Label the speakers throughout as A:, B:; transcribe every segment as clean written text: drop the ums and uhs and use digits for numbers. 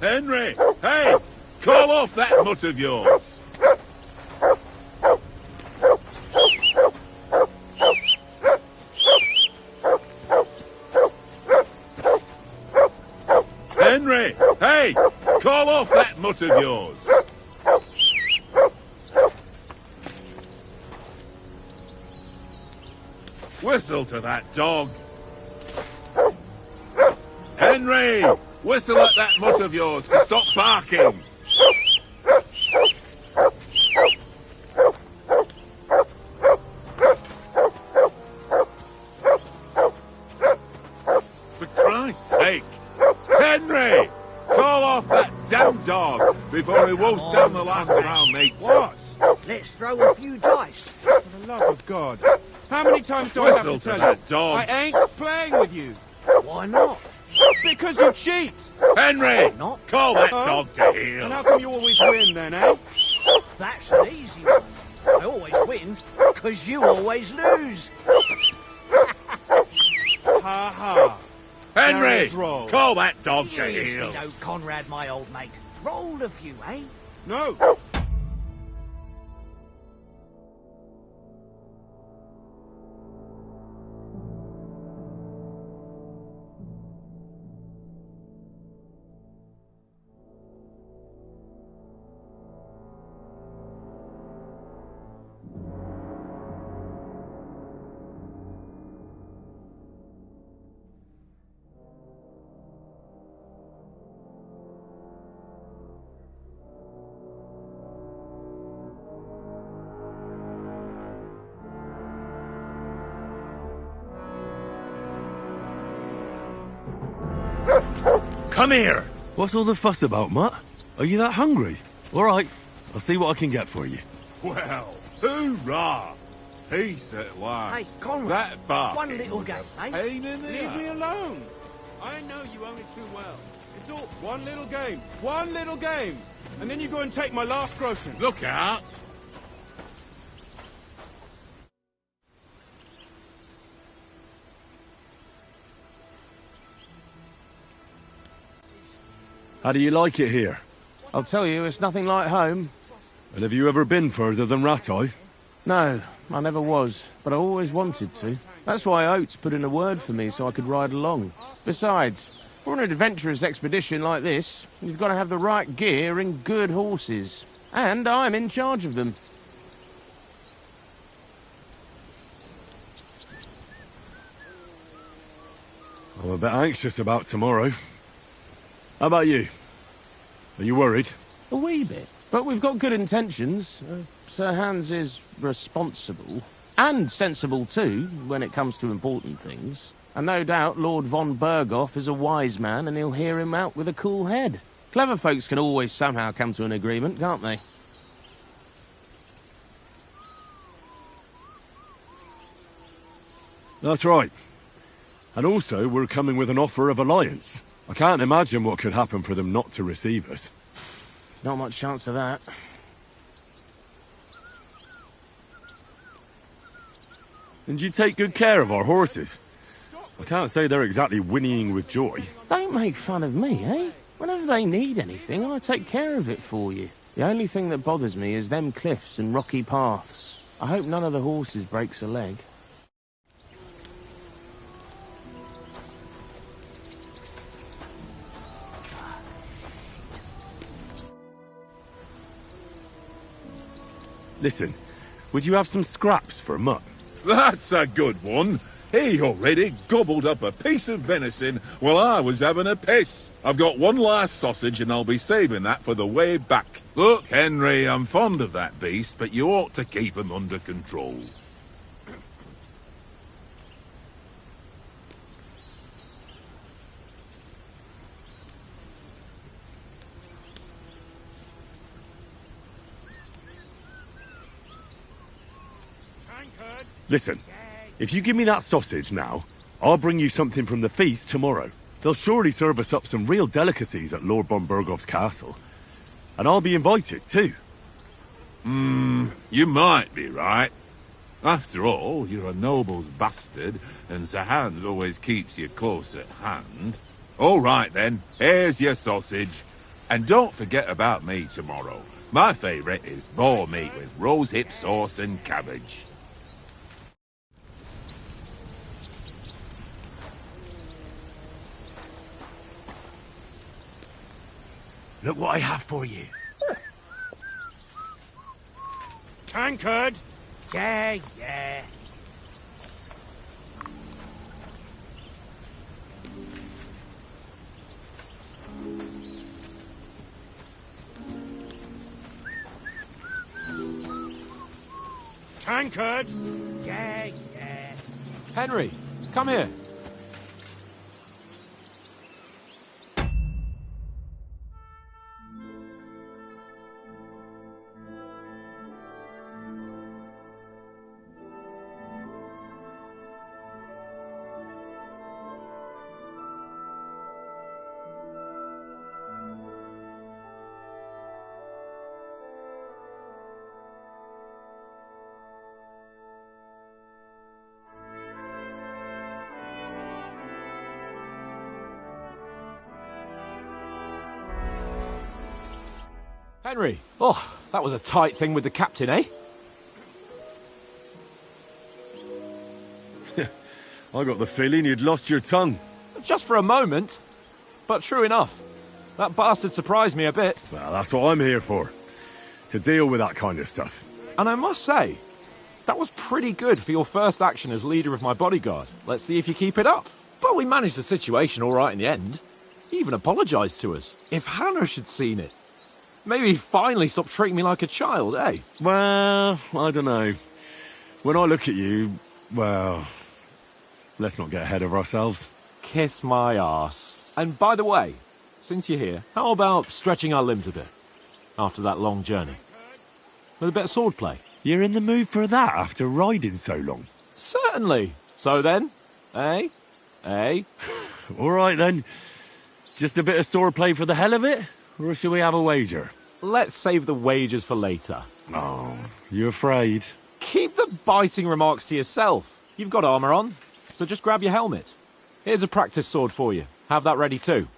A: Henry! Hey! Call off that mutt of yours! Henry! Hey! Call off that mutt of yours! Whistle to that dog! Henry! Whistle at that mutt of yours to stop barking! For Christ's sake! Henry! Call off that damn dog before he wolfs down the last of our mates.
B: What?
C: Let's throw a few dice.
B: For the love of God. How many times do I have to
A: Whistle to
B: tell
A: that
B: you?
A: dog.
B: I ain't playing with you.
C: Why not?
B: Because you cheat.
A: Henry!
C: Not.
A: Call that
B: Huh?
A: dog to heel.
B: And how come you always win then, eh?
C: That's an easy one. I always win, because you always lose.
B: Ha ha.
A: Henry!
B: Now let's roll.
A: Call that dog to
C: Seriously
A: heel.
C: though, Conrad, my old mate. Roll a few, eh?
B: No.
D: Come here! What's all the fuss about, Mutt? Are you that hungry? All right, I'll see what I can get for you.
A: Well, hoorah! Peace at last.
C: Hey, Conrad,
A: That barking
C: one little
A: was
C: game,
A: a
C: eh?
A: pain in the
B: Leave me
A: ass.
B: alone. I know you only too well. It's all one little game. One little game. And then you go and take my last groschen.
A: Look out!
D: How do you like it here?
E: I'll tell you, it's nothing like home.
D: And have you ever been further than Rattay?
E: No, I never was, but I always wanted to. That's why Oates put in a word for me so I could ride along. Besides, for an adventurous expedition like this, you've got to have the right gear and good horses. And I'm in charge of them.
D: I'm a bit anxious about tomorrow. How about you? Are you worried?
E: A wee bit. But we've got good intentions. Sir Hans is responsible. And sensible too, when it comes to important things. And no doubt Lord von Berghoff is a wise man and he'll hear him out with a cool head. Clever folks can always somehow come to an agreement, can't they?
D: That's right. And also, we're coming with an offer of alliance. I can't imagine what could happen for them not to receive us.
E: Not much chance of that.
D: And you take good care of our horses. I can't say they're exactly whinnying with joy.
E: Don't make fun of me, eh? Whenever they need anything, I take care of it for you. The only thing that bothers me is them cliffs and rocky paths. I hope none of the horses breaks a leg.
D: Listen, would you have some scraps for Mutt?
A: That's a good one. He already gobbled up a piece of venison while I was having a piss. I've got one last sausage and I'll be saving that for the way back. Look, Henry, I'm fond of that beast, but you ought to keep him under control.
D: Listen, if you give me that sausage now, I'll bring you something from the feast tomorrow. They'll surely serve us up some real delicacies at Lord von Berghoff's castle. And I'll be invited, too.
A: You might be right. After all, you're a noble's bastard, and Sir Hans always keeps you close at hand. All right, then. Here's your sausage. And don't forget about me tomorrow. My favourite is boar meat with rosehip sauce and cabbage.
D: Look what I have for you.
B: Tankard!
C: Yeah, yeah.
B: Tankard!
C: Yeah, yeah.
E: Henry, come here. Henry, oh, that was a tight thing with the captain, eh?
D: I got the feeling you'd lost your tongue.
E: Just for a moment. But true enough. That bastard surprised me a bit.
D: Well, that's what I'm here for. To deal with that kind of stuff.
E: And I must say, that was pretty good for your first action as leader of my bodyguard. Let's see if you keep it up. But we managed the situation all right in the end. He even apologised to us. If Hanosh had seen it. Maybe he'd finally stop treating me like a child, eh?
D: Well, I don't know. When I look at you, well, let's not get ahead of ourselves.
E: Kiss my arse. And by the way, since you're here, how about stretching our limbs a bit? After that long journey. With a bit of swordplay.
D: You're in the mood for that after riding so long?
E: Certainly. So then, eh? Eh?
D: All right then. Just a bit of swordplay for the hell of it? Or shall we have a wager?
E: Let's save the wagers for later.
D: Oh, you afraid?
E: Keep the biting remarks to yourself. You've got armour on, so just grab your helmet. Here's a practice sword for you. Have that ready too.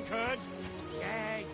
B: curd.
C: Yeah, yeah.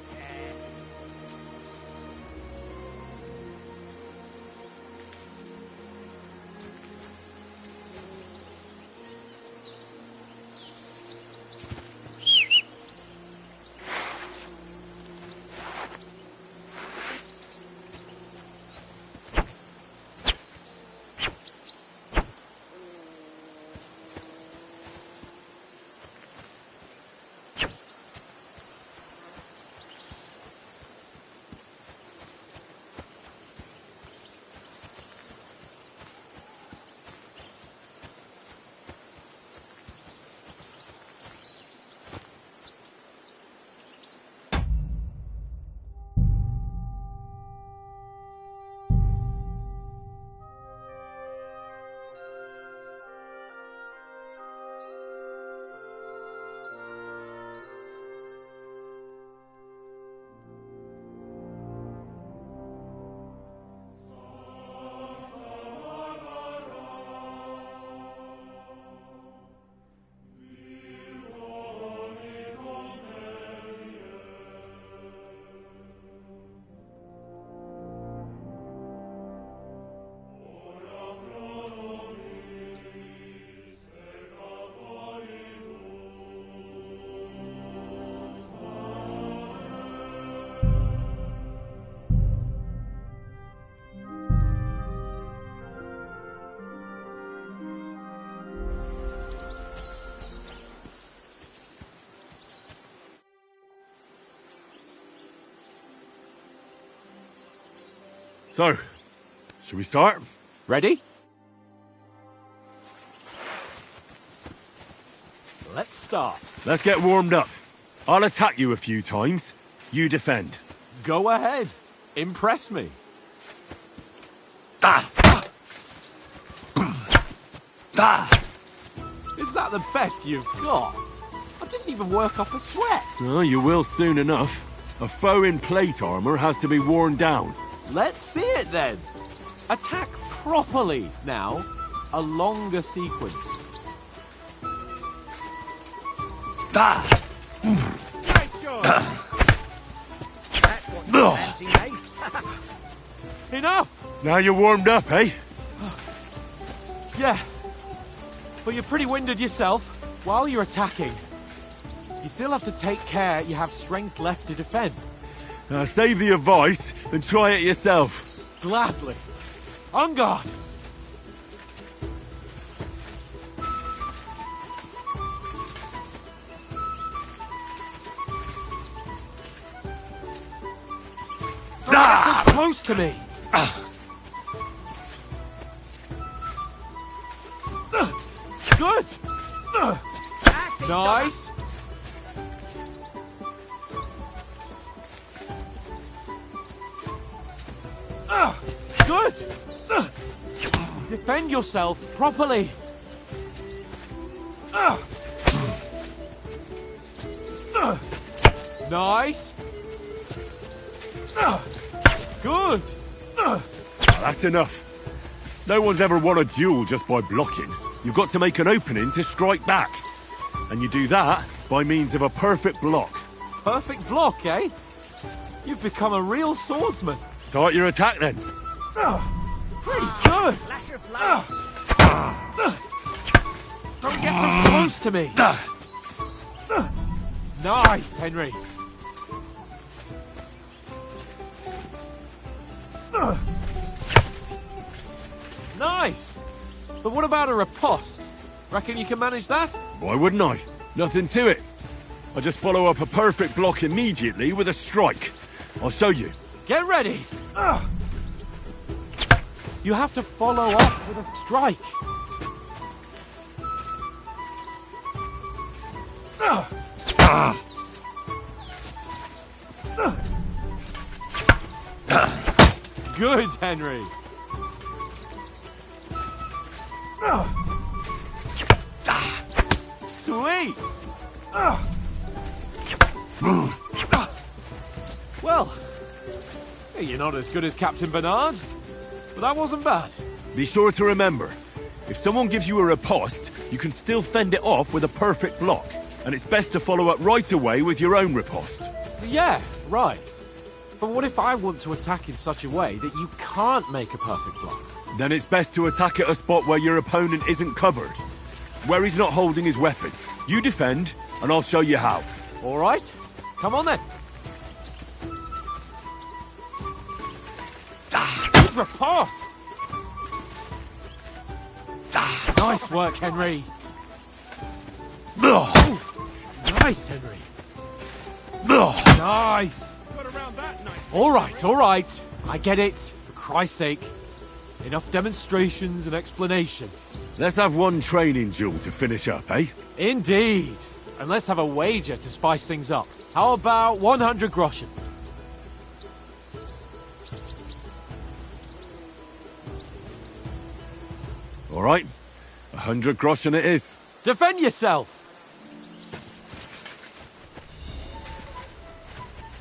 D: So, should we start?
E: Ready? Let's start.
D: Let's get warmed up. I'll attack you a few times. You defend.
E: Go ahead. Impress me. Is that the best you've got? I didn't even work off a sweat.
D: Oh, you will soon enough. A foe in plate armor has to be worn down.
E: Let's see it then. Attack properly now. A longer sequence.
B: Nice job.
C: That's what you fancy, mate.
E: Enough!
D: Now you're warmed up, eh?
E: Yeah. But you're pretty winded yourself. While you're attacking, you still have to take care you have strength left to defend.
D: Save the advice and try it yourself.
E: Gladly. On guard. Don't get so close to me. Good.
C: That's it,
E: Nice. Good. Defend yourself properly. Nice. Good.
D: That's enough. No one's ever won a duel just by blocking. You've got to make an opening to strike back. And you do that by means of a perfect block.
E: Perfect block, eh? You've become a real swordsman.
D: Start your attack then.
E: Pretty good.
C: Flash of blades.
E: Don't get so close to me. Nice, Henry. Nice. But what about a riposte? Reckon you can manage that?
D: Why wouldn't I? Nothing to it. I just follow up a perfect block immediately with a strike. I'll show you.
E: Get ready. You have to follow up with a strike. Good, Henry. Sweet. Well, you're not as good as Captain Bernard, but that wasn't bad.
D: Be sure to remember, if someone gives you a riposte, you can still fend it off with a perfect block. and it's best to follow up right away with your own riposte.
F: Yeah, right. But what if I want to attack in such a way that you can't make a perfect block?
D: Then it's best to attack at a spot where your opponent isn't covered, where he's not holding his weapon. You defend, and I'll show you how.
F: All right, come on then. Good riposte! Nice work, Henry. Nice, Henry. Nice.
B: Got around that night.
F: All right. I get it. For Christ's sake. Enough demonstrations and explanations.
D: Let's have one training duel to finish up, eh?
F: Indeed. And let's have a wager to spice things up. How about 100 groschen?
D: All right. 100 groschen it is.
F: Defend yourself!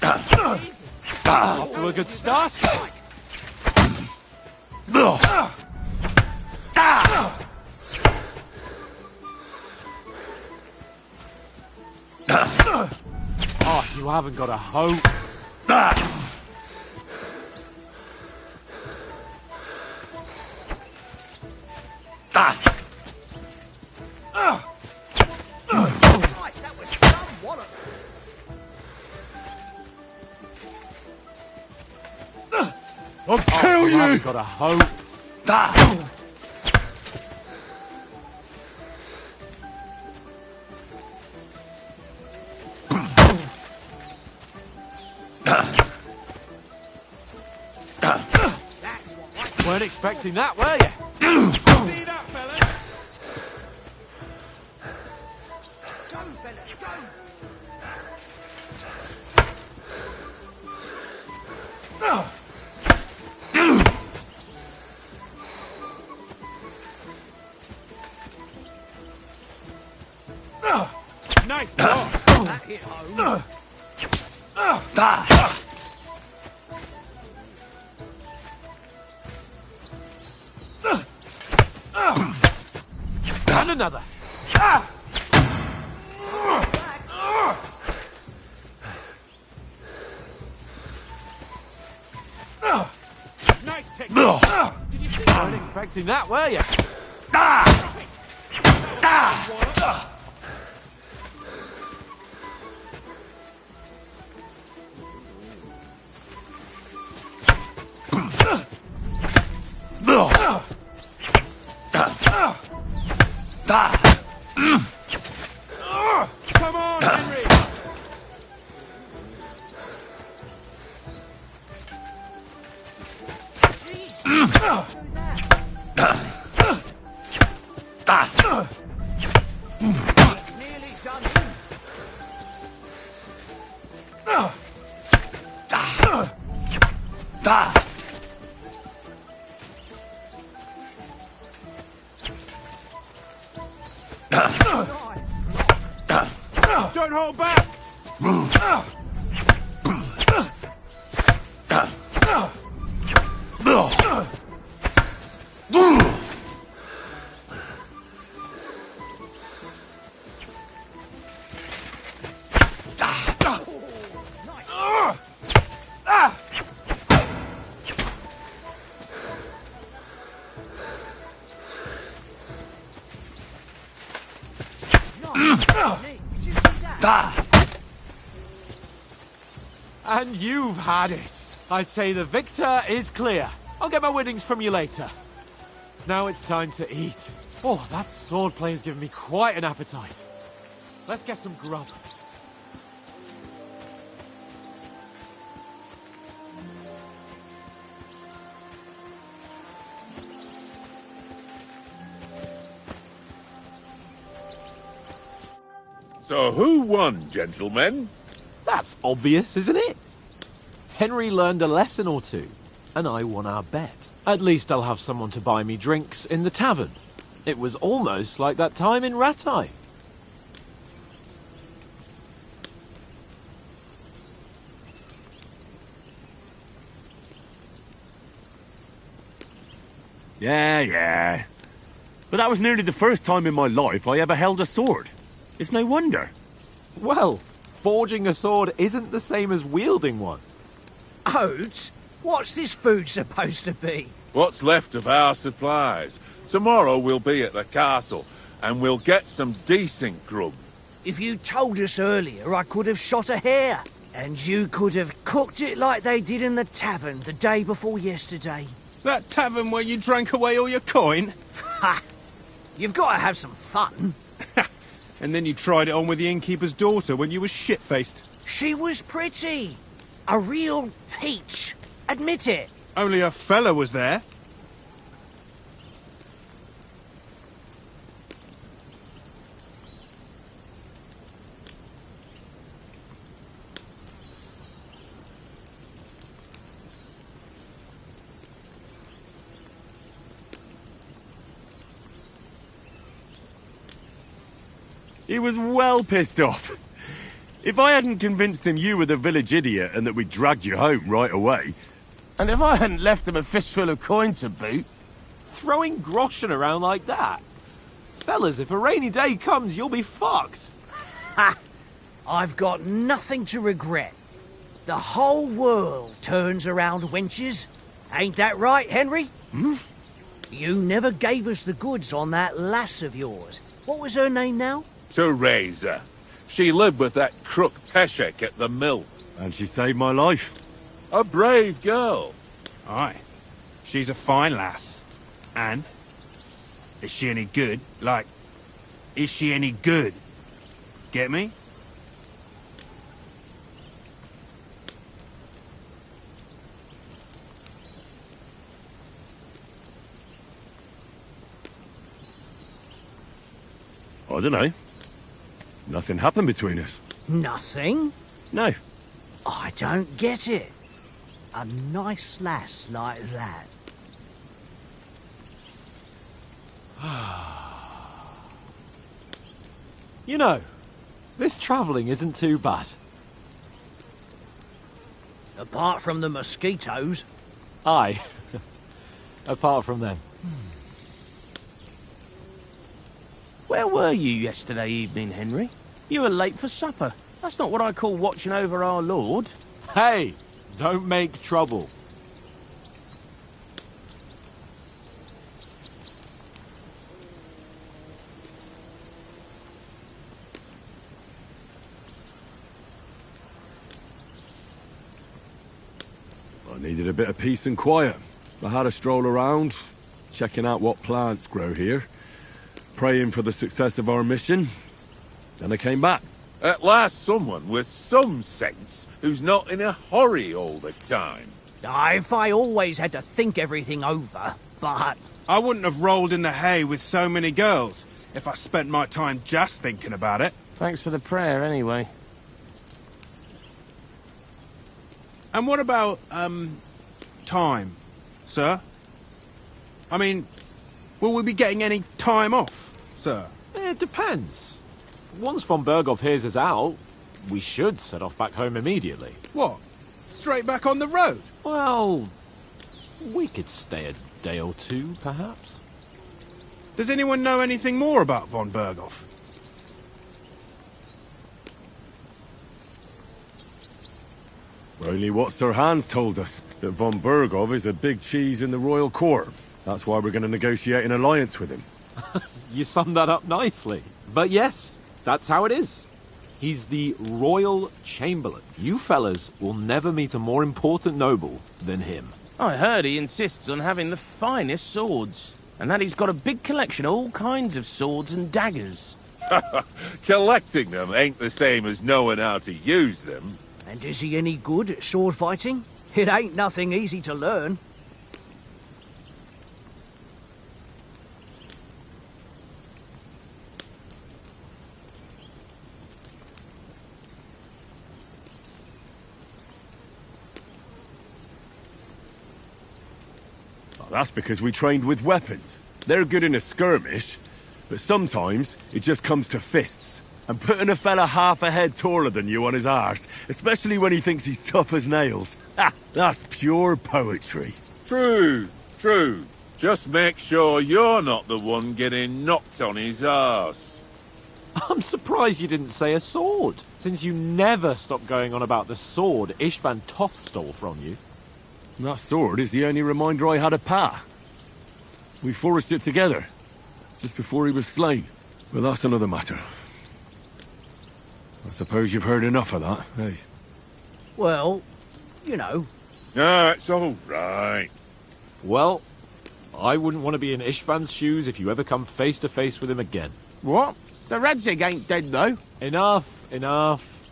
F: Off to a good start. Oh, you haven't got a hope.
C: Right, that was some wallop.
D: I'll kill
F: You
D: you!
F: haven't got a hope.
C: That's what
F: Weren't expecting that, were you?
B: See that, fella?
C: Go, fellas, go!
B: Nice block.
C: That hit home.
F: And another.
B: Nice technique. Did you see that?
F: Weren't expecting that, were you?
B: Wallop? Come on, Henry.
C: Nearly done him.
B: Don't hold back.
C: Nick, did you see that?
F: And you've had it. I say the victor is clear. I'll get my winnings from you later. Now it's time to eat. Oh, that swordplay has given me quite an appetite. Let's get some grub.
A: So who won, gentlemen?
F: That's obvious, isn't it? Henry learned a lesson or two, and I won our bet. At least I'll have someone to buy me drinks in the tavern. It was almost like that time in Rattay.
D: Yeah. But that was nearly the first time in my life I ever held a sword. It's no wonder.
F: Well, forging a sword isn't the same as wielding one.
C: Oats? What's this food supposed to be?
A: What's left of our supplies. Tomorrow we'll be at the castle, and we'll get some decent grub.
C: If you told us earlier, I could have shot a hare. And you could have cooked it like they did in the tavern the day before yesterday.
B: That tavern where you drank away all your coin?
C: Ha! You've got to have some fun.
B: And then you tried it on with the innkeeper's daughter when you were shit-faced.
C: She was pretty. A real peach. Admit it.
B: Only a fella was there.
D: He was well pissed off. If I hadn't convinced him you were the village idiot and that we dragged you home right away...
E: And if I hadn't left him a fistful of coin to boot...
F: Throwing groschen around like that? Fellas, if a rainy day comes, you'll be fucked.
C: Ha! I've got nothing to regret. The whole world turns around wenches. Ain't that right, Henry?
D: Hmm?
C: You never gave us the goods on that lass of yours. What was her name now?
A: Teresa. She lived with that crook Peshek at the mill.
D: And she saved my life.
A: A brave girl.
B: Aye. She's a fine lass. And? Is she any good? Like, is she any good? Get me?
D: I don't know. Nothing happened between us.
C: Nothing?
D: No.
C: I don't get it. A nice lass like that.
F: You know, this travelling isn't too bad.
C: Apart from the mosquitoes.
F: Aye. Apart from them.
E: Where were you yesterday evening, Henry? You were late for supper. That's not what I call watching over our lord.
F: Hey, don't make trouble.
D: I needed a bit of peace and quiet. I had a stroll around, checking out what plants grow here, praying for the success of our mission. Then I came back.
A: At last someone with some sense who's not in a hurry all the time.
C: If I always had to think everything over, but...
B: I wouldn't have rolled in the hay with so many girls if I spent my time just thinking about it.
E: Thanks for the prayer, anyway.
B: And what about, time, sir? I mean, will we be getting any time off, sir?
F: It depends. Once von Berghoff hears us out, we should set off back home immediately.
B: What? Straight back on the road?
F: Well, we could stay a day or two, perhaps.
B: Does anyone know anything more about von Berghoff?
D: Only what Sir Hans told us, that von Berghoff is a big cheese in the royal court. That's why we're going to negotiate an alliance with him.
F: You summed that up nicely. But yes, that's how it is. He's the Royal Chamberlain. You fellas will never meet a more important noble than him.
E: I heard he insists on having the finest swords, and that he's got a big collection of all kinds of swords and daggers.
A: Collecting them ain't the same as knowing how to use them.
C: And is he any good at sword fighting? It ain't nothing easy to learn.
D: Well, that's because we trained with weapons. They're good in a skirmish, but sometimes it just comes to fists. And putting a fella half a head taller than you on his arse, especially when he thinks he's tough as nails. Ha! That's pure poetry.
A: True, true. Just make sure you're not the one getting knocked on his arse.
F: I'm surprised you didn't say a sword, since you never stop going on about the sword Ishvan Toth stole from you.
D: That sword is the only reminder I had of Pa. We forged it together, just before he was slain. But that's another matter. I suppose you've heard enough of that, eh?
C: Well, you know.
A: Ah, it's all right.
F: Well, I wouldn't want to be in Ishvan's shoes if you ever come face to face with him again.
E: What? So Radzig ain't dead, though?
F: Enough.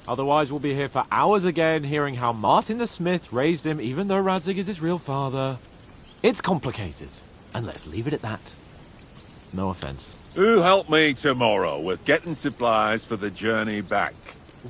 F: Otherwise we'll be here for hours again, hearing how Martin the Smith raised him even though Radzig is his real father. It's complicated, and let's leave it at that. No offense.
A: Who'll help me tomorrow with getting supplies for the journey back?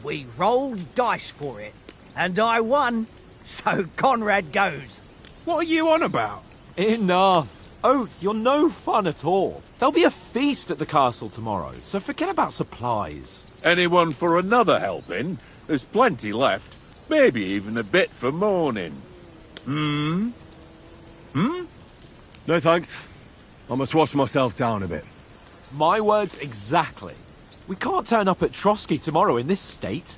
C: We rolled dice for it, and I won. So Conrad goes.
B: What are you on about?
F: Enough. Oath, you're no fun at all. There'll be a feast at the castle tomorrow, so forget about supplies.
A: Anyone for another helping? There's plenty left. Maybe even a bit for morning.
D: No thanks. I must wash myself down a bit.
F: My words exactly. We can't turn up at Trotsky tomorrow in this state.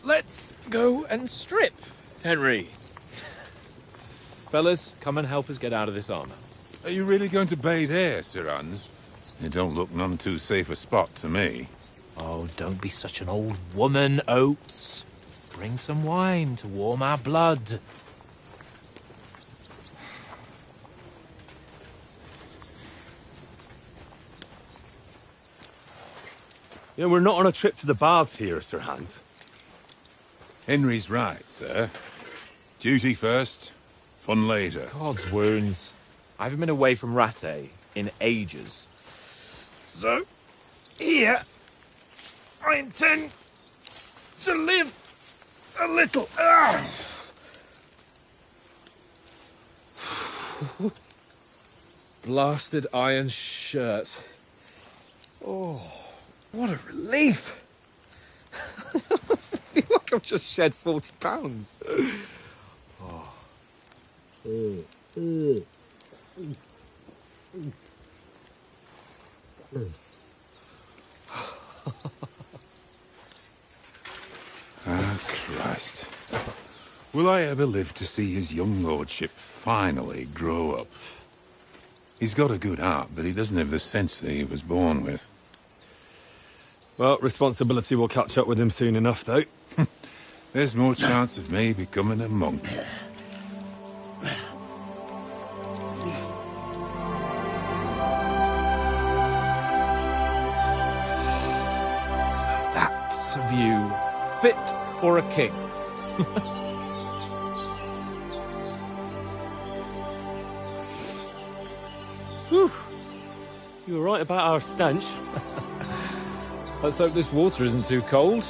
G: Let's go and strip, Henry. Fellas, come and help us get out of this armor.
H: Are you really going to bathe here, Sir Hans? It don't look none too safe a spot to me.
G: Oh, don't be such an old woman, Oates. Bring some wine to warm our blood.
D: You know, we're not on a trip to the baths here, Sir Hans.
H: Henry's right, sir. Duty first, fun later.
G: God's wounds. I haven't been away from Rattay in ages. So, here, I intend to live a little. Blasted iron shirt. Oh, what a relief. I feel like I've just shed 40 pounds.
H: Ah, Christ. Will I ever live to see his young lordship finally grow up? He's got a good heart, but he doesn't have the sense that he was born with.
D: Well, responsibility will catch up with him soon enough, though.
H: There's more chance of me becoming a monk.
G: That's a view fit for a king.
D: Whew. You were right about our stench.
G: Let's hope this water isn't too cold.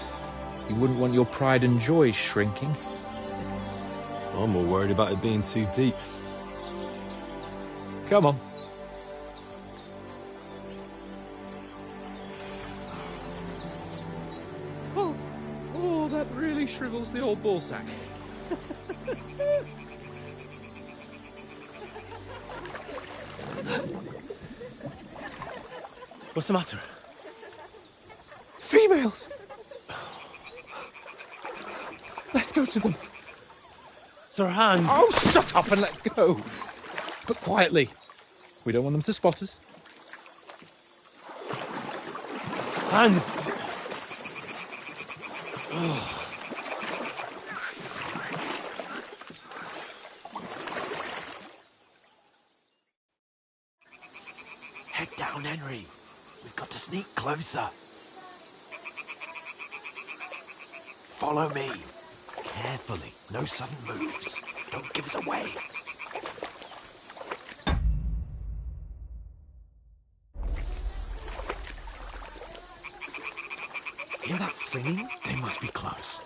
G: You wouldn't want your pride and joy shrinking.
D: I'm more worried about it being too deep.
G: Come on. Oh, that really shrivels the old ballsack.
D: What's the matter?
G: Females! Let's go to them.
D: Sir Hans!
G: Oh, shut up and let's go. But quietly. We don't want them to spot us.
D: Hans!
F: Head down, Henry. We've got to sneak closer. Follow me. Carefully. No sudden moves. Don't give us away. Hear that singing? They must be close.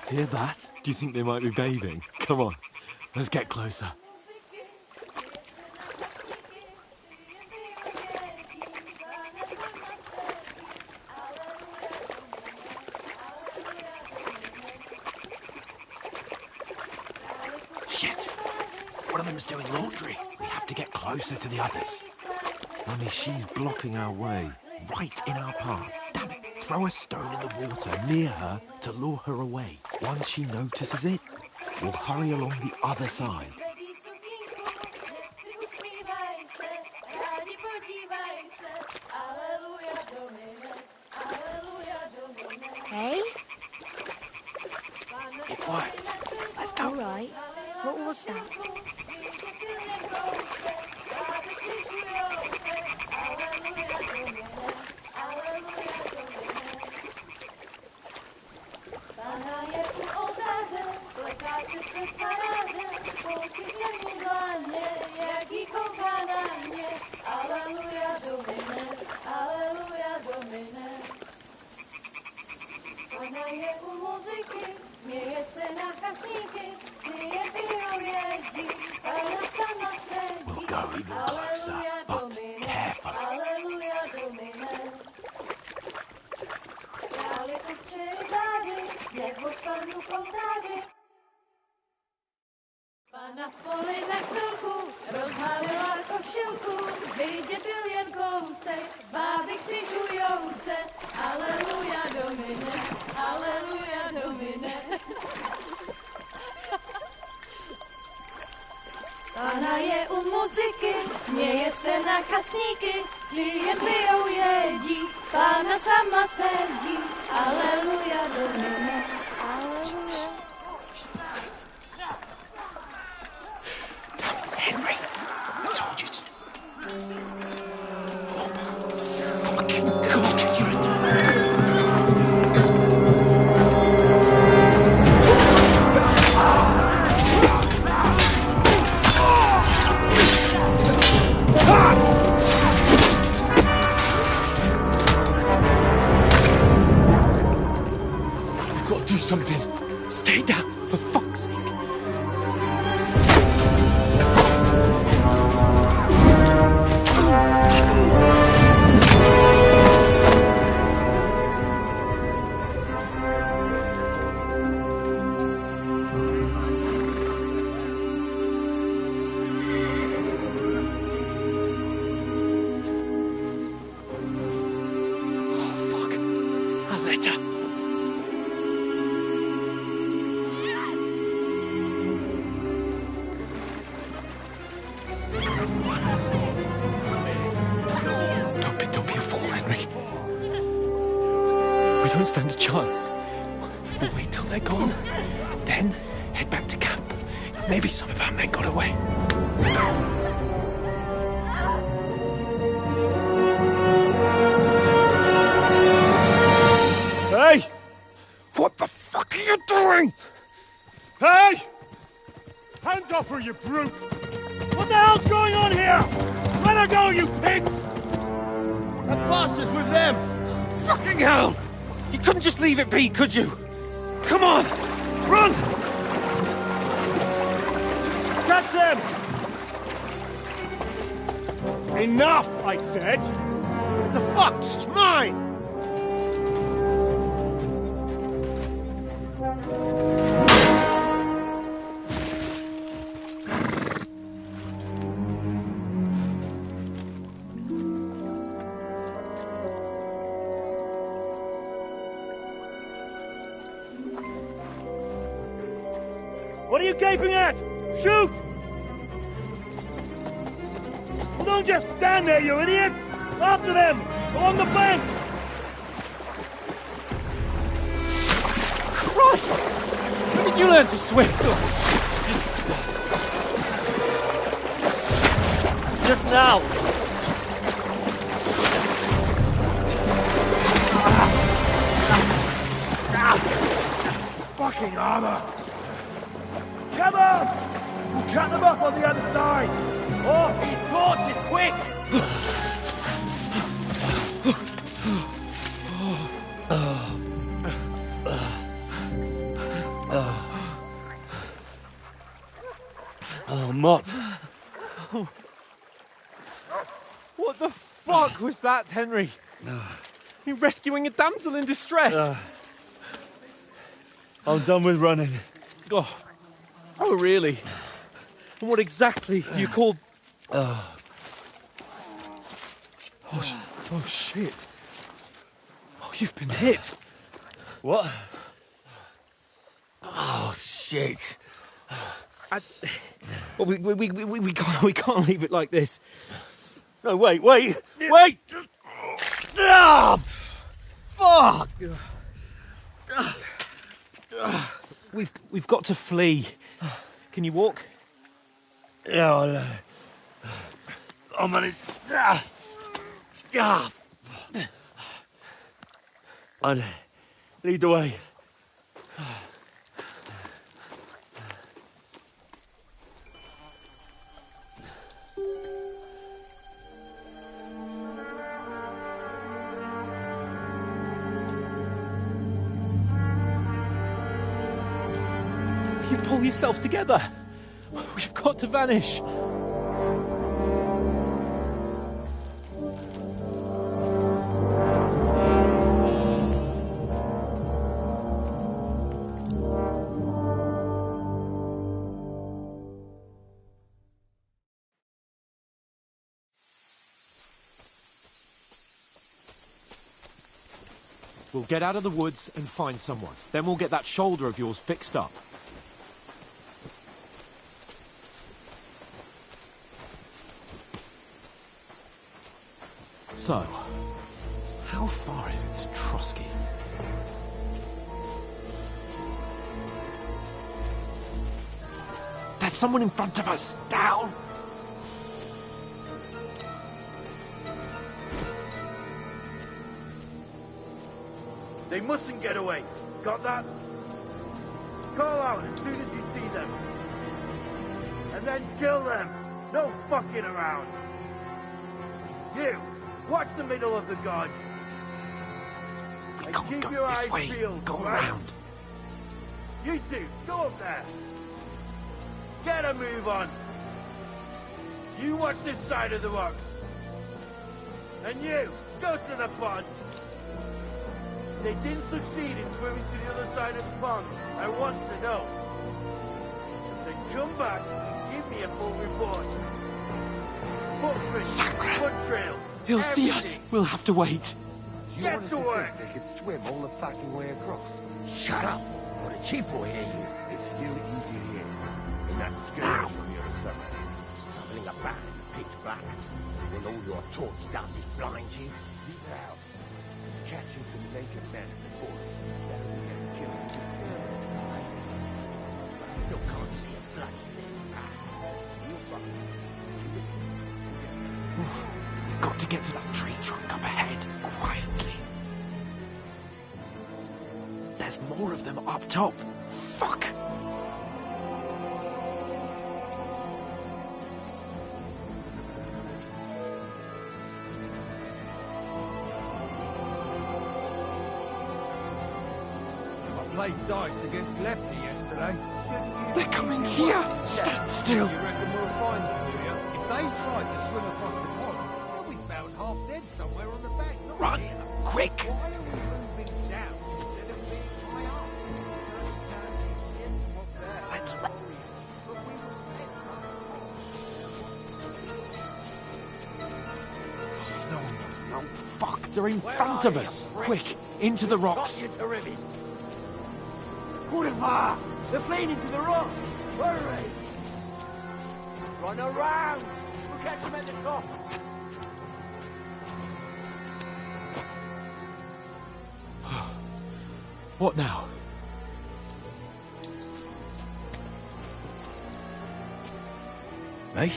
F: Hear that? Do you think they might be bathing? Come on. Let's get closer.
I: Shit! One of them's doing laundry. We have to get closer to the others.
F: Only she's blocking our way, right in our path.
I: Damn it. Throw a stone in the water near her to lure her away. Once she notices it, we'll hurry along the other side.
J: Hey?
I: It worked. Let's go.
J: All right. What was that?
I: We'll go even closer, but carefully.
K: Pana v poli na chvilku rozhálila košilku, vidět byl jen kousek, báby křižujou se, aleluja domine, aleluja domine. Pana je u muziky, směje se na kasníky, jen pijou jedí, Pána sama sedí, aleluja domine, aleluja.
I: Henry, I told you to... Fucking God, you're a...
D: You've got to do something.
I: Stay down, for fuck's sake. Don't stand a chance. We'll wait till they're gone, then head back to camp. Maybe some of our men got away.
D: Hey!
I: What the fuck are you doing?
D: Hey! Hands off her, you brute! What the hell's going on here? Let her go, you pigs! That bastard's with them!
I: Fucking hell! You couldn't just leave it be, could you? Come on! Run!
D: Catch them! Enough, I said!
B: What the fuck? It's mine!
D: What are you gaping at? Shoot! Well, don't just stand there, you idiots! After them! Along the bank!
G: Christ! When did you learn to swim? Just now.
D: Fucking armor! Come on! We'll cut them off on the other side! Off his torches, quick! Oh, Mott.
F: What the fuck was that, Henry? You rescuing a damsel in distress?
D: I'm done with running.
F: Oh, really? And what exactly do you call... Oh, shit. Oh, you've been hit.
D: What? Oh, shit.
F: Well, we can't leave it like this.
D: No, wait! Ah!
F: Fuck! We've got to flee. Can you walk?
D: Yeah, I'll manage. I'd lead the way.
F: You pull yourself together. We've got to vanish. We'll get out of the woods and find someone. Then we'll get that shoulder of yours fixed up. So, how far is it to Trotsky? There's someone in front of us! Down!
L: They mustn't get away. Got that? Call out as soon as you see them. And then kill them. No fucking around. You! Watch the middle of the guard.
I: We
L: And
I: can't
L: keep
I: go
L: your
I: this
L: eyes
I: way.
L: peeled,
I: Go
L: right?
I: around.
L: You two, go up there. Get a move on. You watch this side of the rocks. And you, go to the pond. They didn't succeed in swimming to the other side of the pond. I want to know. Then come back and give me a full report. Footprints, foot trails.
F: He'll see us. We'll have to wait.
L: Get to work.
M: They could swim all the fucking way across.
I: Shut up, or the chief will hear you.
M: It's still easy here. In that skirmish from your summer.
I: Stumbling about in the pitch black. When all your torch does is blind you.
M: Deep out. Catching some naked men in the forest. Better than getting killed.
I: But I still can't see a blood in this path. You'll find it.
F: We've got to get to that tree trunk up ahead, quietly. There's more of them up top. Fuck!
L: I played dice against Lefty yesterday.
F: They're coming here! Stand still!
L: You reckon we'll find them, do you? If they tried to swim across the pond, they'll be found half dead somewhere on the bank. Not
F: Run!
L: here.
F: Quick!
L: Why are we moving down instead of being high up?
F: Let's
L: But we will get
F: No, fuck! They're in front of us! Quick! Into the rocks!
L: Kurva! They're fleeing into the rock! Hurry! Run around! We'll catch them at the top!
F: What now?
D: Hey?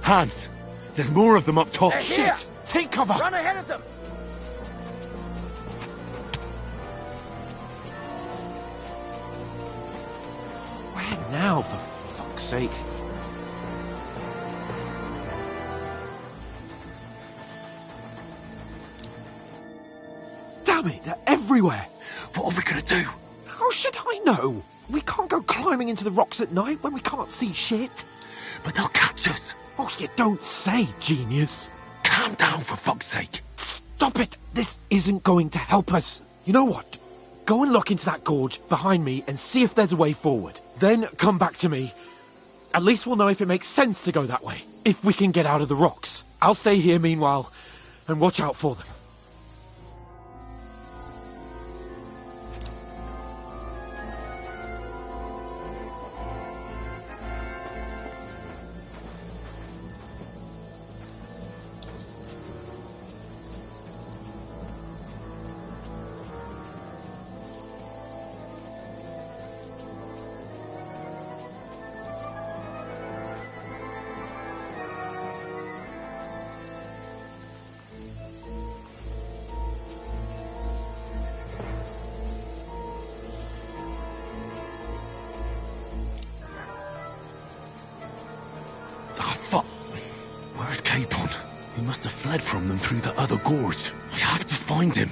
D: Hans! There's more of them up top!
C: Here!
F: Take cover!
C: Run ahead of them!
F: Where now, for fuck's sake? Damn it, they're everywhere!
I: What are we gonna do?
F: How should I know?
I: We can't go climbing into the rocks at night when we can't see shit.
M: But they'll catch us.
I: Oh, you don't say, genius.
M: Calm down, for fuck's sake.
I: Stop it. This isn't going to help us. You know what? Go and look into that gorge behind me and see if there's a way forward. Then come back to me. At least we'll know if it makes sense to go that way. If we can get out of the rocks. I'll stay here meanwhile and watch out for them.
M: Where's Capon? He must have fled from them through the other gorge. I have to find him.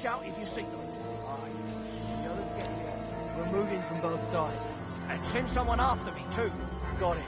C: Shout if you see them. Alright. The others get here. We're moving from both sides. And send someone after me too. Got it.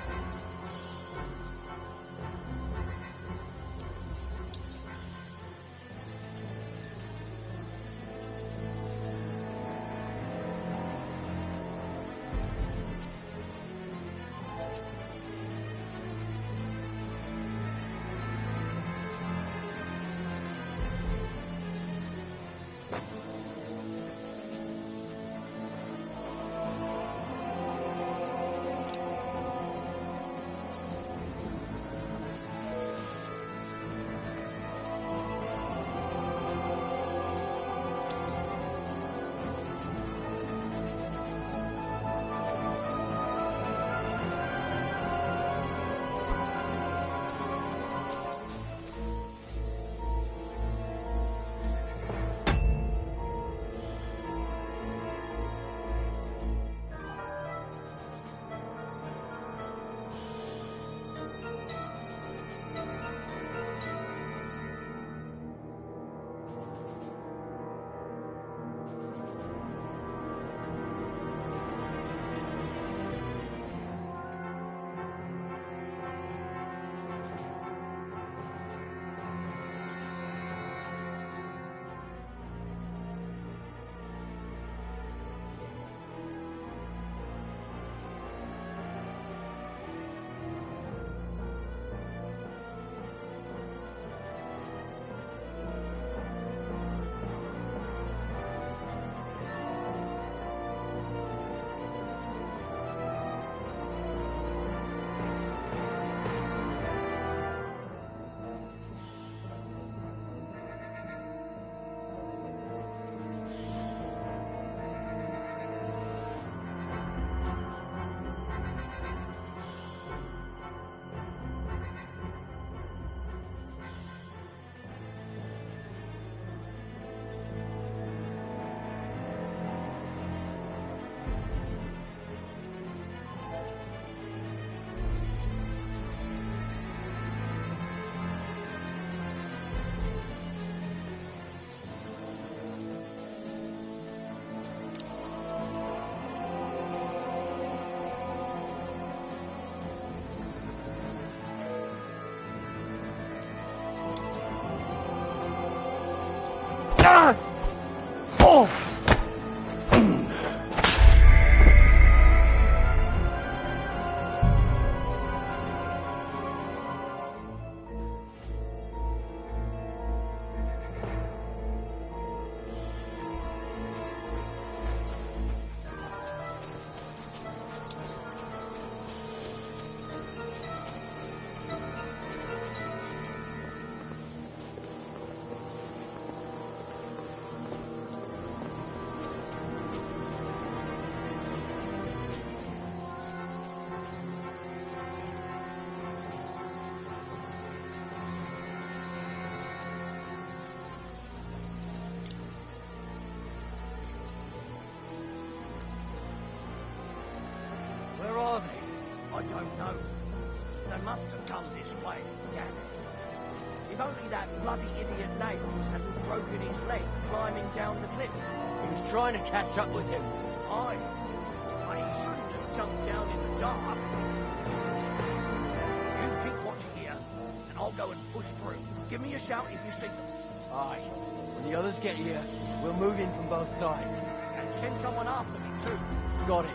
C: don't know. They must have come this way, damn it. If only that bloody idiot Nails hadn't broken his leg climbing down the cliff. He was trying to catch up with him. Aye. But he shouldn't have jumped down in the dark. You keep watching here, and I'll go and push through. Give me a shout if you see them. Aye. When the others get here, we'll move in from both sides. And send someone after me too. Got it.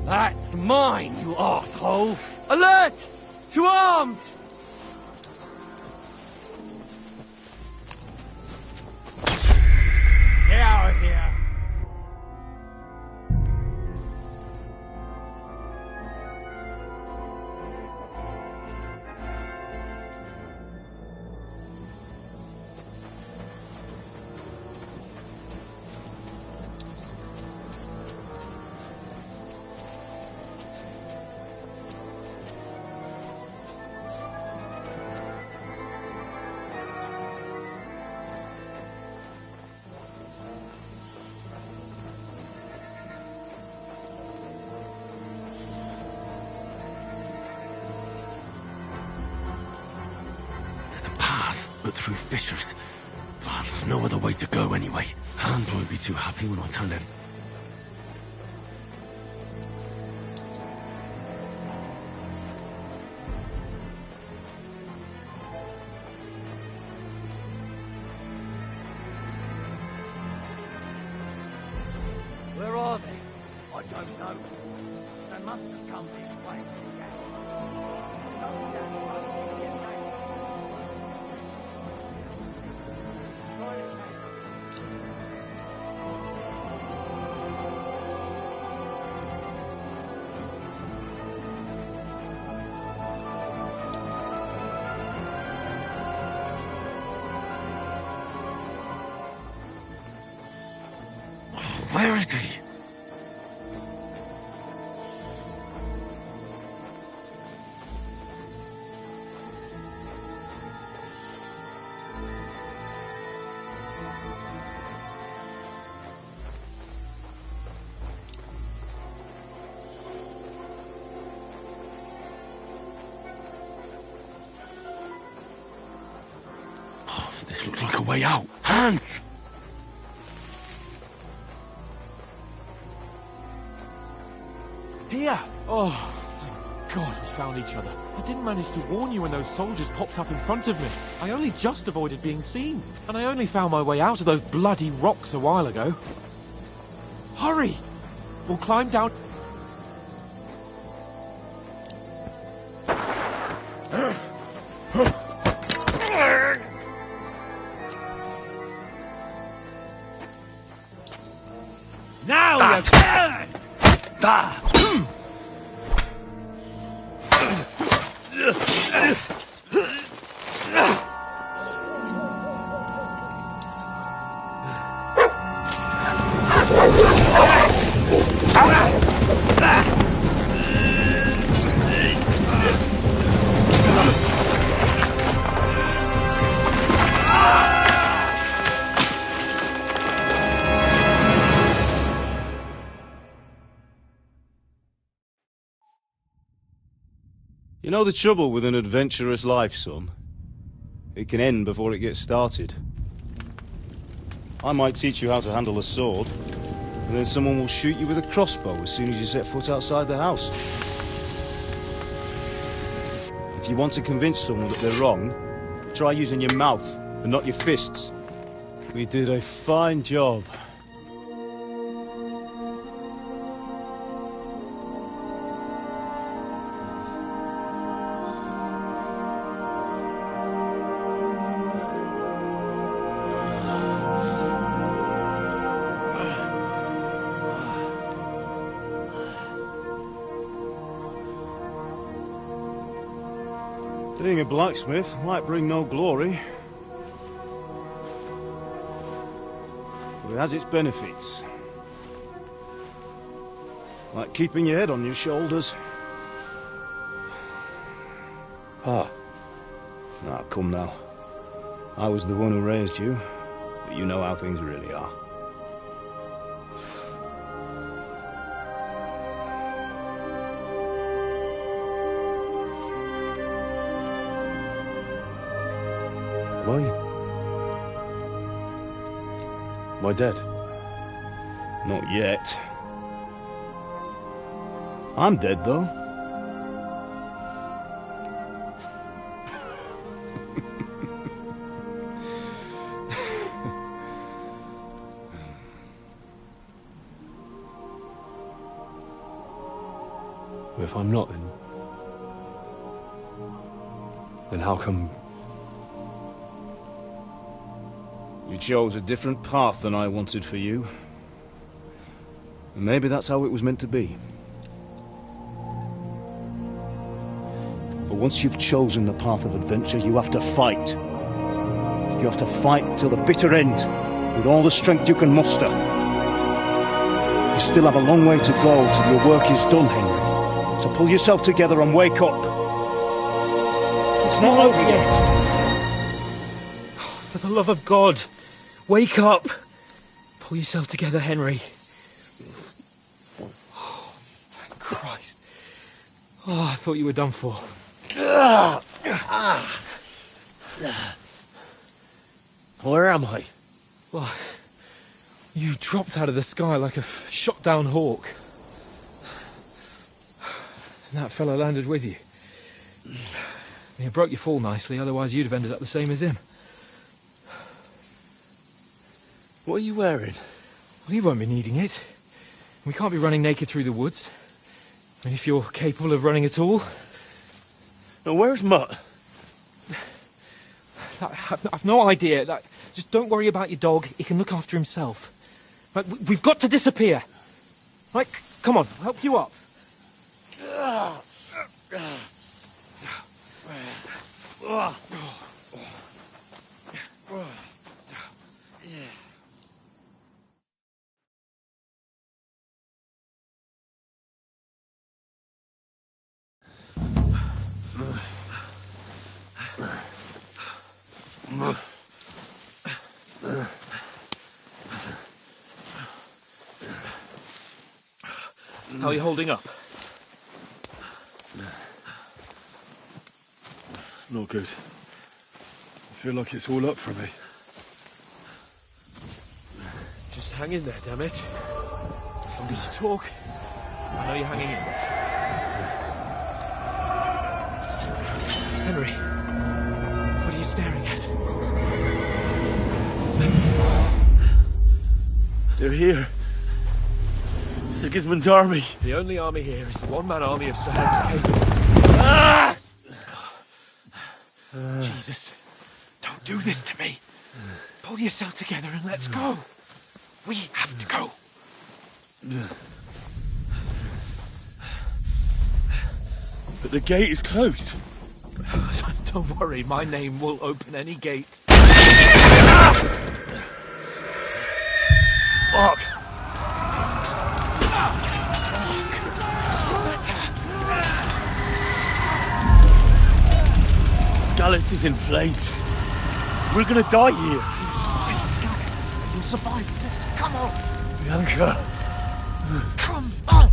N: That's mine, you arsehole! Alert! To arms! Get out of here!
M: But through fissures. Oh, there's no other way to go anyway. Hans won't be too happy when I tell him.
C: Where are they? I don't know. They must have come this way.
M: Where is he? Oh, this looks like a way out. Hans!
I: Here! Oh, thank God we found each other. I didn't manage to warn you when those soldiers popped up in front of me. I only just avoided being seen. And I only found my way out of those bloody rocks a while ago. Hurry! We'll climb down...
N: Now you can!
O: You know the trouble with an adventurous life, son? It can end before it gets started. I might teach you how to handle a sword, and then someone will shoot you with a crossbow as soon as you set foot outside the house. If you want to convince someone that they're wrong, try using your mouth and not your fists. We did a fine job. Being a blacksmith might bring no glory, but it has its benefits. Like keeping your head on your shoulders. Ah. Ah, come now. I was the one who raised you, but you know how things really are. Am I dead? Not yet. I'm dead, though.
M: Well, if I'm not, then how come...
O: You chose a different path than I wanted for you. And maybe that's how it was meant to be. But once you've chosen the path of adventure, you have to fight. You have to fight till the bitter end, with all the strength you can muster. You still have a long way to go till your work is done, Henry. So pull yourself together and wake up. It's not over yet.
I: For the love of God, wake up! Pull yourself together, Henry. Oh, thank Christ. Oh, I thought you were done for.
N: Where am I?
I: Well, you dropped out of the sky like a shot-down hawk. And that fellow landed with you. You broke your fall nicely, otherwise you'd have ended up the same as him.
N: What are you wearing?
I: Well, you won't be needing it. We can't be running naked through the woods. I mean, if you're capable of running at all.
N: Now, where's Mutt?
I: I've no idea. Just don't worry about your dog. He can look after himself. Right, we've got to disappear. Right, come on, I'll help you up. How are you holding up?
M: Not good. I feel like it's all up for me.
I: Just hang in there, damn it. As long as you talk, I know you're hanging in there. Henry, what are you staring at?
N: They're here. Sigismund's army.
I: The only army here is the one-man army of Sir Hans Cable.
N: Ah!
I: Jesus, don't do this to me. Pull yourself together and let's go. We have to go.
N: But the gate is closed.
I: Don't worry, my name will open any gate.
N: Fuck! Scallis is in flames. We're gonna die here.
I: You'll survive this. Come on.
N: Bianca.
I: Come on.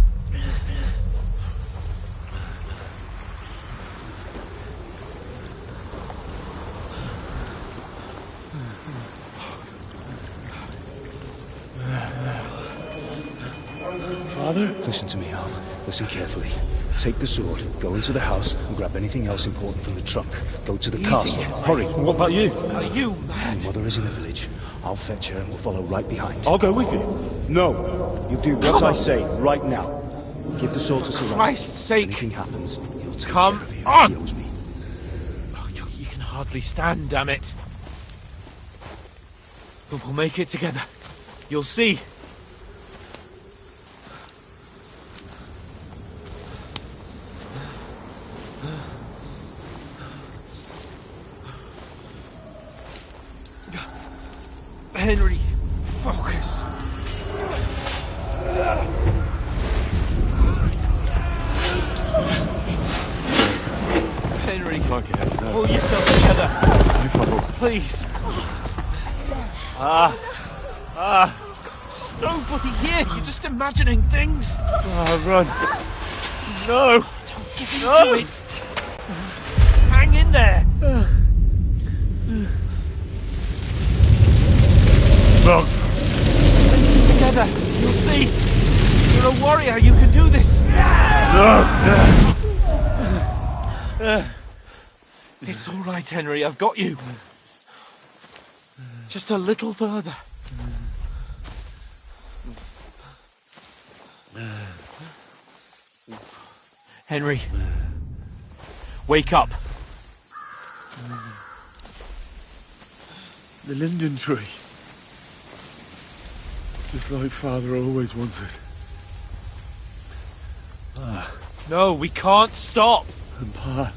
N: Father?
O: Listen to me, Al. Listen carefully. Take the sword, go into the house, and grab anything else important from the trunk. Go to the castle. Hurry.
N: What about you?
F: Are you mad?
O: Your mother is in the village. I'll fetch her and we'll follow right behind.
N: I'll go with you.
O: No. You do what I say right now. Give the sword to Sir Ralph.
F: Christ's sake.
O: If anything happens, he'll take
F: Come
O: care of you.
F: on.
O: He owes me.
F: Oh, you can hardly stand, damn it. But we'll make it together. You'll see. Henry, focus. Henry, pull yourself together. Please. There's nobody here. You're just imagining things.
N: Run. No.
F: Don't give in to it. Hang in there.
N: Run.
F: Together. You'll see. You're a warrior. You can do this. It's all right, Henry. I've got you. Just a little further. Henry. Wake up.
N: The linden tree. Just like Father always wanted.
F: No, we can't stop.
N: And Pa.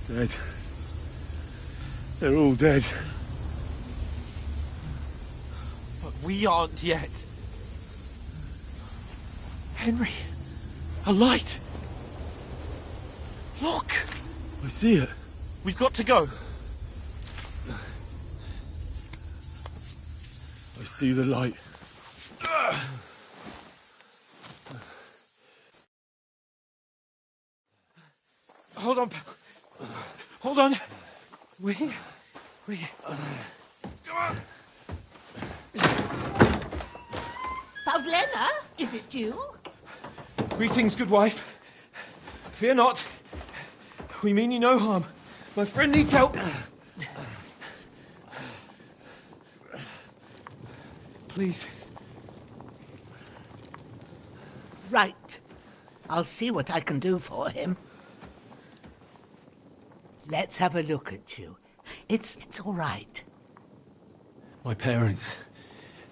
N: Dead. They're all dead.
F: But we aren't yet. Henry, a light. Look.
N: I see it.
F: We've got to go.
N: I see the light.
F: Hold on. Hold on. We. Come on.
P: Pavlena, is it you?
F: Greetings, good wife. Fear not. We mean you no harm. My friend needs help. Please.
P: Right. I'll see what I can do for him. Let's have a look at you. It's all right.
F: My parents.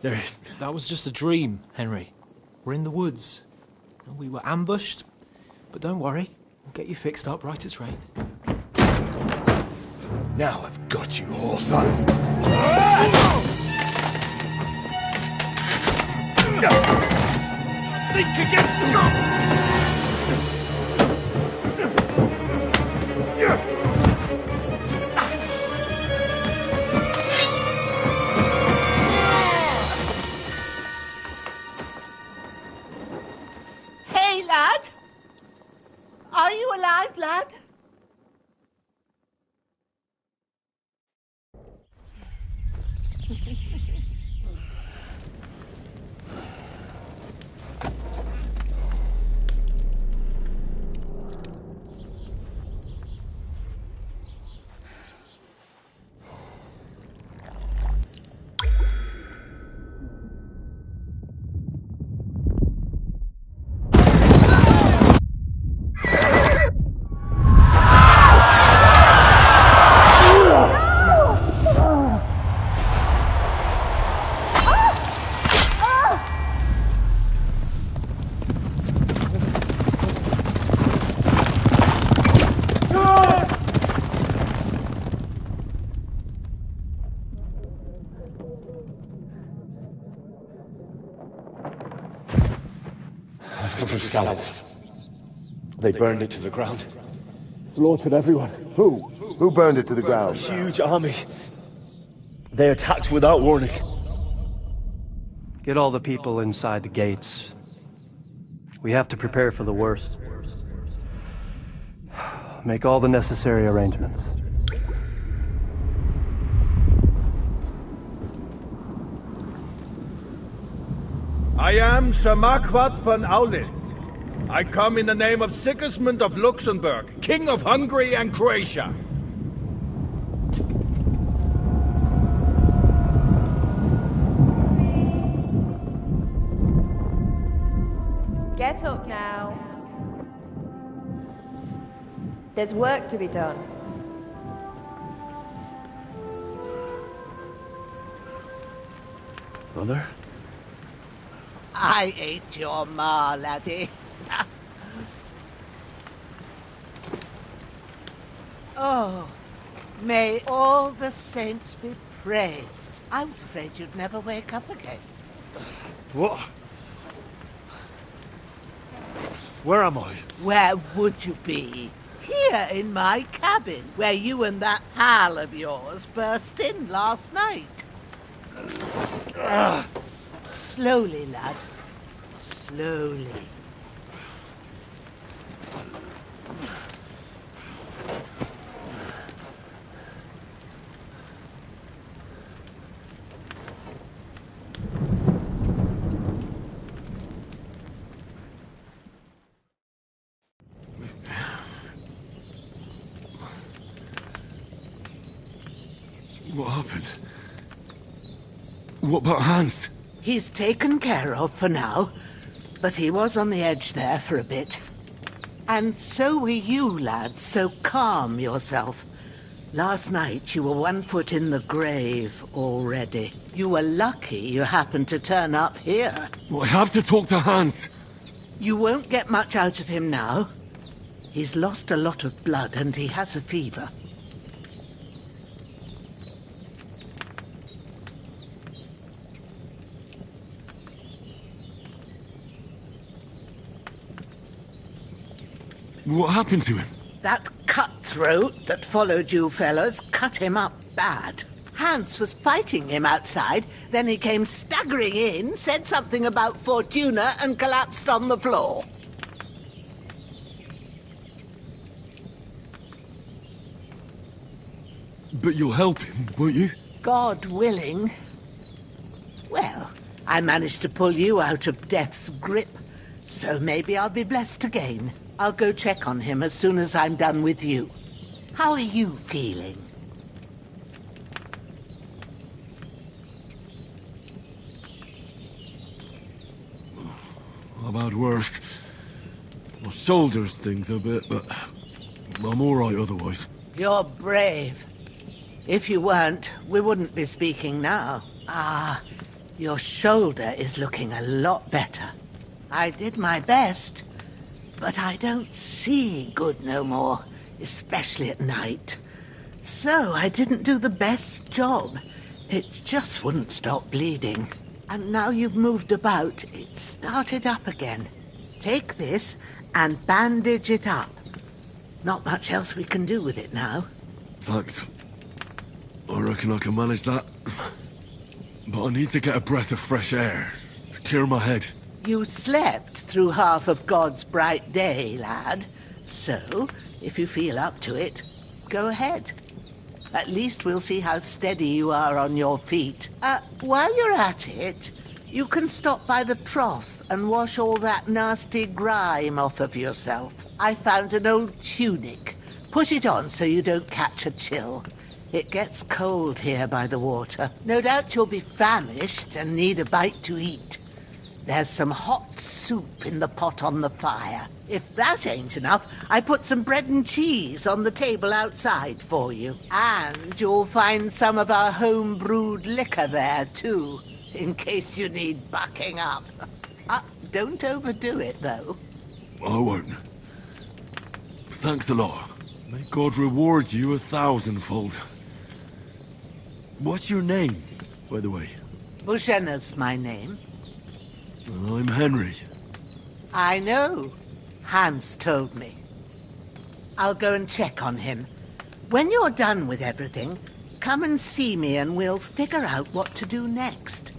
F: They're...
I: That was just a dream, Henry. We're in the woods. We were ambushed, but don't worry. We'll get you fixed up right as rain.
M: Now I've got you, whore sons.
F: Think against
P: Hey, lad! Are you alive, lad?
M: I've come from Scallops. They burned it to the ground.
O: Slaughtered everyone. Who?
Q: Who burned it to the ground?
O: Huge army. They attacked without warning.
R: Get all the people inside the gates. We have to prepare for the worst. Make all the necessary arrangements.
L: I am Sir Marquardt von Aulitz. I come in the name of Sigismund of Luxembourg, King of Hungary and Croatia.
Q: Get up now. There's work to be done.
M: Mother?
P: I ain't your ma, laddie. Oh, may all the saints be praised. I was afraid you'd never wake up again.
M: What? Where am I?
P: Where would you be? Here in my cabin, where you and that pal of yours burst in last night. Slowly, lad. Slowly.
M: What happened? What about Hans?
P: He's taken care of for now, but he was on the edge there for a bit. And so were you, lad, so calm yourself. Last night you were 1 foot in the grave already. You were lucky you happened to turn up here.
M: Well, I have to talk to Hans.
P: You won't get much out of him now. He's lost a lot of blood and he has a fever.
M: What happened to him?
P: That cutthroat that followed you fellas cut him up bad. Hans was fighting him outside, then he came staggering in, said something about Fortuna and collapsed on the floor.
M: But you'll help him, won't you?
P: God willing. Well, I managed to pull you out of death's grip, so maybe I'll be blessed again. I'll go check on him as soon as I'm done with you. How are you feeling?
M: I've had worse. My shoulder stings a bit, but I'm all right otherwise.
P: You're brave. If you weren't, we wouldn't be speaking now. Ah, your shoulder is looking a lot better. I did my best, but I don't see good no more, especially at night. So I didn't do the best job. It just wouldn't stop bleeding. And now you've moved about, it started up again. Take this and bandage it up. Not much else we can do with it now.
M: Thanks. I reckon I can manage that. But I need to get a breath of fresh air to clear my head.
P: You slept through half of God's bright day, lad. So, if you feel up to it, go ahead. At least we'll see how steady you are on your feet. While you're at it, you can stop by the trough and wash all that nasty grime off of yourself. I found an old tunic. Put it on so you don't catch a chill. It gets cold here by the water. No doubt you'll be famished and need a bite to eat. There's some hot soup in the pot on the fire. If that ain't enough, I put some bread and cheese on the table outside for you. And you'll find some of our home-brewed liquor there, too, in case you need bucking up. Don't overdo it, though.
M: I won't. Thanks a lot. May God reward you 1,000-fold. What's your name, by the way?
P: Bushenna's my name.
M: I'm Henry.
P: I know. Hans told me. I'll go and check on him. When you're done with everything, come and see me and we'll figure out what to do next.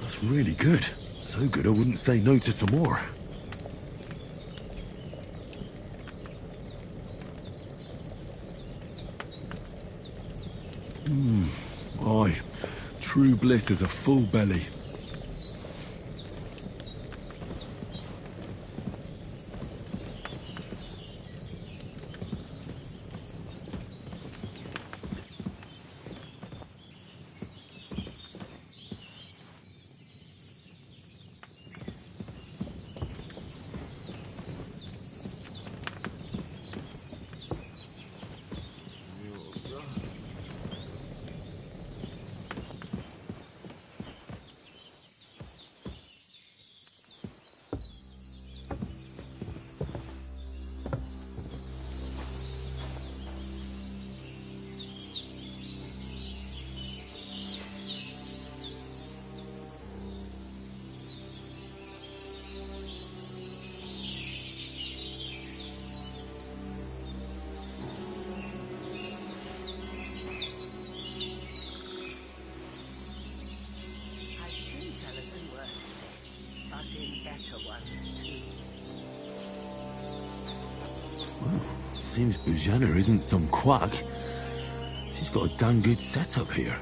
M: That's really good. So good I wouldn't say no to some more. Aye. True bliss is a full belly.
P: I've seen fellas in worse states, but in better ones too.
M: Seems Bujana isn't some quack. She's got a damn good setup here.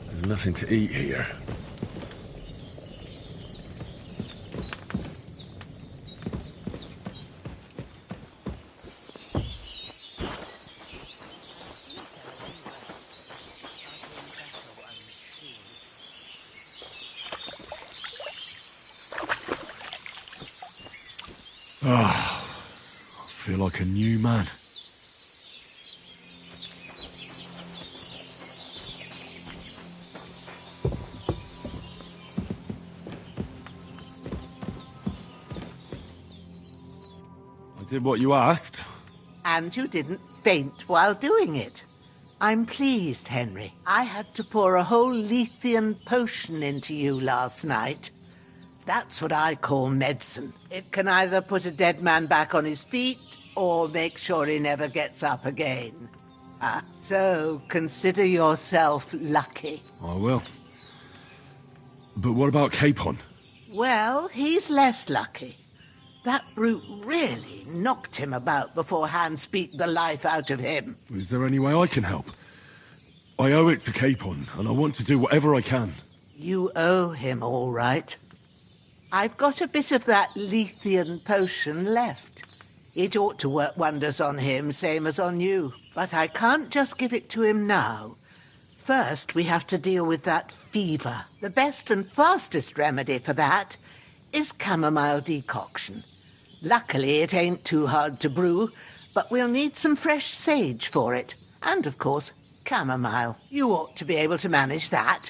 M: There's nothing to eat here. Ah, I feel like a new man. did what you asked.
P: And you didn't faint while doing it. I'm pleased, Henry. I had to pour a whole Lethean potion into you last night. That's what I call medicine. It can either put a dead man back on his feet or make sure he never gets up again. So consider yourself lucky.
M: I will. But what about Capon?
P: Well, he's less lucky. That brute really knocked him about before Hans beat the life out of him.
M: Is there any way I can help? I owe it to Capon, and I want to do whatever I can.
P: You owe him, all right. I've got a bit of that Lethean potion left. It ought to work wonders on him, same as on you. But I can't just give it to him now. First, we have to deal with that fever. The best and fastest remedy for that is chamomile decoction. Luckily, it ain't too hard to brew, but we'll need some fresh sage for it. And, of course, chamomile. You ought to be able to manage that.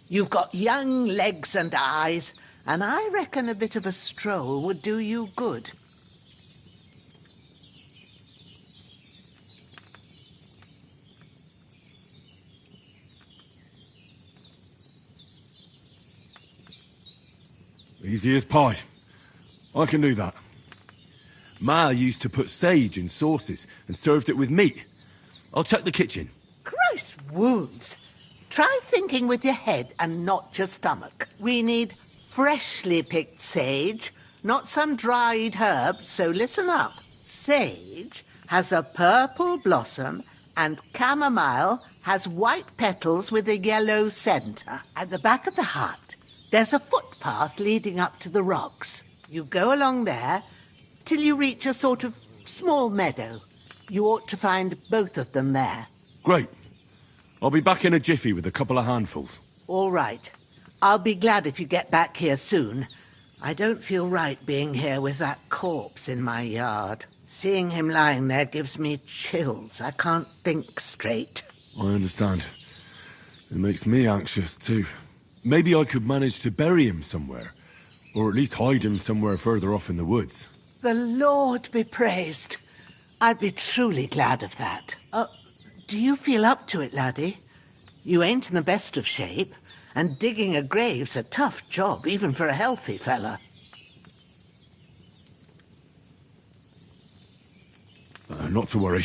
P: You've got young legs and eyes, and I reckon a bit of a stroll would do you good.
M: Easy as pie. I can do that. Ma used to put sage in sauces and served it with meat. I'll check the kitchen.
P: Christ wounds! Try thinking with your head and not your stomach. We need freshly picked sage, not some dried herb, so listen up. Sage has a purple blossom and chamomile has white petals with a yellow centre. At the back of the hut, there's a footpath leading up to the rocks. You go along there till you reach a sort of small meadow. You ought to find both of them there.
M: Great. I'll be back in a jiffy with a couple of handfuls.
P: All right. I'll be glad if you get back here soon. I don't feel right being here with that corpse in my yard. Seeing him lying there gives me chills. I can't think straight.
M: I understand. It makes me anxious, too. Maybe I could manage to bury him somewhere. Or at least hide him somewhere further off in the woods.
P: The Lord be praised. I'd be truly glad of that. Do you feel up to it, laddie? You ain't in the best of shape, and digging a grave's a tough job, even for a healthy fella.
M: Not to worry.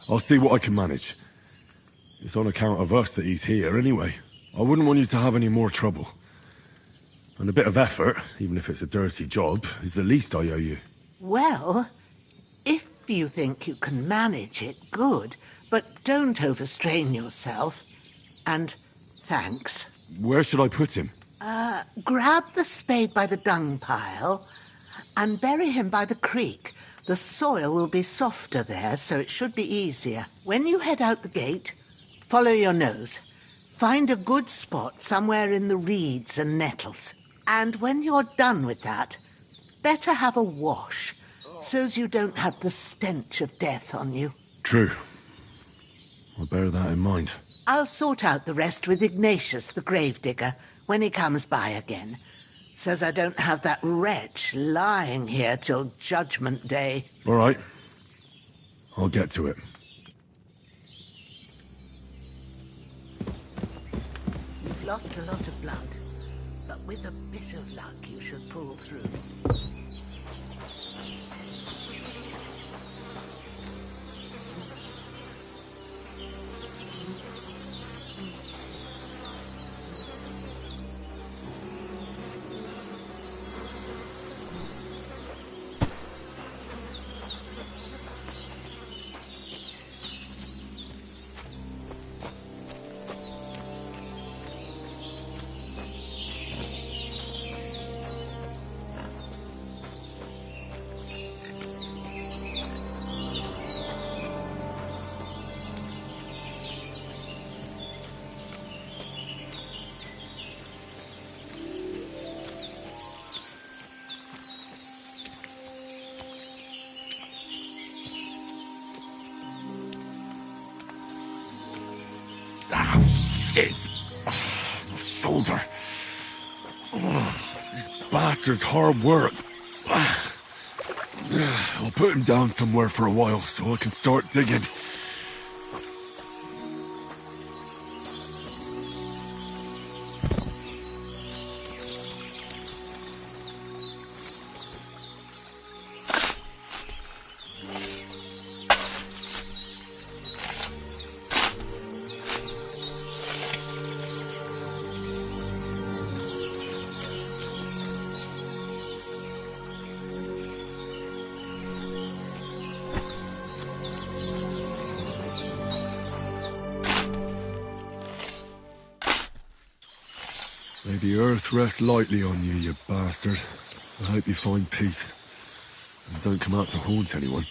M: I'll see what I can manage. It's on account of us that he's here, anyway. I wouldn't want you to have any more trouble. And a bit of effort, even if it's a dirty job, is the least I owe you.
P: Well, if you think you can manage it, good. But don't overstrain yourself. And thanks.
M: Where should I put him?
P: Grab the spade by the dung pile and bury him by the creek. The soil will be softer there, so it should be easier. When you head out the gate, follow your nose. Find a good spot somewhere in the reeds and nettles. And when you're done with that, better have a wash, so's you don't have the stench of death on you.
M: True. I'll bear that in mind.
P: I'll sort out the rest with Ignatius, the gravedigger, when he comes by again, so's I don't have that wretch lying here till Judgment Day.
M: All right. I'll get to it.
P: You've lost a lot of blood, but with a bit of luck you should pull through.
M: Shit! My shoulder. This bastard's hard work. I'll put him down somewhere for a while so I can start digging. May the earth rest lightly on you, you bastard. I hope you find peace. And don't come out to haunt anyone.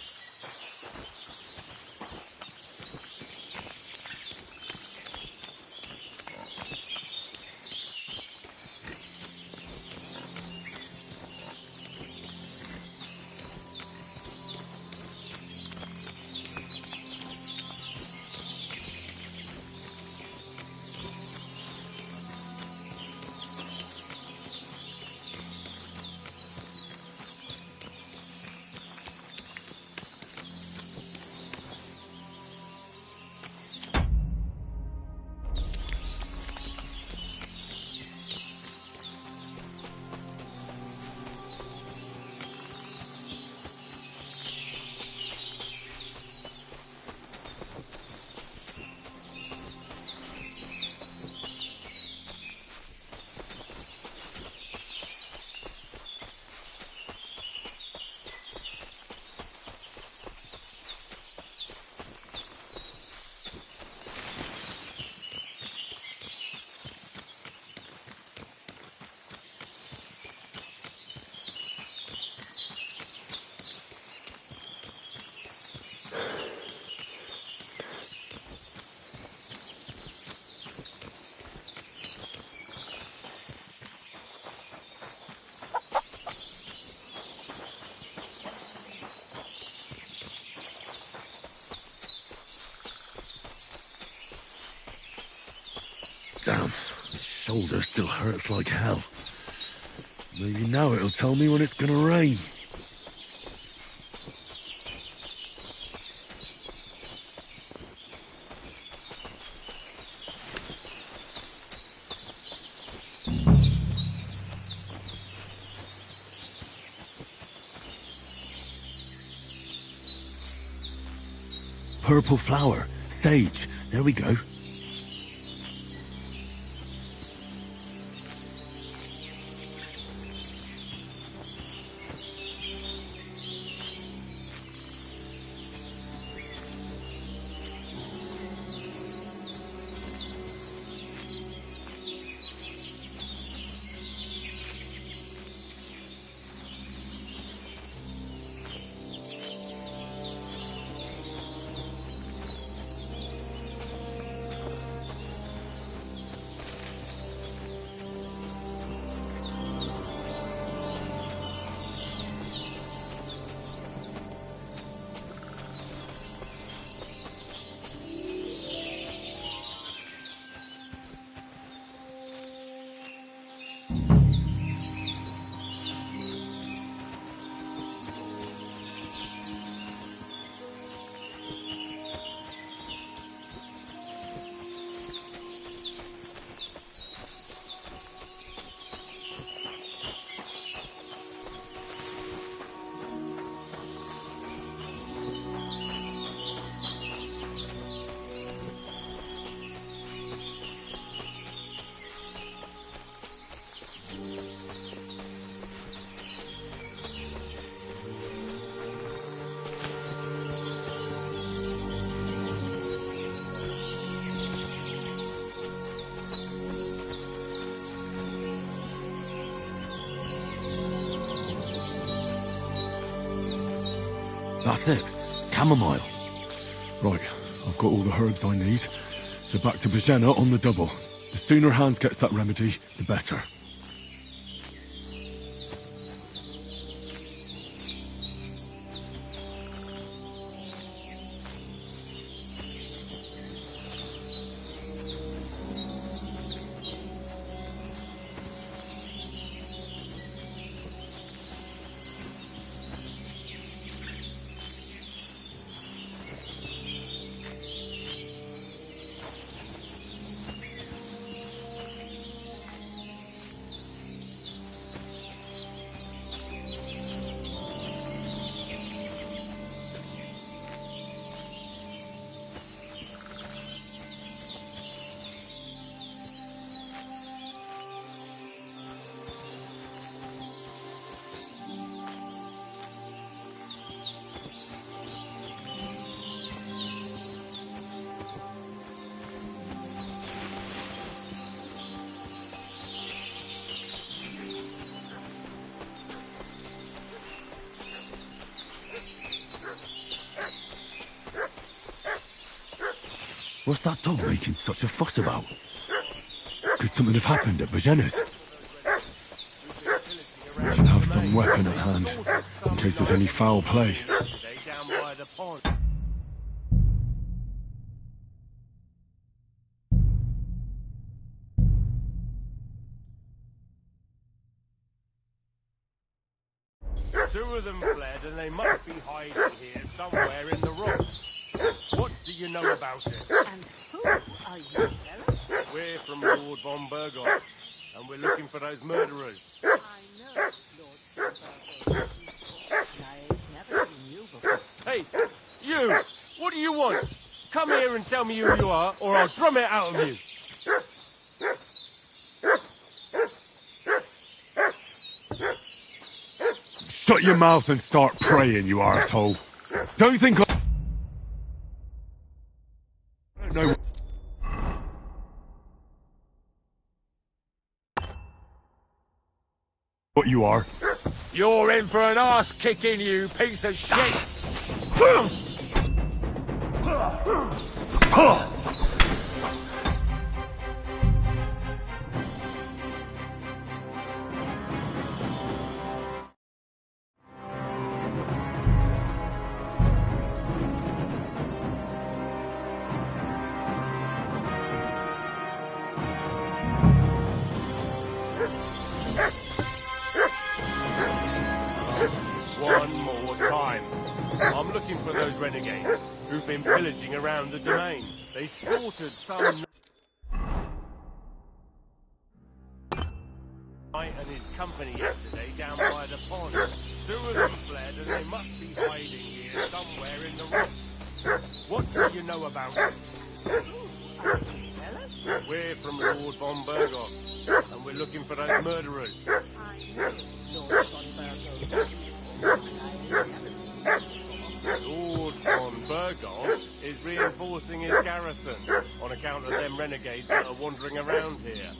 M: Damn, my shoulder still hurts like hell. Maybe now it'll tell me when it's gonna rain. Purple flower, sage, there we go. That's it. Chamomile. Right, I've got all the herbs I need. So back to Bajena on the double. The sooner Hans gets that remedy, the better. What's that dog making such a fuss about? Could something have happened at Bajena's? We should have some weapon at hand, in case there's any foul play.
L: Down by the pond. Two of them fled, and they must be hiding here somewhere in the rocks. What do you know about it?
P: And who are you, fella?
L: We're from Lord von Burgon, and we're looking for those murderers.
P: I know, Lord Burgo. I've never seen you before.
L: Hey, you! What do you want? Come here and tell me who you are, or I'll drum it out of you.
M: Shut your mouth and start praying, you arsehole. Don't think I don't know what you are.
G: You're in for an arse kicking, you piece of shit!
L: One more time. I'm looking for those renegades who've been pillaging around the domain. They slaughtered some knight and his company yesterday down by the pond. Two of them fled, and they must be hiding here somewhere in the rocks. What do you know about it? We're from Lord von Burgon, and we're looking for those murderers. Lord von Burgon is reinforcing his garrison on account of them renegades that are wandering around here.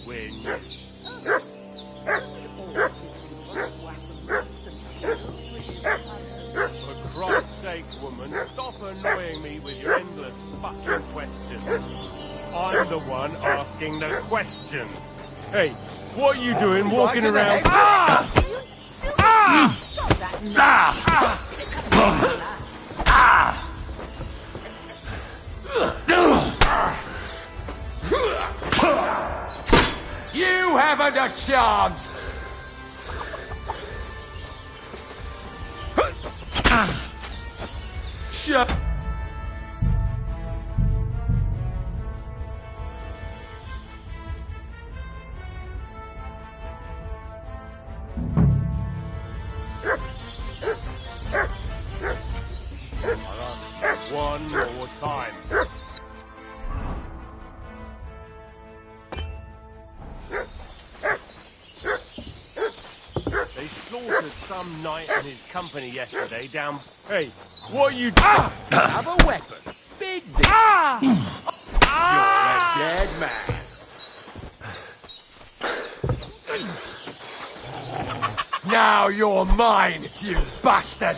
L: We're new. For Christ's sake, woman, stop annoying me with your endless fucking questions. I'm the one asking the questions. Hey, what are you doing walking around? Ah! Ah! Ah!
G: You haven't a chance! Shut.
L: I'll ask you one more time. They slaughtered some knight and his company yesterday down... Hey, what are you doing?
G: Have a weapon. Big deal. You're a dead man. Now you're mine, you bastard!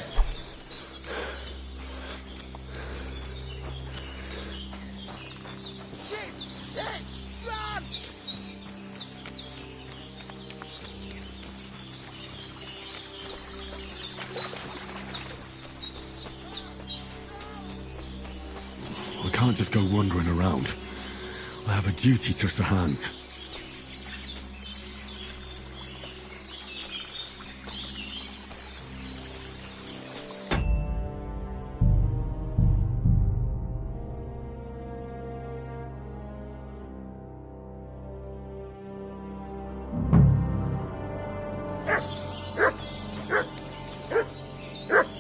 M: I can't just go wandering around. I have a duty to Sir Hans.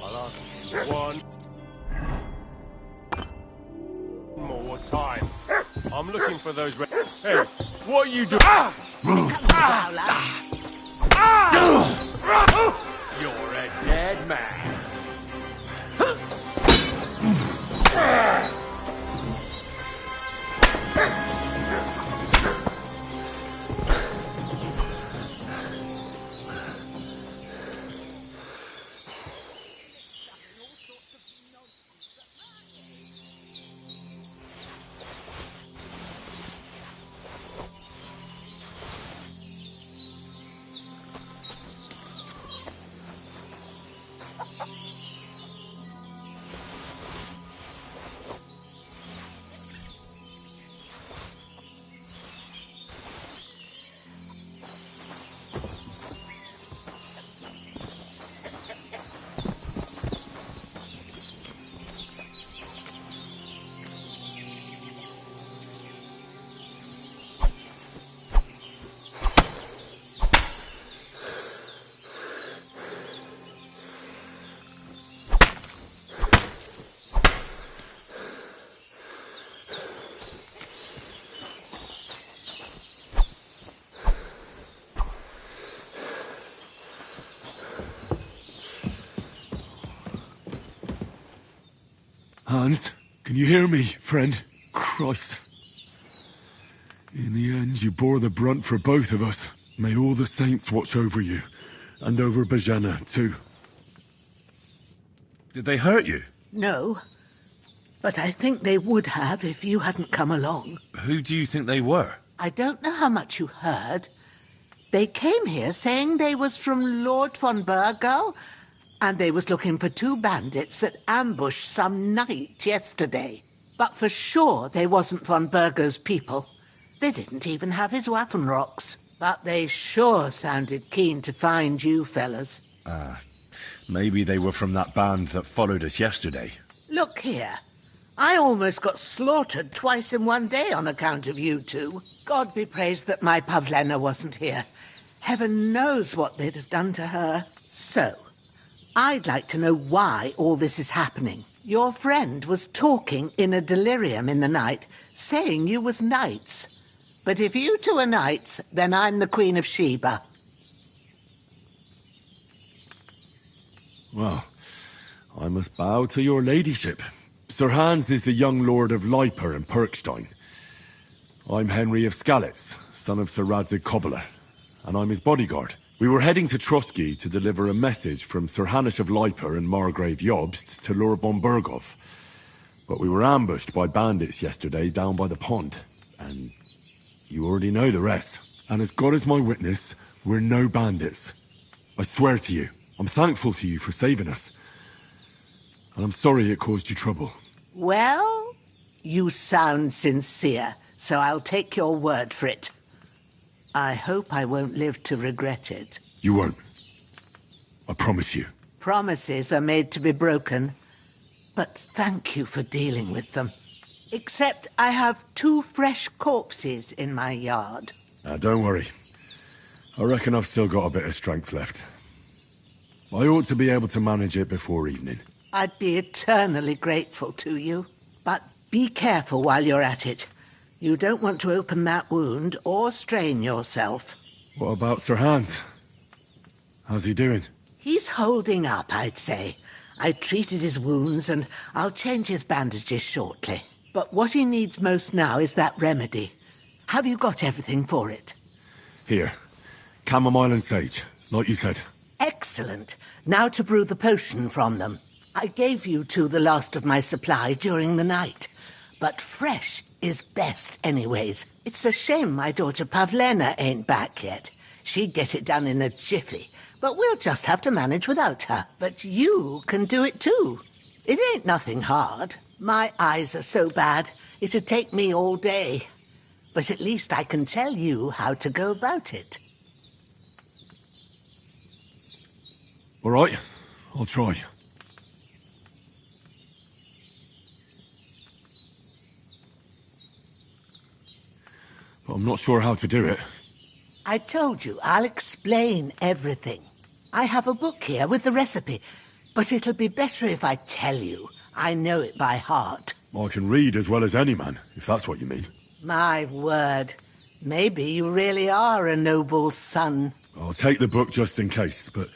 L: I'll ask you one more time. I'm looking for those... Hey, what are you doing?
G: You're a dead man.
M: Hans, can you hear me, friend? Christ. In the end, you bore the brunt for both of us. May all the saints watch over you. And over Bajana, too.
D: Did they hurt you?
P: No. But I think they would have if you hadn't come along.
D: Who do you think they were?
P: I don't know how much you heard. They came here saying they was from Lord von Burgo, and they was looking for 2 bandits that ambushed some knight yesterday. But for sure they wasn't von Burgo's people. They didn't even have his Waffenrocks. But they sure sounded keen to find you fellas.
D: Maybe they were from that band that followed us yesterday.
P: Look here. I almost got slaughtered twice in one day on account of you two. God be praised that my Pavlena wasn't here. Heaven knows what they'd have done to her. So, I'd like to know why all this is happening. Your friend was talking in a delirium in the night, saying you was knights. But if you two are knights, then I'm the Queen of Sheba.
M: Well, I must bow to your ladyship. Sir Hans is the young lord of Leiper and Perkstein. I'm Henry of Skalitz, son of Sir Radzig Cobbler, and I'm his bodyguard. We were heading to Trotsky to deliver a message from Sir Hanish of Leiper and Margrave Jobst to Lord von Burgov. But we were ambushed by bandits yesterday down by the pond, and you already know the rest. And as God is my witness, we're no bandits. I swear to you, I'm thankful to you for saving us. And I'm sorry it caused you trouble.
P: Well, you sound sincere, so I'll take your word for it. I hope I won't live to regret it.
M: You won't. I promise you.
P: Promises are made to be broken. But thank you for dealing with them. Except I have 2 fresh corpses in my yard.
M: Don't worry. I reckon I've still got a bit of strength left. I ought to be able to manage it before evening.
P: I'd be eternally grateful to you. But be careful while you're at it. You don't want to open that wound or strain yourself.
M: What about Sir Hans? How's he doing?
P: He's holding up, I'd say. I treated his wounds and I'll change his bandages shortly. But what he needs most now is that remedy. Have you got everything for it?
M: Here. Chamomile and sage, like you said.
P: Excellent. Now to brew the potion from them. I gave you 2 the last of my supply during the night. But fresh is best anyways. It's a shame my daughter Pavlena ain't back yet. She'd get it done in a jiffy. But we'll just have to manage without her. But you can do it too. It ain't nothing hard. My eyes are so bad, it'd take me all day. But at least I can tell you how to go about it.
M: All right, I'll try. But I'm not sure how to do it.
P: I told you, I'll explain everything. I have a book here with the recipe, but it'll be better if I tell you. I know it by heart.
M: I can read as well as any man, if that's what you mean.
P: My word. Maybe you really are a noble son.
M: I'll take the book just in case, but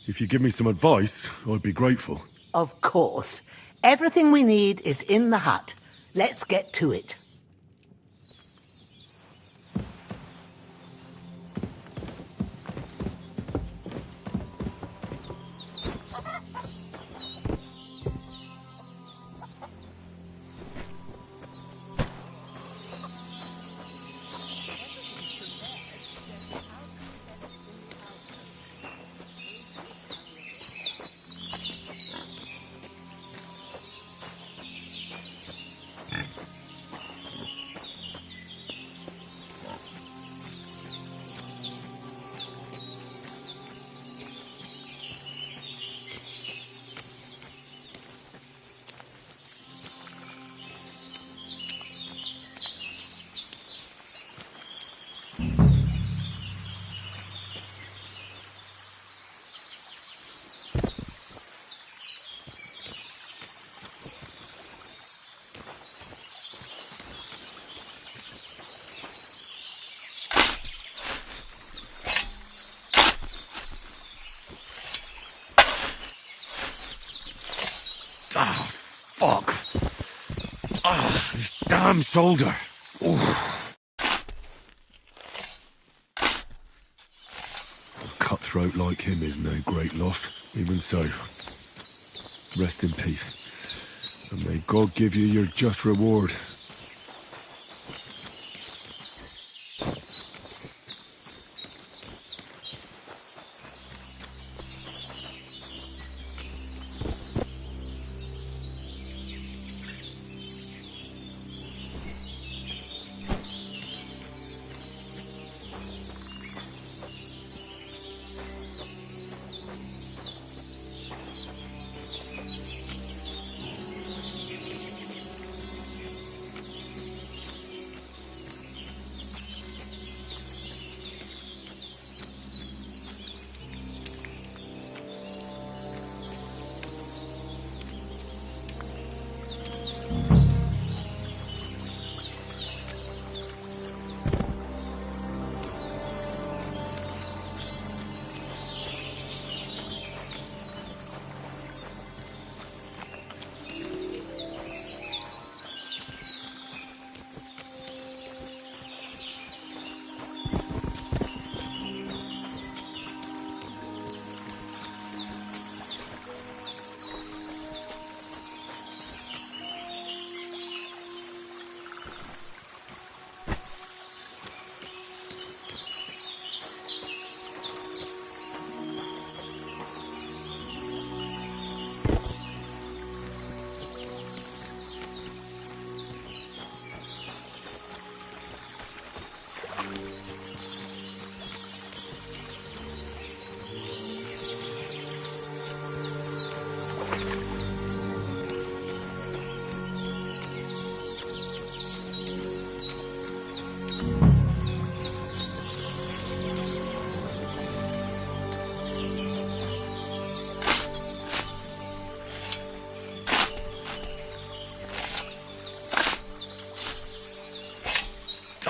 M: if you give me some advice, I'd be grateful.
P: Of course. Everything we need is in the hut. Let's get to it.
M: fuck. Ah, this damn shoulder. Oof. A cutthroat like him is no great loss. Even so, rest in peace. And may God give you your just reward.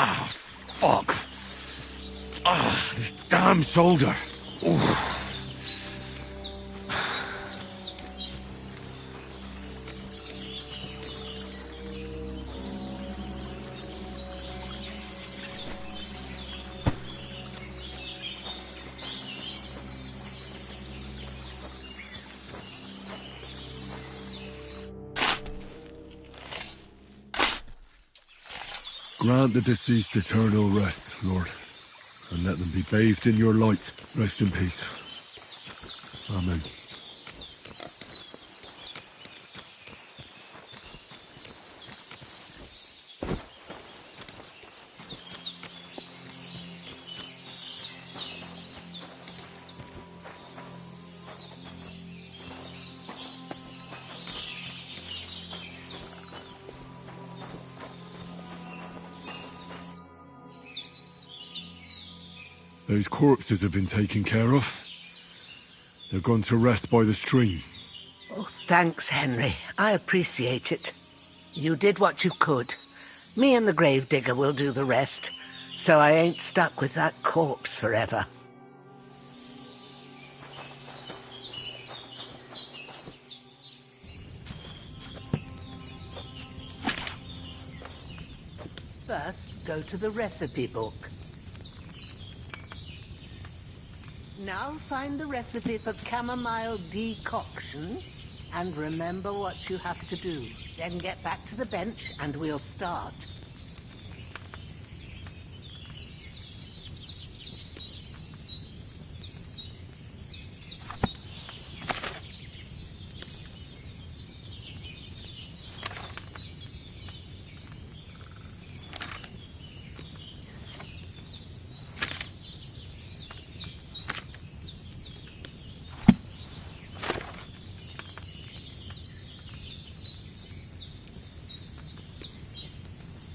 M: Ah, fuck. Ah, this damn shoulder. Oof. Grant the deceased eternal rest, Lord, and let them be bathed in your light. Rest in peace. Amen. Those corpses have been taken care of. They're gone to rest by the stream.
P: Oh, thanks, Henry. I appreciate it. You did what you could. Me and the gravedigger will do the rest, so I ain't stuck with that corpse forever. First, go to the recipe book. Now find the recipe for chamomile decoction and remember what you have to do. Then get back to the bench and we'll start.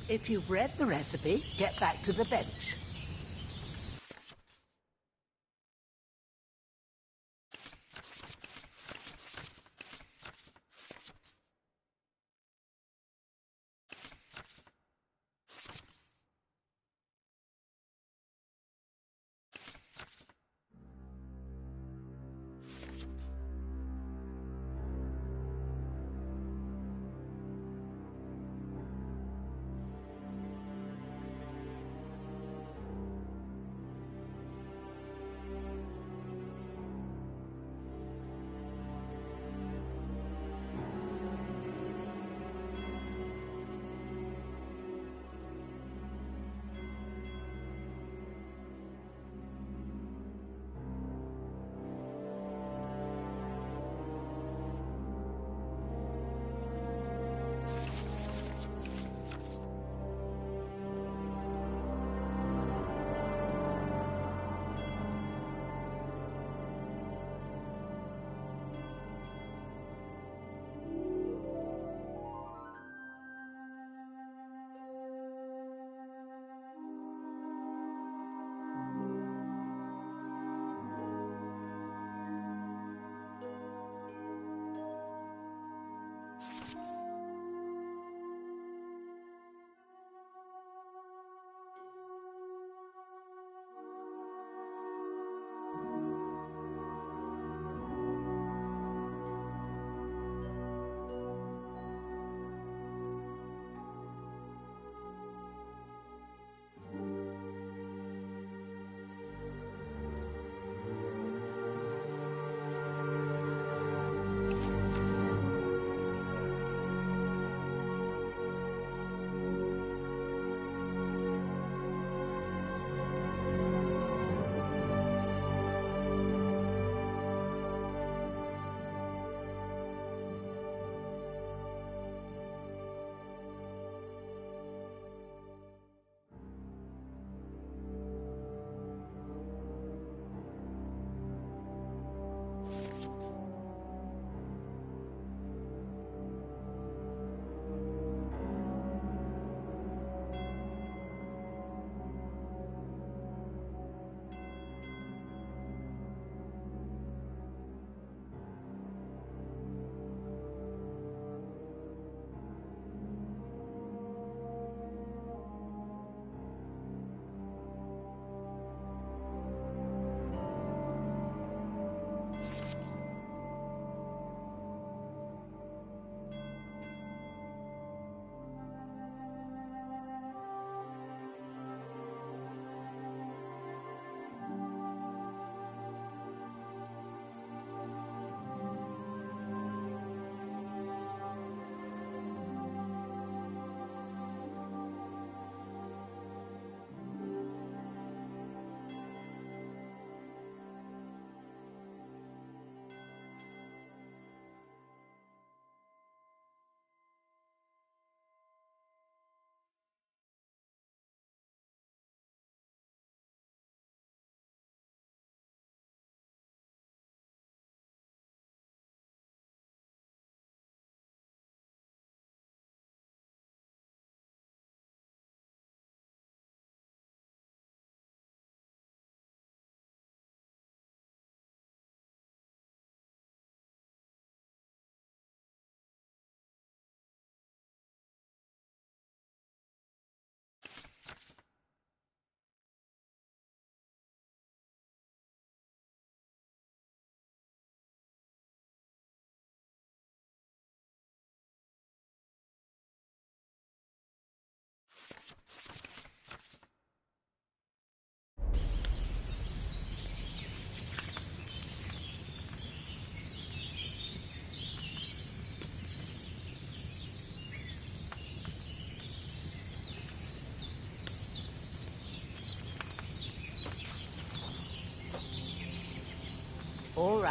P: If you've read the recipe, get back to the bench.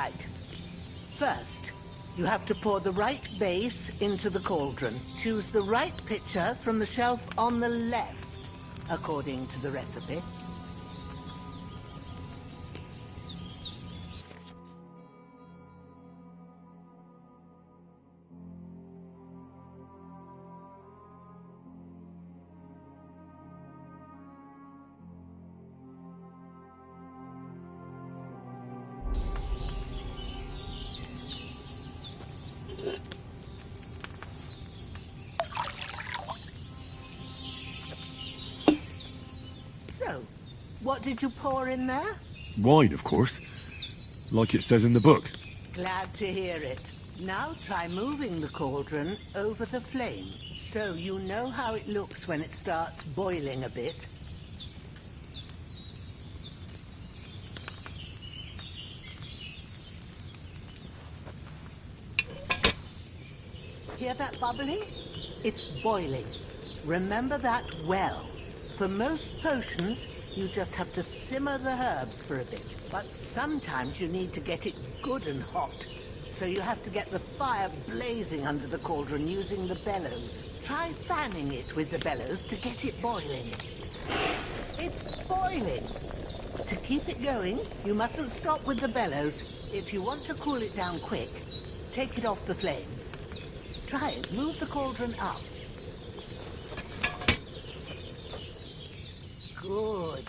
P: right. First, you have to pour the right base into the cauldron. Choose the right pitcher from the shelf on the left, according to the recipe. So, what did you pour in there?
M: Wine, of course. Like it says in the book.
P: Glad to hear it. Now try moving the cauldron over the flame, so you know how it looks when it starts boiling a bit. Hear that bubbling? It's boiling. Remember that well. For most potions, you just have to simmer the herbs for a bit. But sometimes you need to get it good and hot. So you have to get the fire blazing under the cauldron using the bellows. Try fanning it with the bellows to get it boiling. It's boiling! To keep it going, you mustn't stop with the bellows. If you want to cool it down quick, take it off the flames. Try it. Move the cauldron up. Good.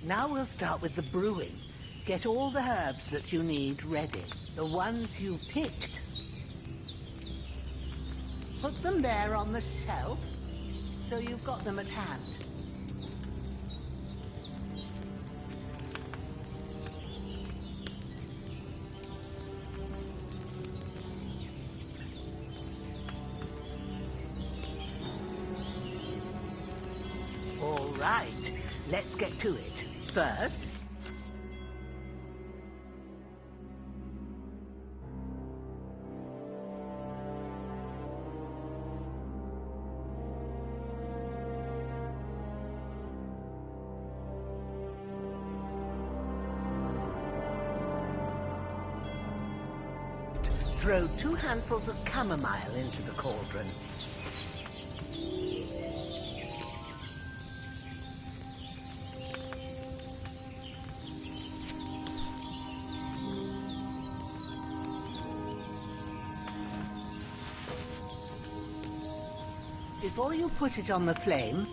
P: Now we'll start with the brewing. Get all the herbs that you need ready. The ones you picked. Put them there on the shelf, so you've got them at hand. All right, let's get to it. First, throw 2 handfuls of chamomile into the cauldron. Before you put it on the flame,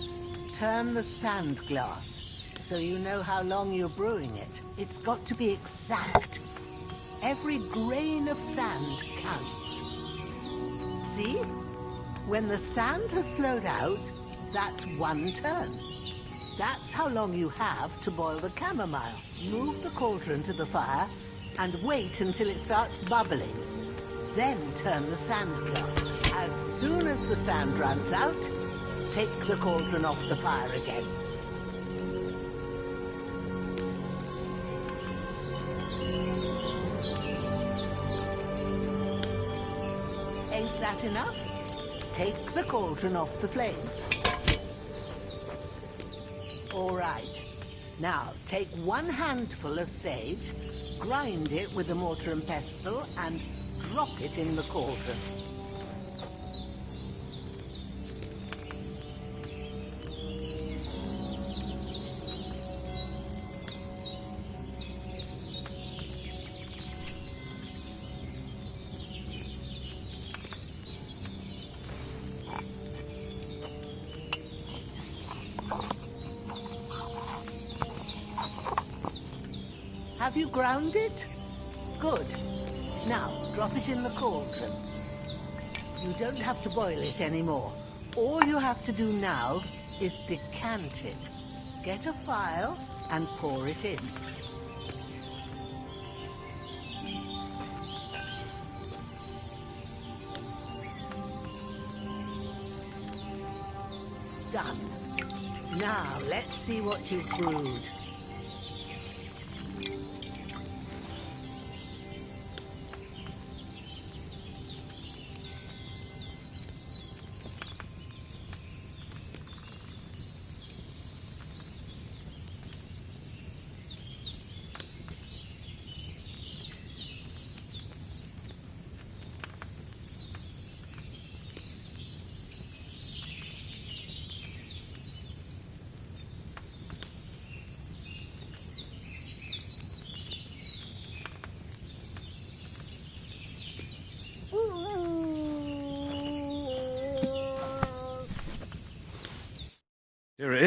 P: turn the sand glass so you know how long you're brewing it. It's got to be exact. Every grain of sand counts. See? When the sand has flowed out, that's 1 turn. That's how long you have to boil the chamomile. Move the cauldron to the fire and wait until it starts bubbling. Then turn the sand glass. As soon as the sand runs out, take the cauldron off the fire again. Ain't that enough? Take the cauldron off the flames. All right. Now, take 1 handful of sage, grind it with a mortar and pestle, and drop it in the cauldron. Have you ground it? Good. Now, drop it in the cauldron. You don't have to boil it anymore. All you have to do now is decant it. Get a phial and pour it in. Done. Now, let's see what you've brewed.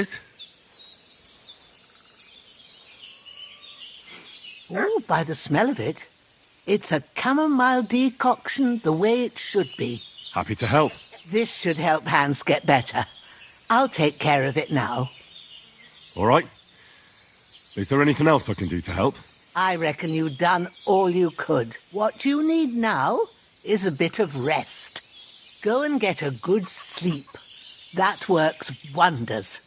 M: is.
P: Oh, by the smell of it, it's a chamomile decoction the way it should be.
M: Happy to help.
P: This should help Hans get better. I'll take care of it now.
M: All right. Is there anything else I can do to help?
P: I reckon you've done all you could. What you need now is a bit of rest. Go and get a good sleep. That works wonders.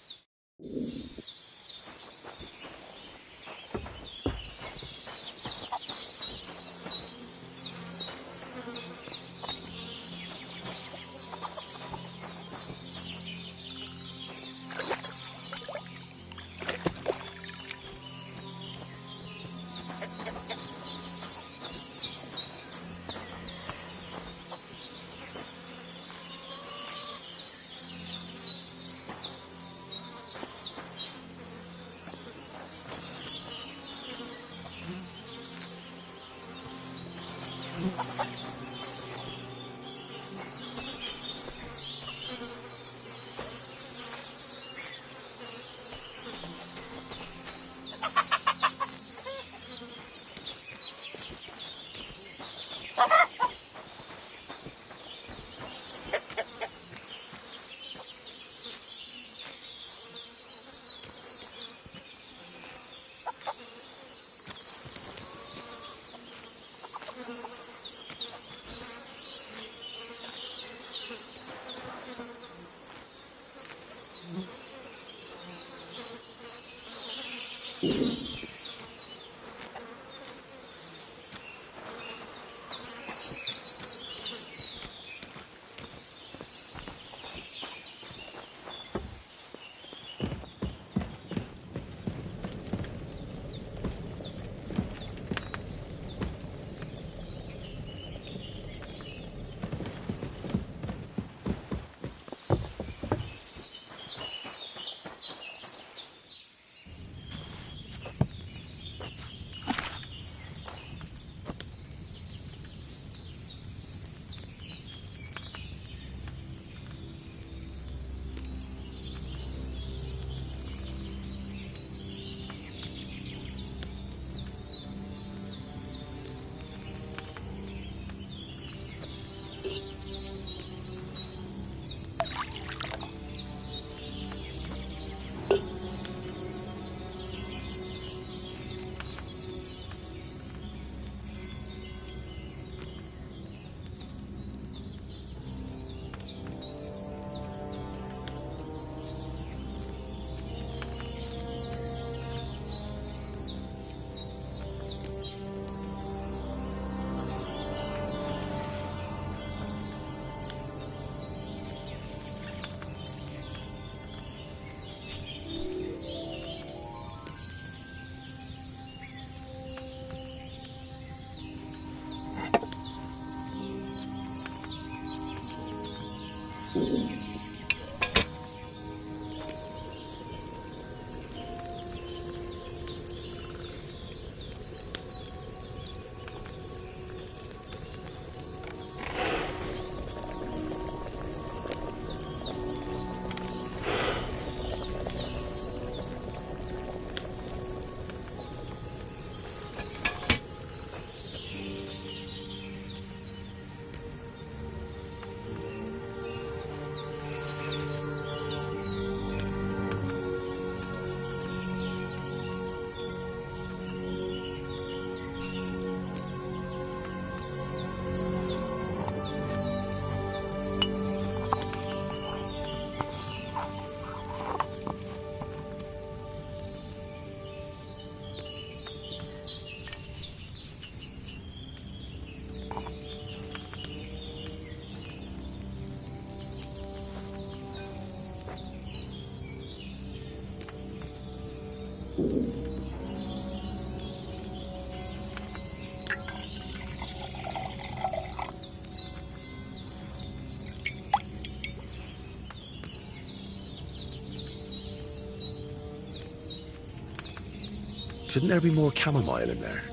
M: Shouldn't there be more chamomile in there?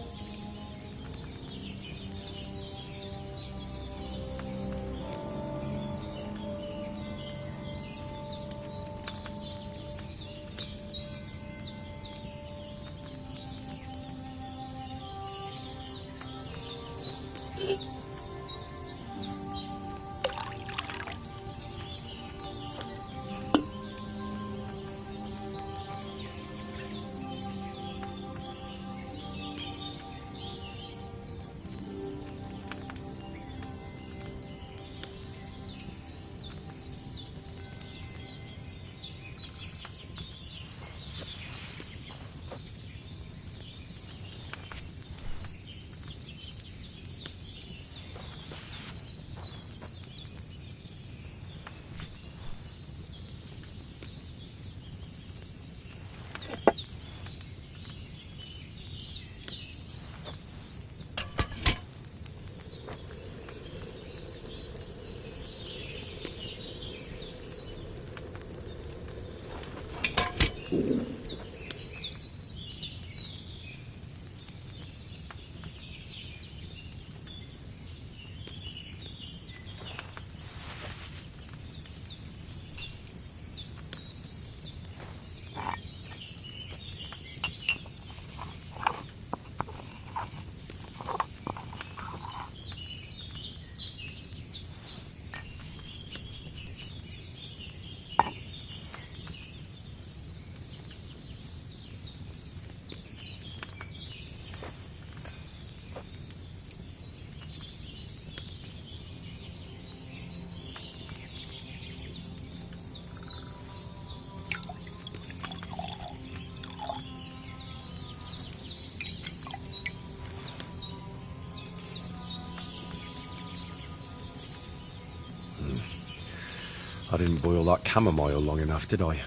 M: I didn't boil that chamomile long enough, did I?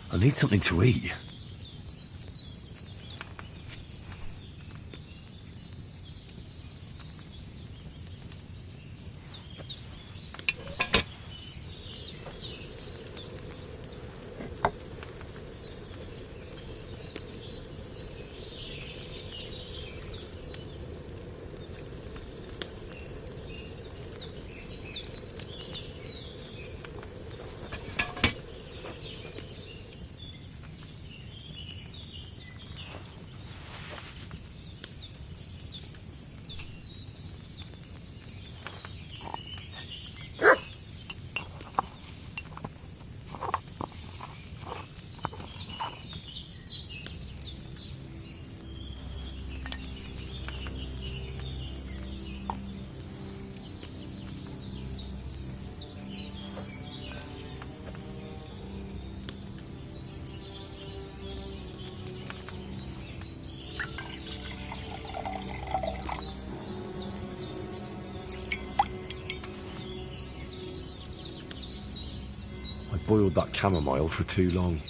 M: I need something to eat. I boiled that chamomile for too long.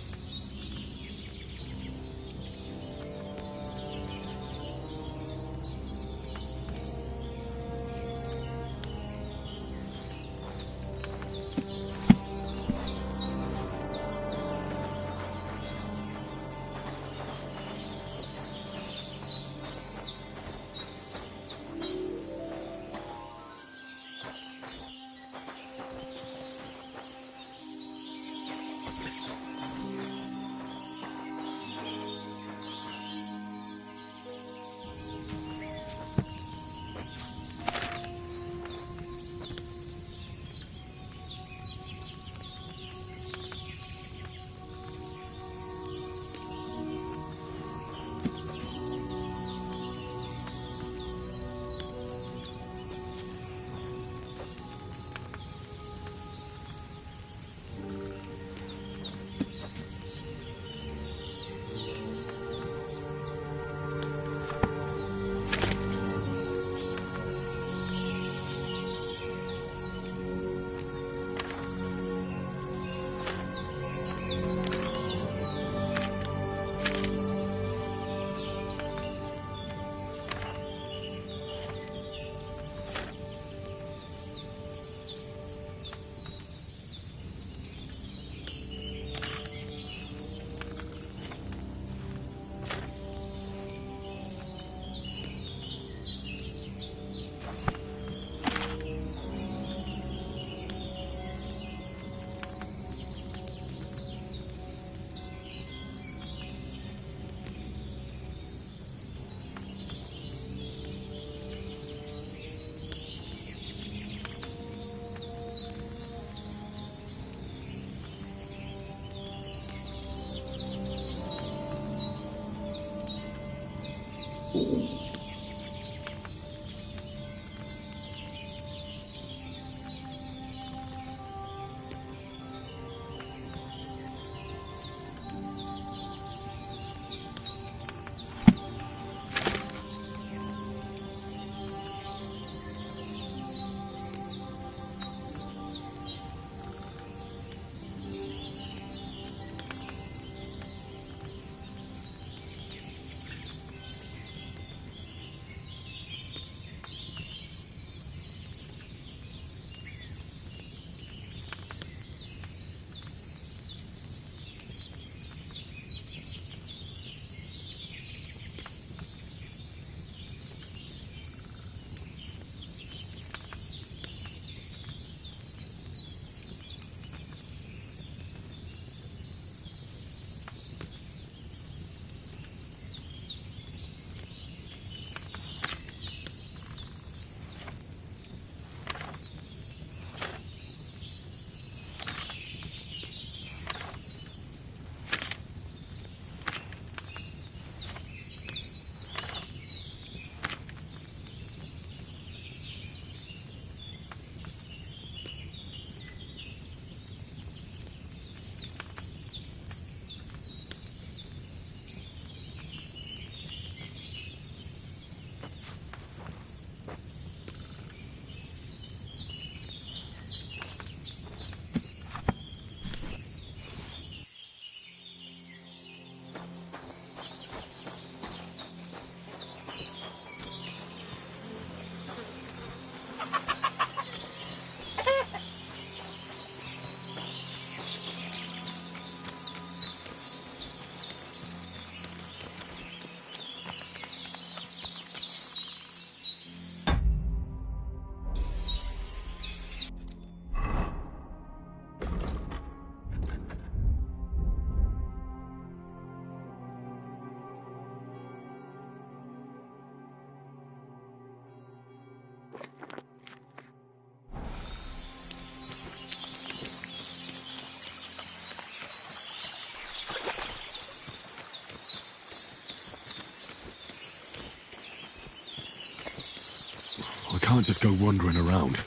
M: can't just go wandering around.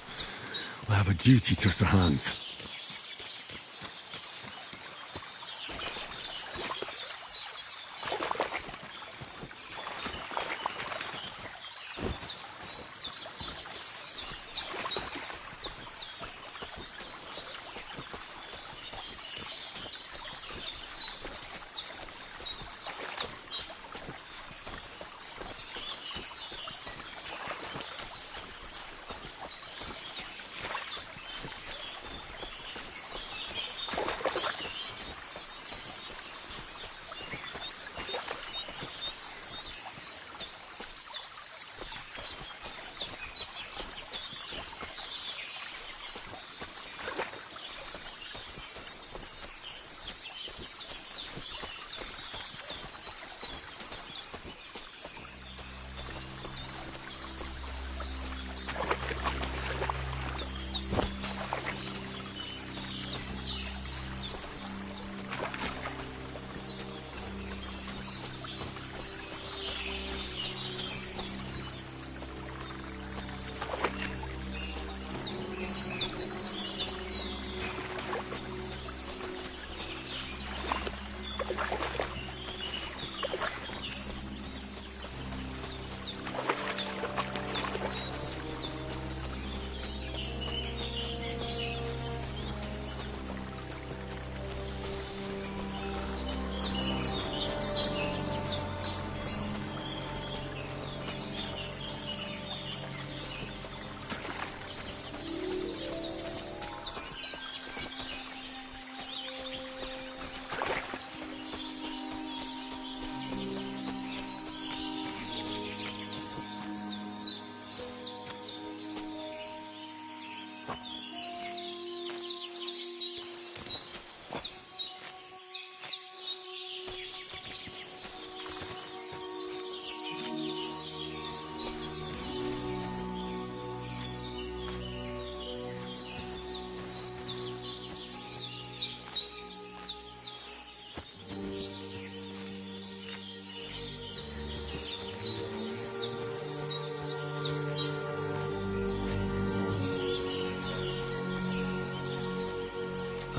M: I have a duty to Sir Hans.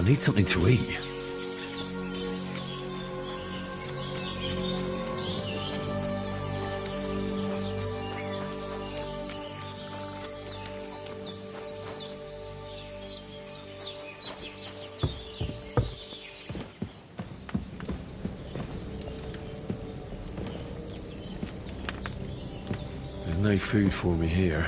M: I need something to eat. There's no food for me here.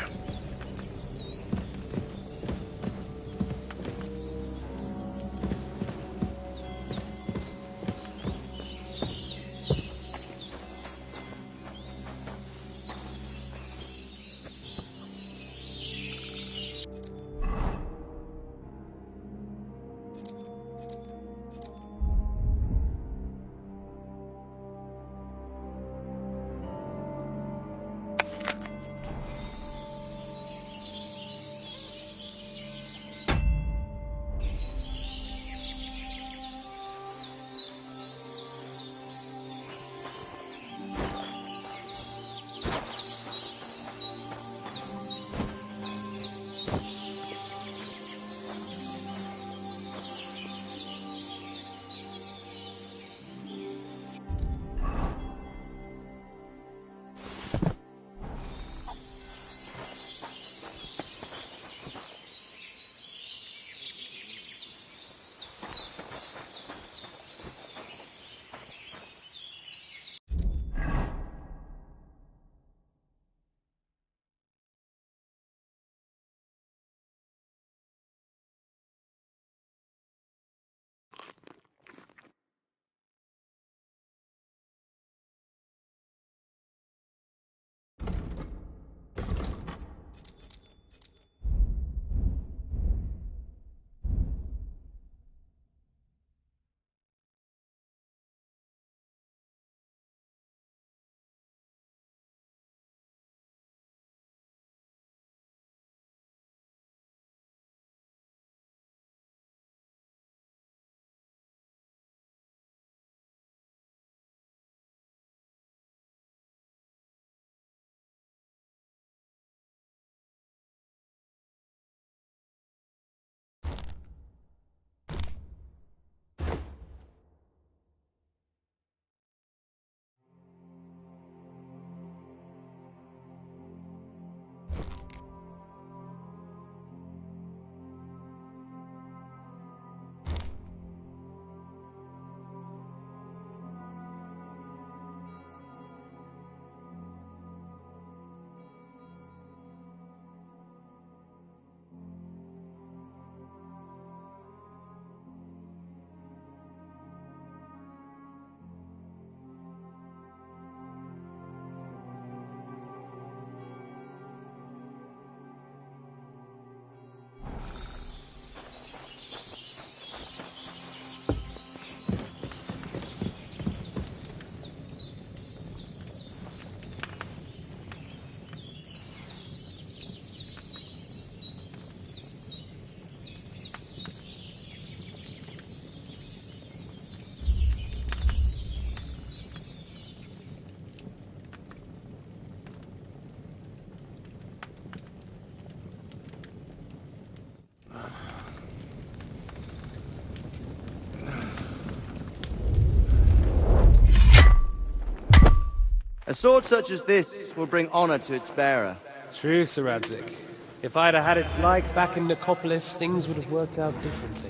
S: A sword such as this will bring honor to its bearer.
T: True, Sir Radzik. If I'd have had its like back in Nicopolis, things would have worked out differently.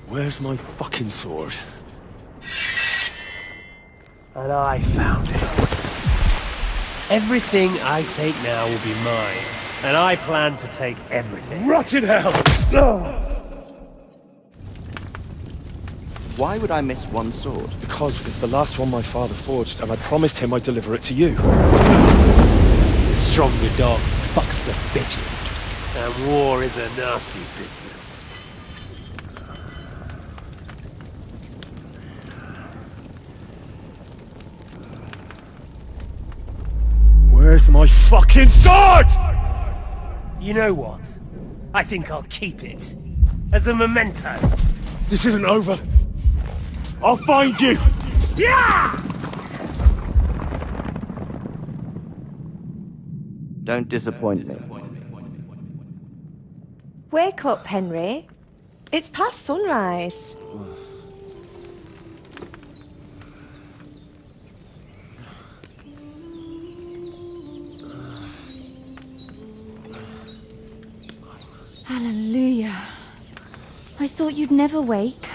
M: Where's my fucking sword?
I: And I found it. Everything I take now will be mine, and I plan to take everything.
M: Rotted hell!
S: Why would I miss one sword?
M: Because it's the last one my father forged, and I promised him I'd deliver it to you.
I: The stronger dog fucks the bitches, and war is a nasty business.
M: Where's my fucking sword?
I: You know what? I think I'll keep it. As a memento.
M: This isn't over. I'll find you!
I: Yeah!
S: Don't disappoint me.
Q: Wake up, Henry. It's past sunrise.
J: Hallelujah. I thought you'd never wake.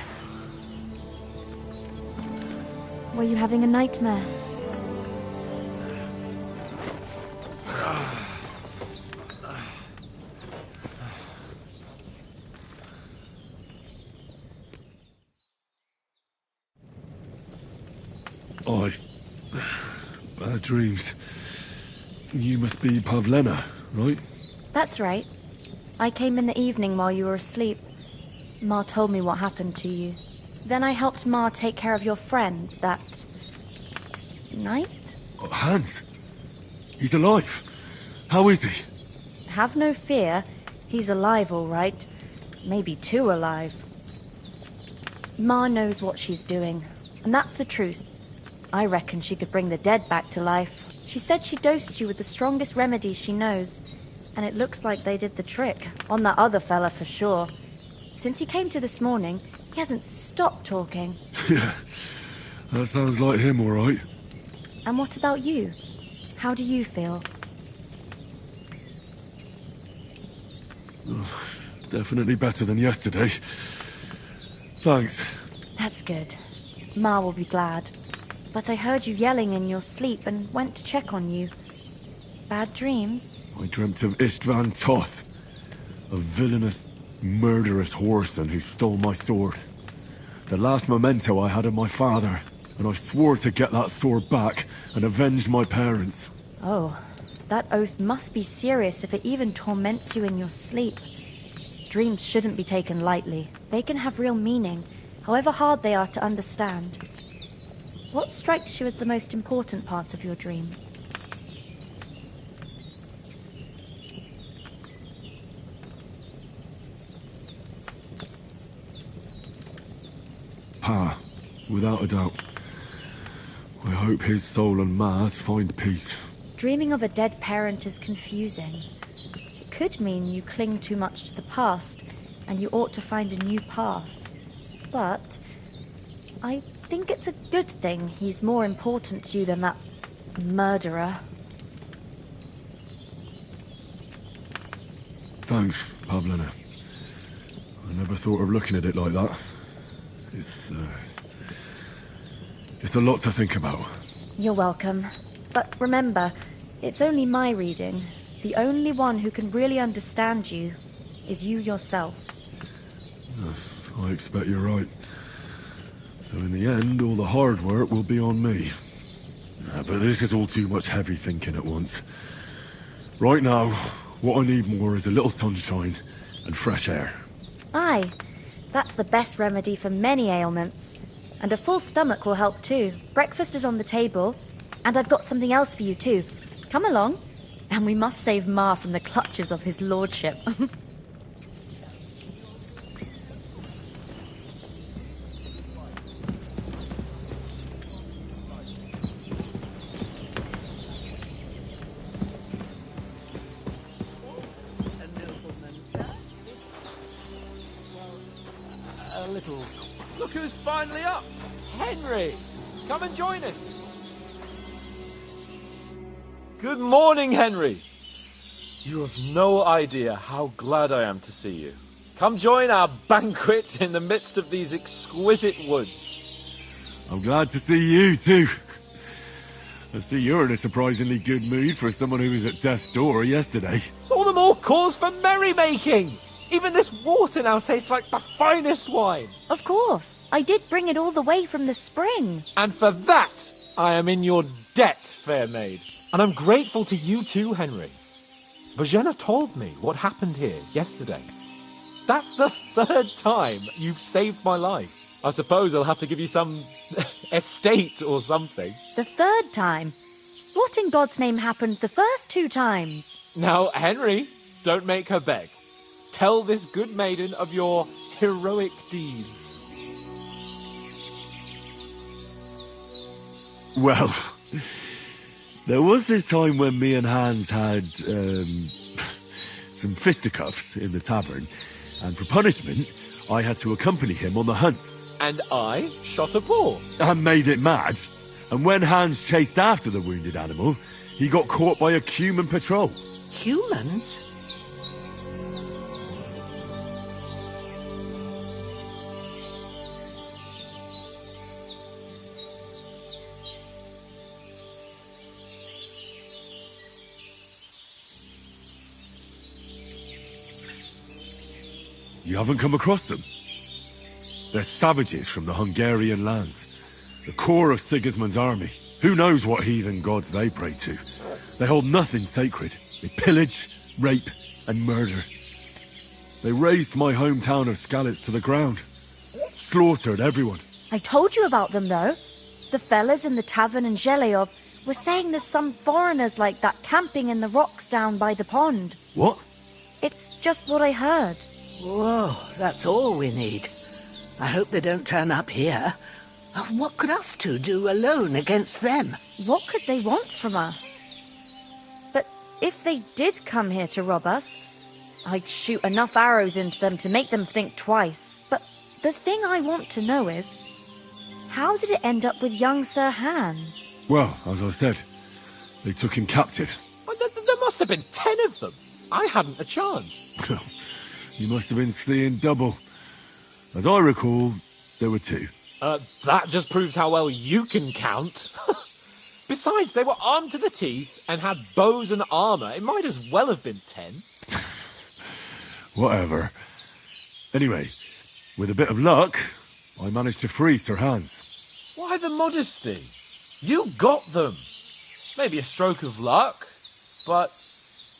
J: Were you having a nightmare?
M: Bad dreams. You must be Pavlena, right?
J: That's right. I came in the evening while you were asleep. Ma told me what happened to you. Then I helped Ma take care of your friend that night?
M: Hans? He's alive. How is he?
J: Have no fear. He's alive, all right. Maybe too alive. Ma knows what she's doing, and that's the truth. I reckon she could bring the dead back to life. She said she dosed you with the strongest remedies she knows, and it looks like they did the trick. On that other fella for sure. Since he came to this morning, he hasn't stopped talking.
M: Yeah, that sounds like him, all right.
J: And what about you? How do you feel?
M: Oh, definitely better than yesterday. Thanks.
J: That's good. Ma will be glad. But I heard you yelling in your sleep and went to check on you. Bad dreams?
M: I dreamt of Istvan Toth, a villainous, murderous whoreson who stole my sword. The last memento I had of my father, and I swore to get that sword back and avenge my parents.
J: Oh, that oath must be serious if it even torments you in your sleep. Dreams shouldn't be taken lightly. They can have real meaning, however hard they are to understand. What strikes you as the most important part of your dream?
M: Pa, without a doubt. I hope his soul and Ma's find peace.
J: Dreaming of a dead parent is confusing. It could mean you cling too much to the past, and you ought to find a new path. But I think it's a good thing he's more important to you than that murderer.
M: Thanks, Pavlena. I never thought of looking at it like that. It's a lot to think about.
J: You're welcome. But remember, it's only my reading. The only one who can really understand you is you yourself.
M: I expect you're right. So in the end, all the hard work will be on me. But this is all too much heavy thinking at once. Right now, what I need more is a little sunshine and fresh air.
J: Aye, that's the best remedy for many ailments. And a full stomach will help too. Breakfast is on the table, and I've got something else for you too. Come along, and we must save Ma from the clutches of his lordship.
F: little. Look who's finally up! Henry! Come and join us! Good morning, Henry! You have no idea how glad I am to see you. Come join our banquet in the midst of these exquisite woods.
M: I'm glad to see you, too. I see you're in a surprisingly good mood for someone who was at death's door yesterday.
F: It's all the more cause for merrymaking! Even this water now tastes like the finest wine.
J: Of course. I did bring it all the way from the spring.
F: And for that, I am in your debt, fair maid. And I'm grateful to you too, Henry. Bojena told me what happened here yesterday. That's the third time you've saved my life. I suppose I'll have to give you some estate or something.
J: The third time? What in God's name happened the first 2 times?
F: Now, Henry, don't make her beg. Tell this good maiden of your heroic deeds.
M: Well, there was this time when me and Hans had some fisticuffs in the tavern, and for punishment, I had to accompany him on the hunt.
F: And I shot a boar.
M: And made it mad. And when Hans chased after the wounded animal, he got caught by a human patrol.
P: Humans?
M: You haven't come across them? They're savages from the Hungarian lands. The core of Sigismund's army. Who knows what heathen gods they pray to? They hold nothing sacred. They pillage, rape, and murder. They razed my hometown of Skalitz to the ground. Slaughtered everyone.
J: I told you about them, though. The fellas in the tavern in Zheleov were saying there's some foreigners like that camping in the rocks down by the pond.
M: What?
J: It's just what I heard.
P: Whoa, that's all we need. I hope they don't turn up here. What could us two do alone against them?
J: What could they want from us? But if they did come here to rob us, I'd shoot enough arrows into them to make them think twice. But the thing I want to know is, how did it end up with young Sir Hans?
M: Well, as I said, they took him captive.
F: Well, there must have been 10 of them. I hadn't a chance.
M: You must have been seeing double. As I recall, there were 2.
F: That just proves how well you can count. Besides, they were armed to the teeth and had bows and armour. It might as well have been 10.
M: Whatever. Anyway, with a bit of luck, I managed to free Sir Hans.
F: Why the modesty? You got them. Maybe a stroke of luck, but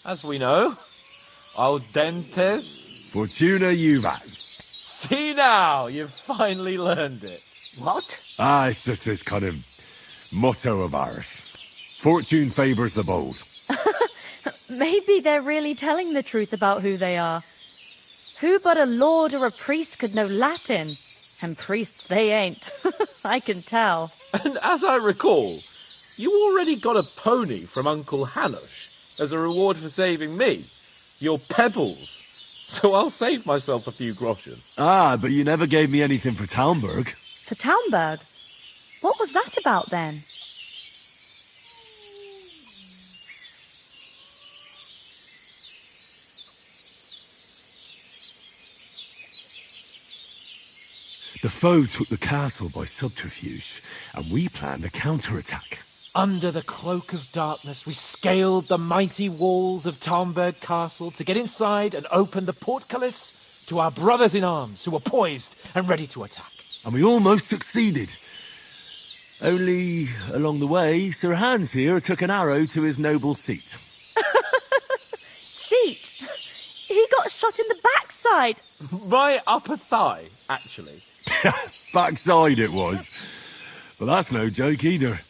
F: as we know, audentes
M: Fortuna juvat.
F: See now, you've finally learned it.
P: What?
M: It's just this kind of motto of ours. Fortune favours the bold.
J: Maybe they're really telling the truth about who they are. Who but a lord or a priest could know Latin? And priests they ain't. I can tell.
F: And as I recall, you already got a pony from Uncle Hanush as a reward for saving me. Your pebbles. So I'll save myself a few groschen.
M: But you never gave me anything for Talmberg.
J: For Talmberg? What was that about then?
M: The foe took the castle by subterfuge, and we planned a counterattack.
F: Under the cloak of darkness, we scaled the mighty walls of Talmberg Castle to get inside and open the portcullis to our brothers in arms who were poised and ready to attack.
M: And we almost succeeded. Only, along the way, Sir Hans here took an arrow to his noble seat.
J: Seat? He got shot in the backside.
F: My upper thigh, actually.
M: Backside it was. But that's no joke either.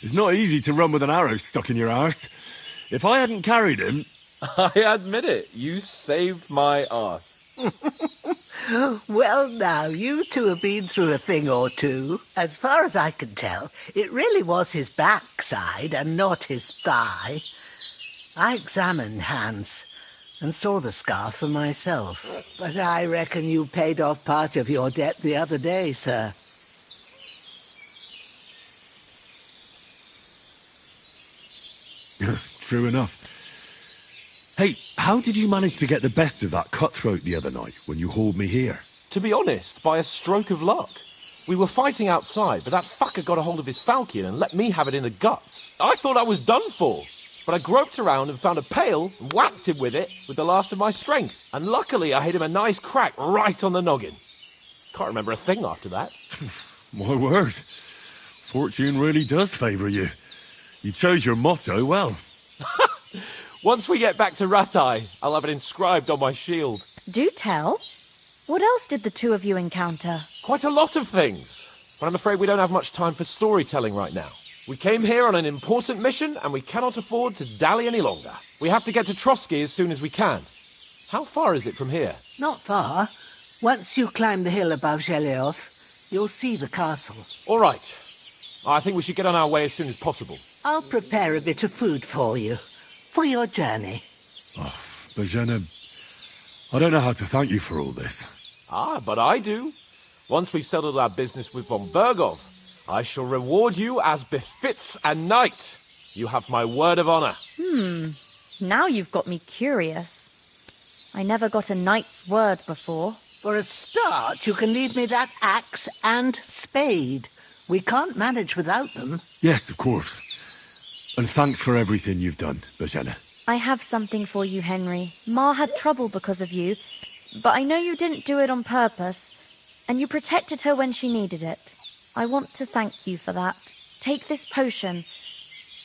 M: It's not easy to run with an arrow stuck in your arse. If I hadn't carried him...
F: I admit it. You saved my arse.
P: Well, now, you two have been through a thing or two. As far as I can tell, it really was his backside and not his thigh. I examined Hans. and saw the scar for myself. But I reckon you paid off part of your debt the other day, sir.
M: True enough. Hey, how did you manage to get the best of that cutthroat the other night when you hauled me here?
F: To be honest, by a stroke of luck. We were fighting outside, but that fucker got a hold of his falchion and let me have it in the guts. I thought I was done for. But I groped around and found a pail and whacked him with it with the last of my strength. And luckily I hit him a nice crack right on the noggin. Can't remember a thing after that.
M: My word. Fortune really does favour you. You chose your motto well.
F: Once we get back to Rattay, I'll have it inscribed on my shield.
J: Do tell. What else did the two of you encounter?
F: Quite a lot of things. But I'm afraid we don't have much time for storytelling right now. We came here on an important mission, and we cannot afford to dally any longer. We have to get to Trotsky as soon as we can. How far is it from here?
P: Not far. Once you climb the hill above Geleoth, you'll see the castle.
F: All right. I think we should get on our way as soon as possible.
P: I'll prepare a bit of food for you, for your journey.
M: Oh, Bajena, I don't know how to thank you for all this.
F: Ah, but I do. Once we've settled our business with von Bergov, I shall reward you as befits a knight. You have my word of honor.
J: Now you've got me curious. I never got a knight's word before.
P: For a start, you can leave me that axe and spade. We can't manage without them.
M: Yes, of course. And thanks for everything you've done, Bajena.
J: I have something for you, Henry. Ma had trouble because of you, but I know you didn't do it on purpose, and you protected her when she needed it. I want to thank you for that. Take this potion.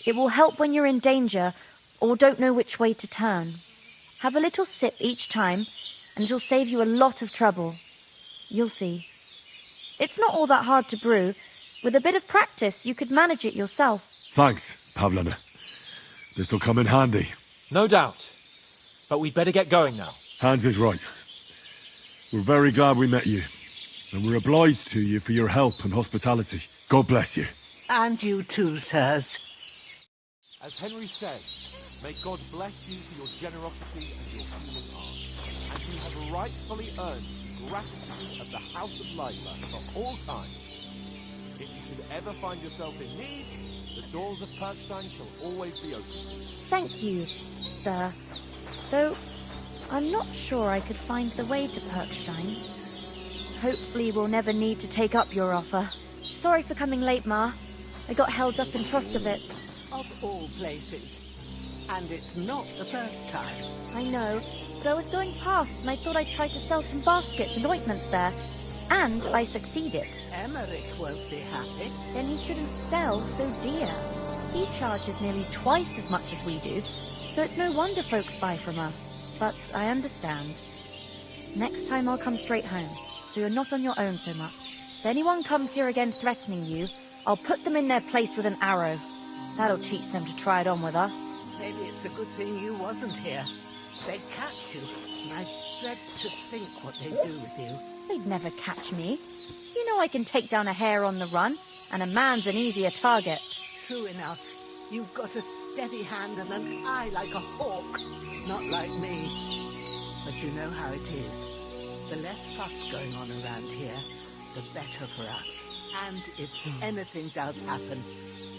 J: It will help when you're in danger or don't know which way to turn. Have a little sip each time, and it'll save you a lot of trouble. You'll see. It's not all that hard to brew. With a bit of practice, you could manage it yourself.
M: Thanks, Pavlana. This'll come in handy.
F: No doubt. But we'd better get going now.
M: Hans is right. We're very glad we met you. And we're obliged to you for your help and hospitality. God bless you.
P: And you too, sirs.
F: As Henry said, may God bless you for your generosity and your healing art. And you have rightfully earned the gratitude of the House of Leibler for all time. If you should ever find yourself in need, the doors of Perkstein shall always be open.
J: Thank you, sir. Though, I'm not sure I could find the way to Perkstein. Hopefully we'll never need to take up your offer. Sorry for coming late, Ma. I got held up in Troskowitz.
P: Of all places. And it's not the first time.
J: I know, but I was going past and I thought I'd try to sell some baskets and ointments there. And I succeeded.
P: Emmerich won't be happy.
J: Then he shouldn't sell so dear. He charges nearly twice as much as we do, so it's no wonder folks buy from us. But I understand. Next time I'll come straight home, so you're not on your own so much. If anyone comes here again threatening you, I'll put them in their place with an arrow. That'll teach them to try it on with us.
P: Maybe it's a good thing you wasn't here. They'd catch you, and I dread to think what they'd do with you.
J: They'd never catch me. You know I can take down a hare on the run, and a man's an easier target.
P: True enough. You've got a steady hand and an eye like a hawk. Not like me. But you know how it is. The less fuss going on around here, the better for us. And if anything does happen,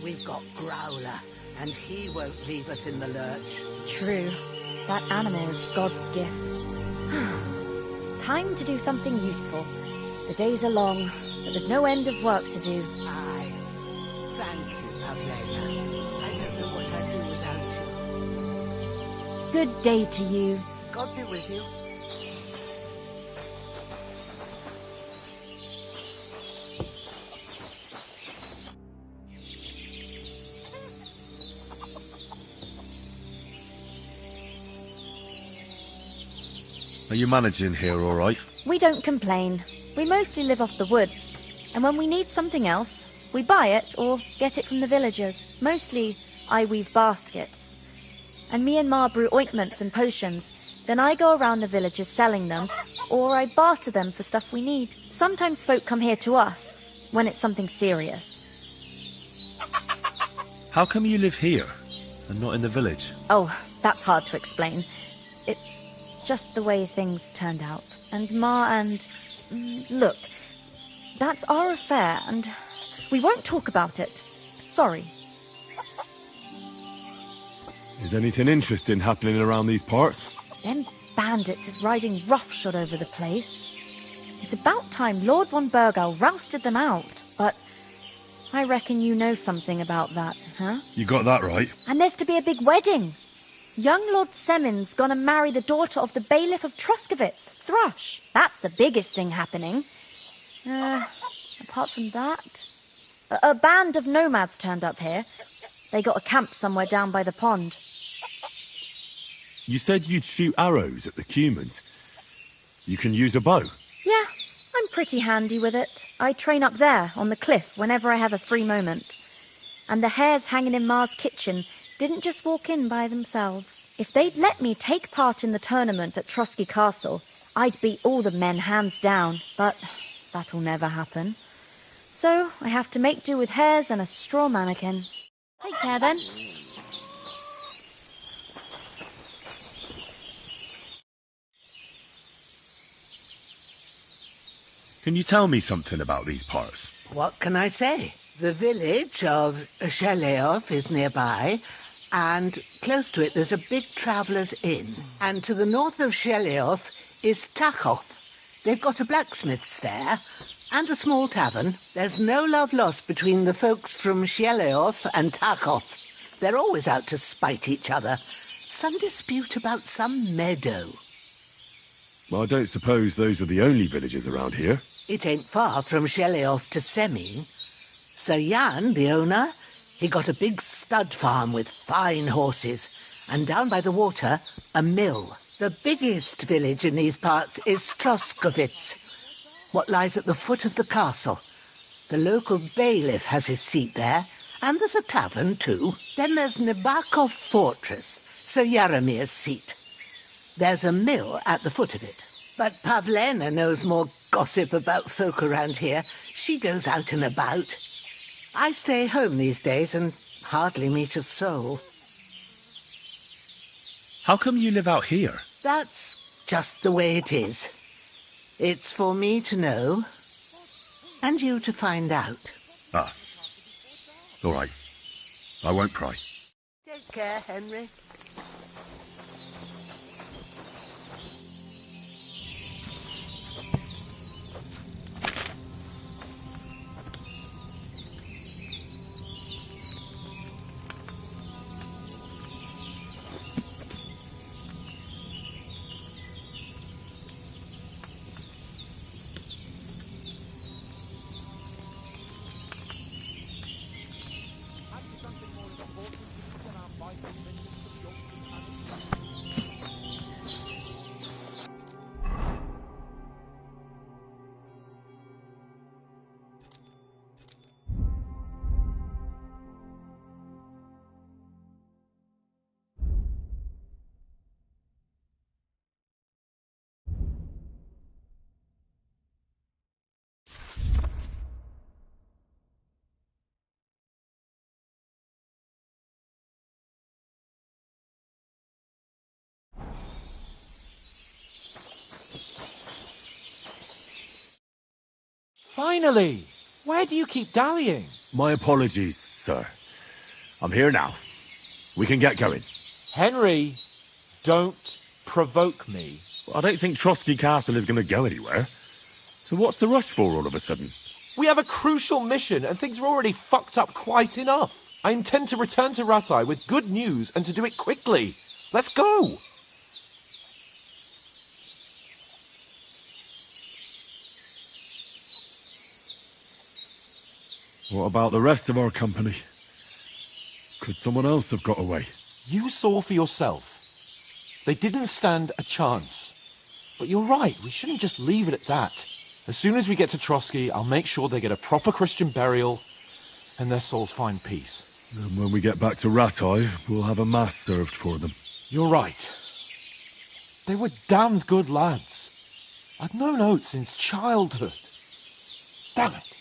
P: we've got Growler, and he won't leave us in the lurch.
J: True. That animal is God's gift. Time to do something useful. The days are long, but there's no end of work to do.
P: Aye. Thank you, Pavlena. I don't know what I'd do without you.
J: Good day to you.
P: God be with you.
M: Are you managing here all right?
J: We don't complain. We mostly live off the woods, and when we need something else, we buy it or get it from the villagers. Mostly, I weave baskets. And me and Ma brew ointments and potions. Then I go around the villages selling them, or I barter them for stuff we need. Sometimes folk come here to us, when it's something serious.
M: How come you live here, and not in the village?
J: Oh, that's hard to explain. It's just the way things turned out. And Ma and... Look, that's our affair, and we won't talk about it. Sorry.
M: Is anything interesting happening around these parts?
J: Them bandits is riding roughshod over the place. It's about time Lord von Burgau rousted them out, but I reckon you know something about that, huh?
M: You got that right.
J: And there's to be a big wedding. Young Lord Semin's gonna marry the daughter of the bailiff of Troskovitz, Thrush. That's the biggest thing happening. Apart from that... A band of nomads turned up here. They got a camp somewhere down by the pond.
M: You said you'd shoot arrows at the Cumans. You can use a bow.
J: Yeah, I'm pretty handy with it. I train up there, on the cliff, whenever I have a free moment. And the hares hanging in Ma's kitchen didn't just walk in by themselves. If they'd let me take part in the tournament at Trotsky Castle, I'd beat all the men hands down, but that'll never happen. So I have to make do with hares and a straw mannequin. Take care then.
M: Can you tell me something about these parts?
P: What can I say? The village of Sheleov is nearby, and close to it there's a big traveller's inn. And to the north of Sheleov is Tachov. They've got a blacksmith's there, and a small tavern. There's no love lost between the folks from Sheleov and Tachov. They're always out to spite each other. Some dispute about some meadow.
M: Well, I don't suppose those are the only villages around here.
P: It ain't far from Sheleov to Semin. Sir Jan, the owner, he got a big stud farm with fine horses, and down by the water, a mill. The biggest village in these parts is Troskovitz, what lies at the foot of the castle. The local bailiff has his seat there, and there's a tavern too. Then there's Nabakov Fortress, Sir Yaramir's seat. There's a mill at the foot of it. But Pavlena knows more gossip about folk around here. She goes out and about. I stay home these days and hardly meet a soul.
M: How come you live out here?
P: That's just the way it is. It's for me to know, and you to find out.
M: Ah. All right. I won't pry.
P: Take care, Henry.
F: Finally! Where do you keep dallying?
M: My apologies, sir. I'm here now. We can get going.
F: Henry, don't provoke me.
M: I don't think Trotsky Castle is going to go anywhere. So what's the rush for all of a sudden?
F: We have a crucial mission and things are already fucked up quite enough. I intend to return to Ratai with good news and to do it quickly. Let's go!
M: What about the rest of our company? Could someone else have got away?
F: You saw for yourself. They didn't stand a chance. But you're right, we shouldn't just leave it at that. As soon as we get to Trotsky, I'll make sure they get a proper Christian burial and their souls find peace.
M: And when we get back to Ratai, we'll have a mass served for them.
F: You're right. They were damned good lads. I'd known Oates since childhood. Damn it.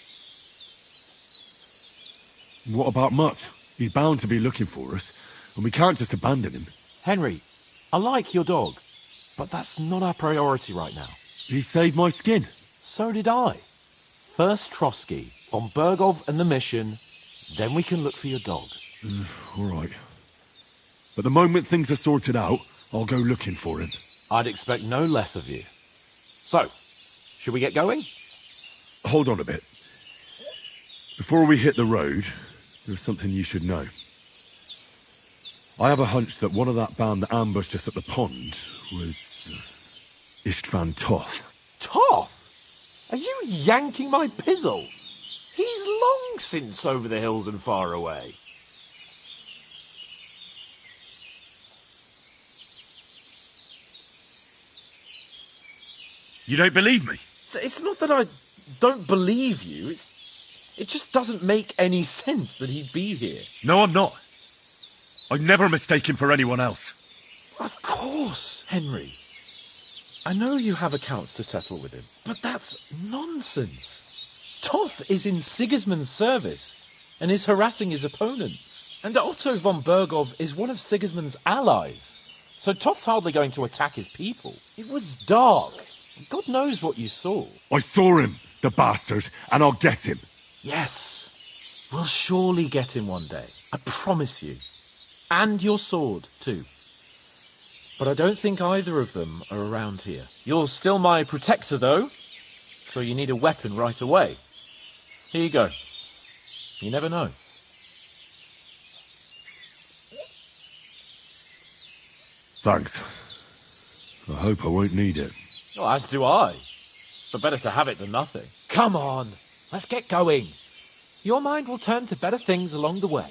M: What about Mutt? He's bound to be looking for us, and we can't just abandon him.
F: Henry, I like your dog,
I: But that's not our priority right now.
M: He saved my skin.
I: So did I. First Trotsky, von Bergov and the mission, then we can look for your dog.
M: All right. But the moment things are sorted out, I'll go looking for him.
I: I'd expect no less of you. So, should we get going?
M: Hold on a bit. Before we hit the road, there's something you should know. I have a hunch that one of that band that ambushed us at the pond was Istvan Toth.
I: Toth? Are you yanking my pizzle? He's long since over the hills and far away.
M: You don't believe me?
I: It's not that I don't believe you. It just doesn't make any sense that he'd be here.
M: No, I'm not. I'd never mistake him for anyone else.
I: Of course, Henry. I know you have accounts to settle with him, but that's nonsense. Toth is in Sigismund's service and is harassing his opponents. And Otto von Bergov is one of Sigismund's allies. So Toth's hardly going to attack his people. It was dark. God knows what you saw.
M: I saw him, the bastard, and I'll get him.
I: Yes. We'll surely get him one day. I promise you. And your sword, too. But I don't think either of them are around here. You're still my protector, though, so you need a weapon right away. Here you go. You never know.
M: Thanks. I hope I won't need it.
I: Well, as do I. But better to have it than nothing. Come on, let's get going. Your mind will turn to better things along the way.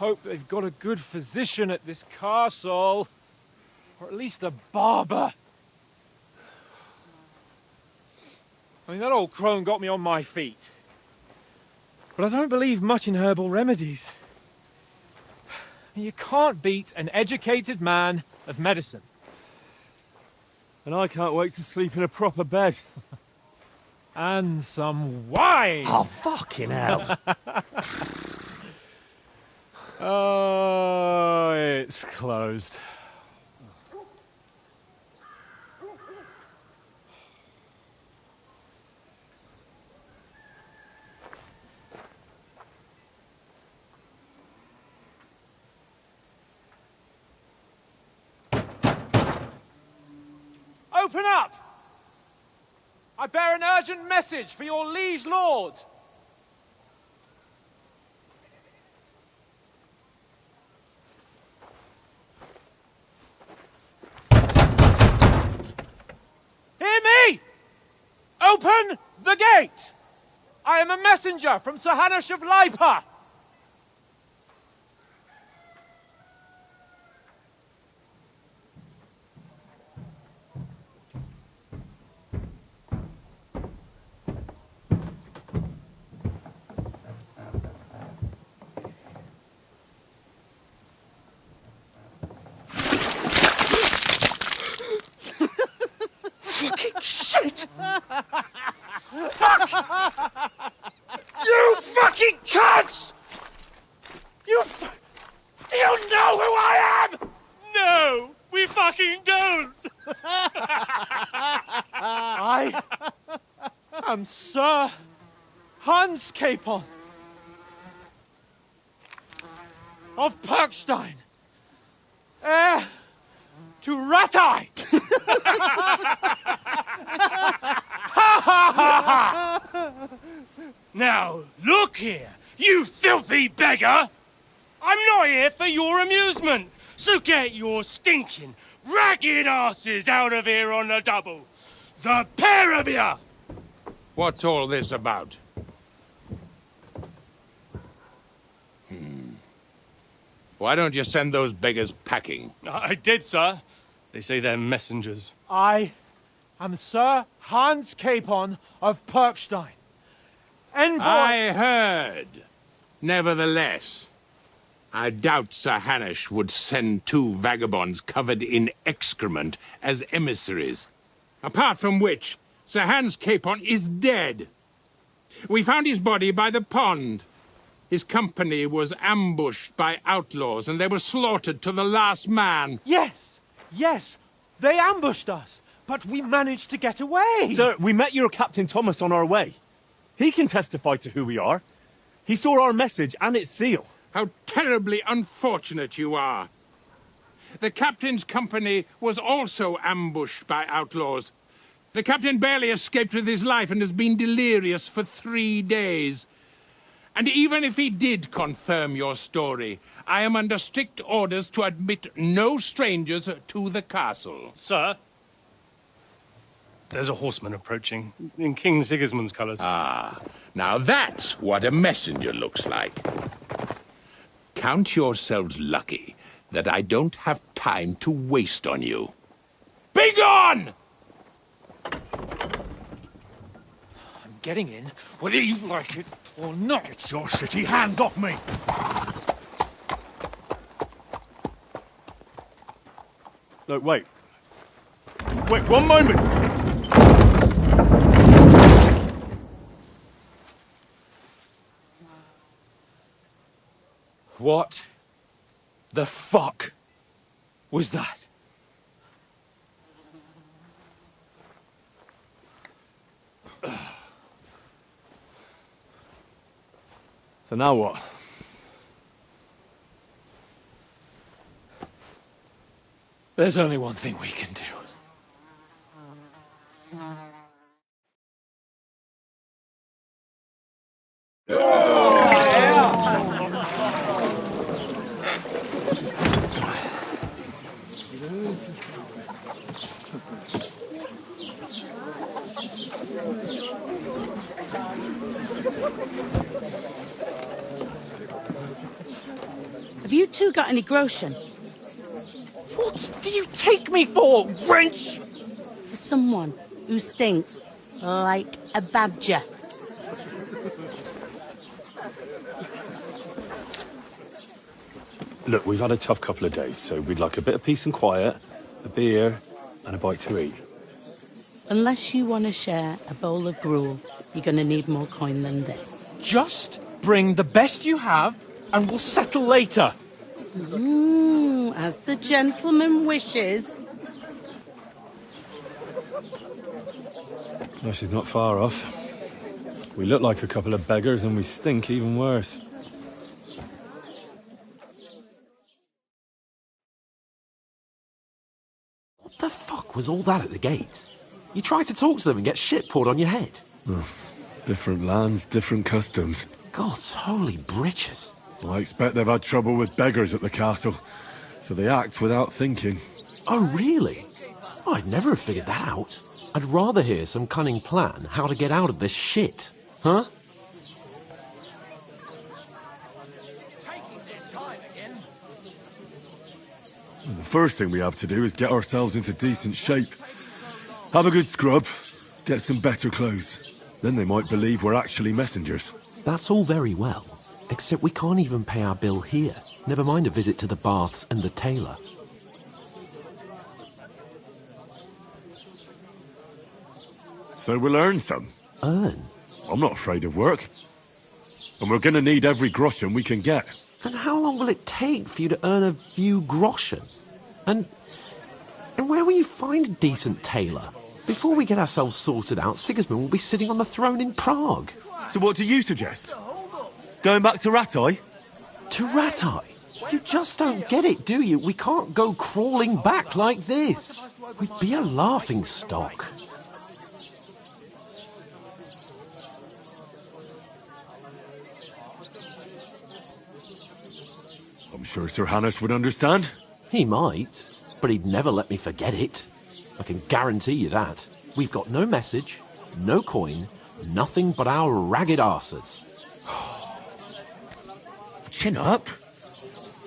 F: Hope they've got a good physician at this castle. Or at least a barber. I mean, that old crone got me on my feet. But I don't believe much in herbal remedies. You can't beat an educated man of medicine.
D: And I can't wait to sleep in a proper bed.
F: And some wine!
N: Oh, fucking hell.
F: Oh, it's closed. Open up! I bear an urgent message for your liege lord. Hear me! Open the gate! I am a messenger from Sir Hanush of Lipa.
N: Fucking shit! Fuck! You fucking cunts! Do you know who I am?
F: No, we fucking don't! I am Sir Hans Capon of Perkstein, heir to Ratai!
N: Now, look here, you filthy beggar! I'm not here for your amusement, so get your stinking, ragged asses out of here on the double. The pair of you!
U: What's all this about? Why don't you send those beggars packing?
F: I did, sir. They say they're messengers. I am Sir Hans Capon of Perkstein. Envoy...
U: I heard. Nevertheless, I doubt Sir Hanush would send two vagabonds covered in excrement as emissaries. Apart from which, Sir Hans Capon is dead. We found his body by the pond. His company was ambushed by outlaws, and they were slaughtered to the last man.
F: Yes, yes, they ambushed us, but we managed to get away.
D: Sir, we met your Captain Thomas on our way. He can testify to who we are. He saw our message and its seal.
U: How terribly unfortunate you are. The captain's company was also ambushed by outlaws. The captain barely escaped with his life and has been delirious for 3 days. And even if he did confirm your story, I am under strict orders to admit no strangers to the castle.
F: Sir, there's a horseman approaching, in King Sigismund's colours.
U: Ah, now that's what a messenger looks like. Count yourselves lucky that I don't have time to waste on you. Be gone!
F: I'm getting in, whether you like it or not.
N: Get your shitty hands off me!
D: No, wait. Wait, one moment!
G: What the fuck was that?
D: So now what?
F: There's only one thing we can do.
V: Have you two got any groschen?
I: What do you take me for, wench?
E: For someone who stinks like a badger.
M: Look, we've had a tough couple of days, so we'd like a bit of peace and quiet, a beer, and a bite to eat.
E: Unless you want to share a bowl of gruel, you're going to need more coin than this.
I: Just bring the best you have, and we'll settle later.
E: As the gentleman wishes.
M: No, she's not far off. We look like a couple of beggars, and we stink even worse.
I: What the fuck was all that at the gate? You try to talk to them and get shit poured on your head.
M: Oh, different lands, different customs.
I: God's holy britches.
M: I expect they've had trouble with beggars at the castle, so they act without thinking.
I: Oh, really? Oh, I'd never have figured that out. I'd rather hear some cunning plan how to get out of this shit. Huh?
M: Well, the first thing we have to do is get ourselves into decent shape. Have a good scrub, get some better clothes. Then they might believe we're actually messengers.
I: That's all very well, except we can't even pay our bill here. Never mind a visit to the baths and the tailor.
M: So we'll earn some.
I: Earn?
M: I'm not afraid of work. And we're gonna need every groschen we can get.
I: And how long will it take for you to earn a few groschen? And where will you find a decent tailor? Before we get ourselves sorted out, Sigismund will be sitting on the throne in Prague.
D: So what do you suggest? Going back to Rattay?
I: To Rattay? You just don't get it, do you? We can't go crawling back like this. We'd be a laughing stock.
M: I'm sure Sir Hanush would understand.
I: He might, but he'd never let me forget it. I can guarantee you that. We've got no message, no coin, nothing but our ragged arses.
D: Chin up.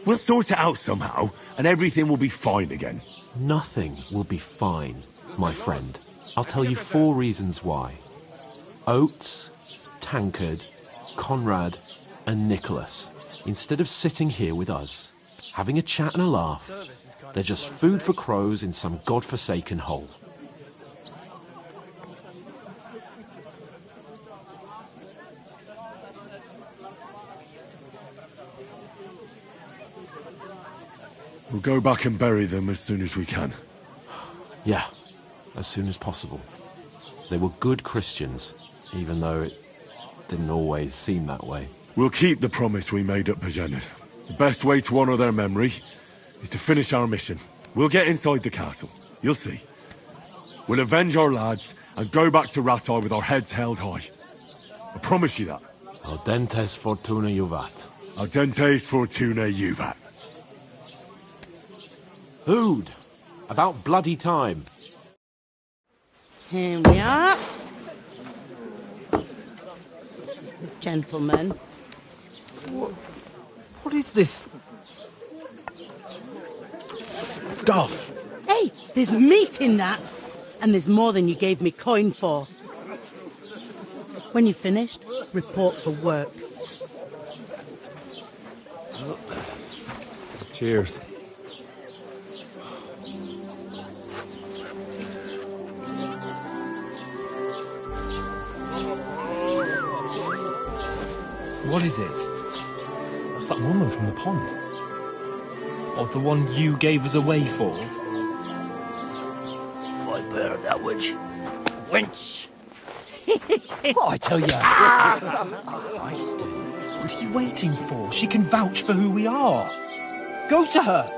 D: We'll sort it out somehow, and everything will be fine again.
I: Nothing will be fine, my friend. I'll tell you 4 reasons why. Oates, Tankard, Conrad, and Nicholas, instead of sitting here with us, having a chat and a laugh, they're just food for crows in some godforsaken hole.
M: We'll go back and bury them as soon as we can.
I: Yeah, as soon as possible. They were good Christians, even though it didn't always seem that way.
M: We'll keep the promise we made at Pagenis. The best way to honour their memory is to finish our mission. We'll get inside the castle. You'll see. We'll avenge our lads and go back to Rattay with our heads held high. I promise you that.
I: Audentes fortuna juvat.
M: Audentes fortuna juvat.
I: Food. About bloody time.
E: Here we are. Gentlemen.
I: What is this stuff?
E: Hey, there's meat in that. And there's more than you gave me coin for. When you're finished, report for work.
M: Cheers.
G: What is it? That's that woman from the pond. Or the one you gave us away for?
C: If I bear that witch. Wench!
G: What I tell you? What are you waiting for? She can vouch for who we are. Go to her.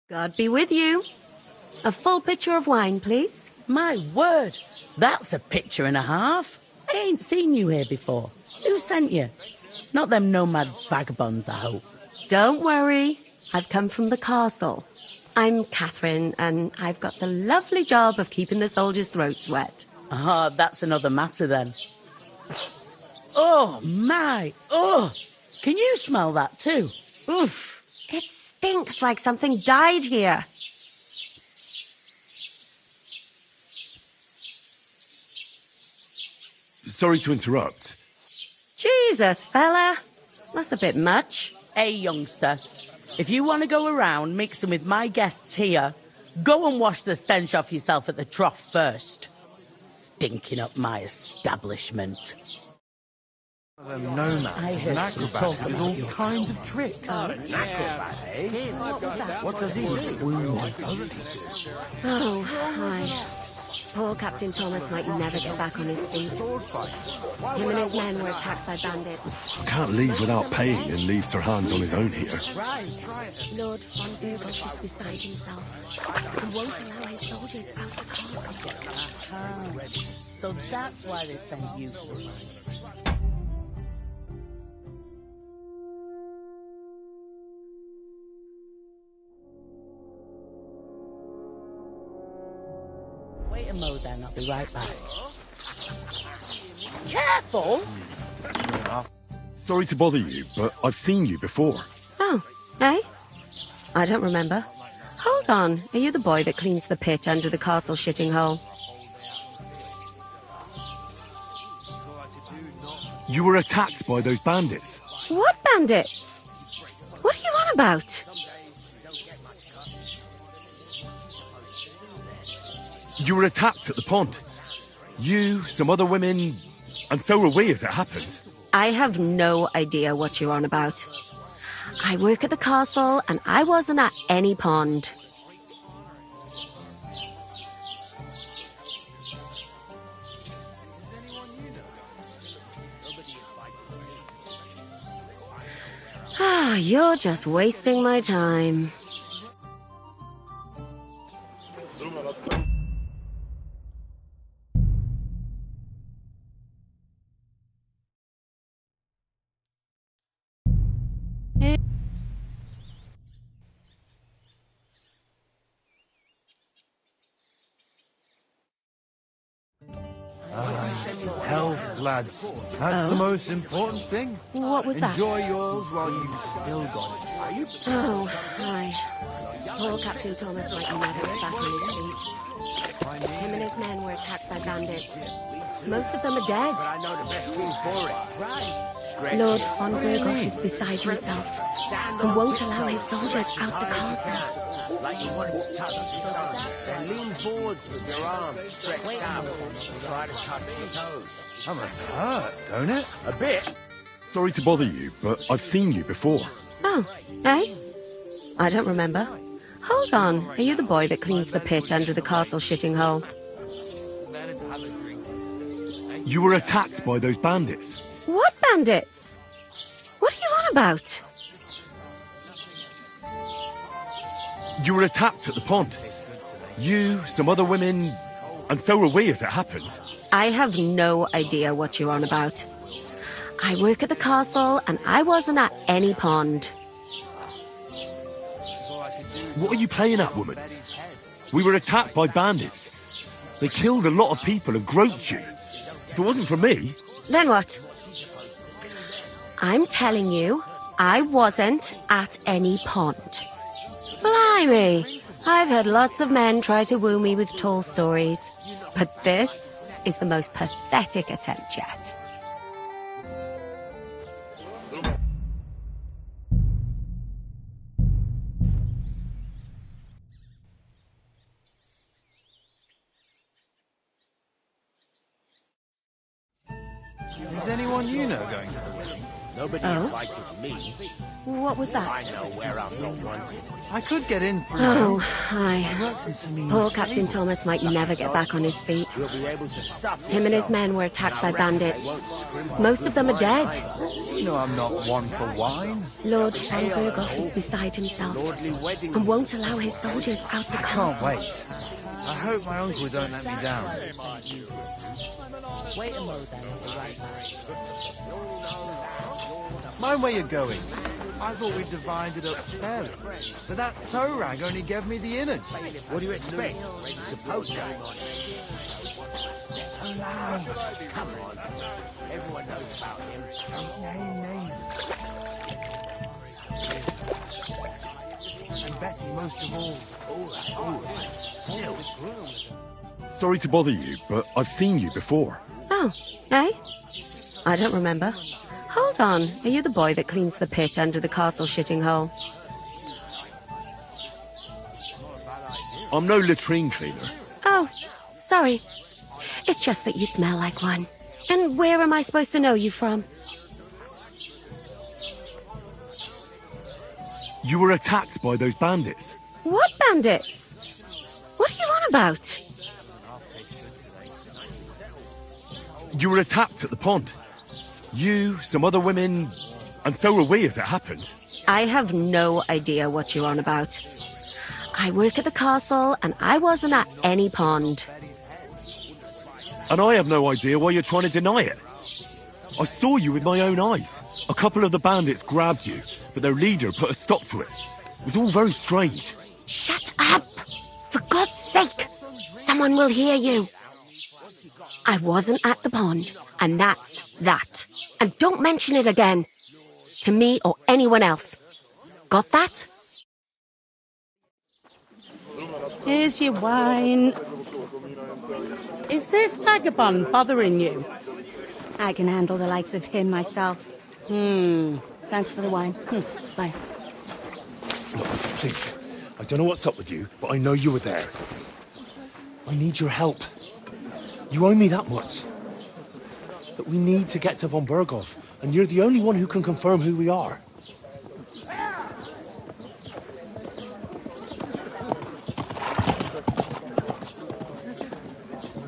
V: God be with you. A full pitcher of wine, please.
E: My word, that's a picture and a half. I ain't seen you here before. Who sent you? Not them nomad vagabonds, I hope.
V: Don't worry. I've come from the castle. I'm Catherine, and I've got the lovely job of keeping the soldiers' throats wet.
E: Ah, that's another matter then. Oh, my. Oh, can you smell that too?
V: Oof. It stinks like something died here.
M: Sorry to interrupt.
V: Jesus, fella. That's a bit much.
E: Hey, youngster. If you want to go around mixing with my guests here, go and wash the stench off yourself at the trough first. Stinking up my establishment.
B: Nomads and acrobat who does all kinds of tricks.
V: What does he do?
B: What doesn't he do?
V: Oh, hi. Poor Captain Thomas might never get back on his feet. Him and his men were attacked by bandits.
M: I can't leave without paying and leave Sir Hans on his own here.
V: Lord von Burgos is beside himself and won't allow his soldiers out the castle.
E: So that's why they sent you for mine. Wait a mo then, I'll be right back. Careful!
M: Sorry to bother you, but I've seen you before.
V: Oh, eh? I don't remember. Hold on, are you the boy that cleans the pit under the castle shitting hole?
M: You were attacked by those bandits.
V: What bandits? What are you on about?
M: You were attacked at the pond. You, some other women, and so were we as it happens.
V: I have no idea what you're on about. I work at the castle and I wasn't at any pond. Ah, you're just wasting my time.
B: Health, lads. That's the most important thing.
V: What was that?
B: Enjoy yours while you've still got it. Are you?
V: Oh, hi. Poor Captain Thomas might never get back on his feet. Him and his men were attacked by bandits. Most of them are dead.
C: But I know the best thing for it. Right.
V: Lord von Burgos is beside himself and won't allow his soldiers out the castle.
C: Like you wanted to touch his son. Then lean forwards with your arms stretched out. Try to touch his toes.
B: That must hurt, don't it?
C: A bit.
M: Sorry to bother you, but I've seen you before.
V: Oh, eh? I don't remember. Hold on, are you the boy that cleans the pit under the castle shitting hole?
M: You were attacked by those bandits.
V: What bandits? What are you on about?
M: You were attacked at the pond. You, some other women, and so were we as it happens.
V: I have no idea what you're on about. I work at the castle and I wasn't at any pond.
M: What are you playing at, woman? We were attacked by bandits. They killed a lot of people and groped you. If it wasn't for me...
V: Then what? I'm telling you, I wasn't at any pond. Blimey! I've had lots of men try to woo me with tall stories. But this is the most pathetic attempt yet.
B: Is anyone you know going to the wedding?
C: Nobody invited me.
V: What was that?
C: I know where I'm not wanted.
B: I could get in through.
V: Oh, hi.
B: He works in some
V: Poor Captain Thomas might never get back on his feet.
C: You'll be able to stuff
V: Him and his men were attacked by bandits. Most of them are dead.
B: You know I'm not one for wine.
V: Lord von Burgos is beside himself and won't allow his soldiers out the
B: I
V: castle.
B: can't wait. I hope my uncle don't let me down.
E: Wait a moment then, I'll be right back.
B: Mind where you're going. I thought we divided up fairly, but that toe rag only gave me the innards.
C: What do you expect? It's a poacher. loud. Come on. Everyone knows about him. Name. And Betty most of all. All right. Still.
M: Sorry to bother you, but I've seen you before.
V: Oh, eh? I don't remember. Hold on, are you the boy that cleans the pit under the castle shitting hole?
M: I'm no latrine cleaner.
V: Oh, sorry. It's just that you smell like one. And where am I supposed to know you from?
M: You were attacked by those bandits.
V: What bandits? What are you on about?
M: You were attacked at the pond. You, some other women, and so were we as it happened.
V: I have no idea what you're on about. I work at the castle, and I wasn't at any pond.
M: And I have no idea why you're trying to deny it. I saw you with my own eyes. A couple of the bandits grabbed you, but their leader put a stop to it. It was all very strange.
V: Shut up! For God's sake! Someone will hear you. I wasn't at the pond, and that's that. And don't mention it again. To me or anyone else. Got that?
E: Here's your wine. Is this vagabond bothering you?
V: I can handle the likes of him myself. Thanks for the wine. Bye.
O: Look, please. I don't know what's up with you, but I know you were there. I need your help. You owe me that much. But we need to get to von Berghoff, and you're the only one who can confirm who we are.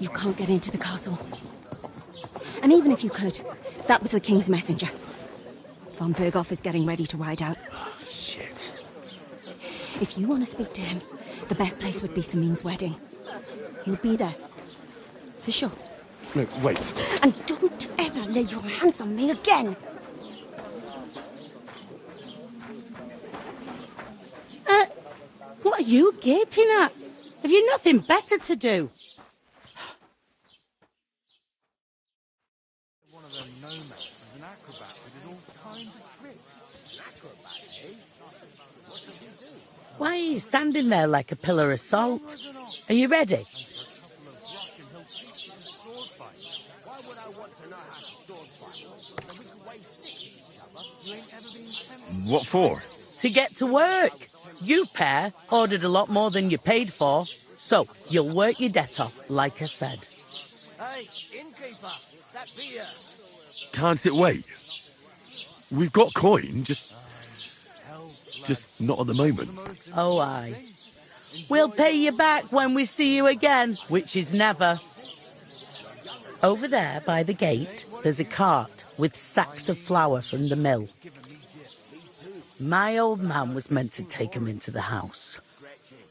V: You can't get into the castle. And even if you could, that was the king's messenger. Von Berghoff is getting ready to ride out.
O: Oh, shit.
V: If you want to speak to him, the best place would be Samin's wedding. He'll be there. For sure.
O: No, wait.
V: And don't ever lay your hands on me again!
E: What are you gaping at? Have you nothing better to do?
B: One of them nomads is an acrobat who did all kinds of tricks. An acrobat, eh? What does he do?
E: Why are you standing there like a pillar of salt? Are you ready?
C: Why would I want to know how to sword fight? So we can wave sticks at each other. You ain't ever been tempted.
M: What for?
E: To get to work. You pair ordered a lot more than you paid for, so you'll work your debt off, like I said.
C: Hey, innkeeper, that beer.
M: Can't it wait? We've got coin, just not at the moment.
E: Oh, aye. We'll pay you back when we see you again, which is never. Over there, by the gate, there's a cart with sacks of flour from the mill. My old man was meant to take 'em into the house.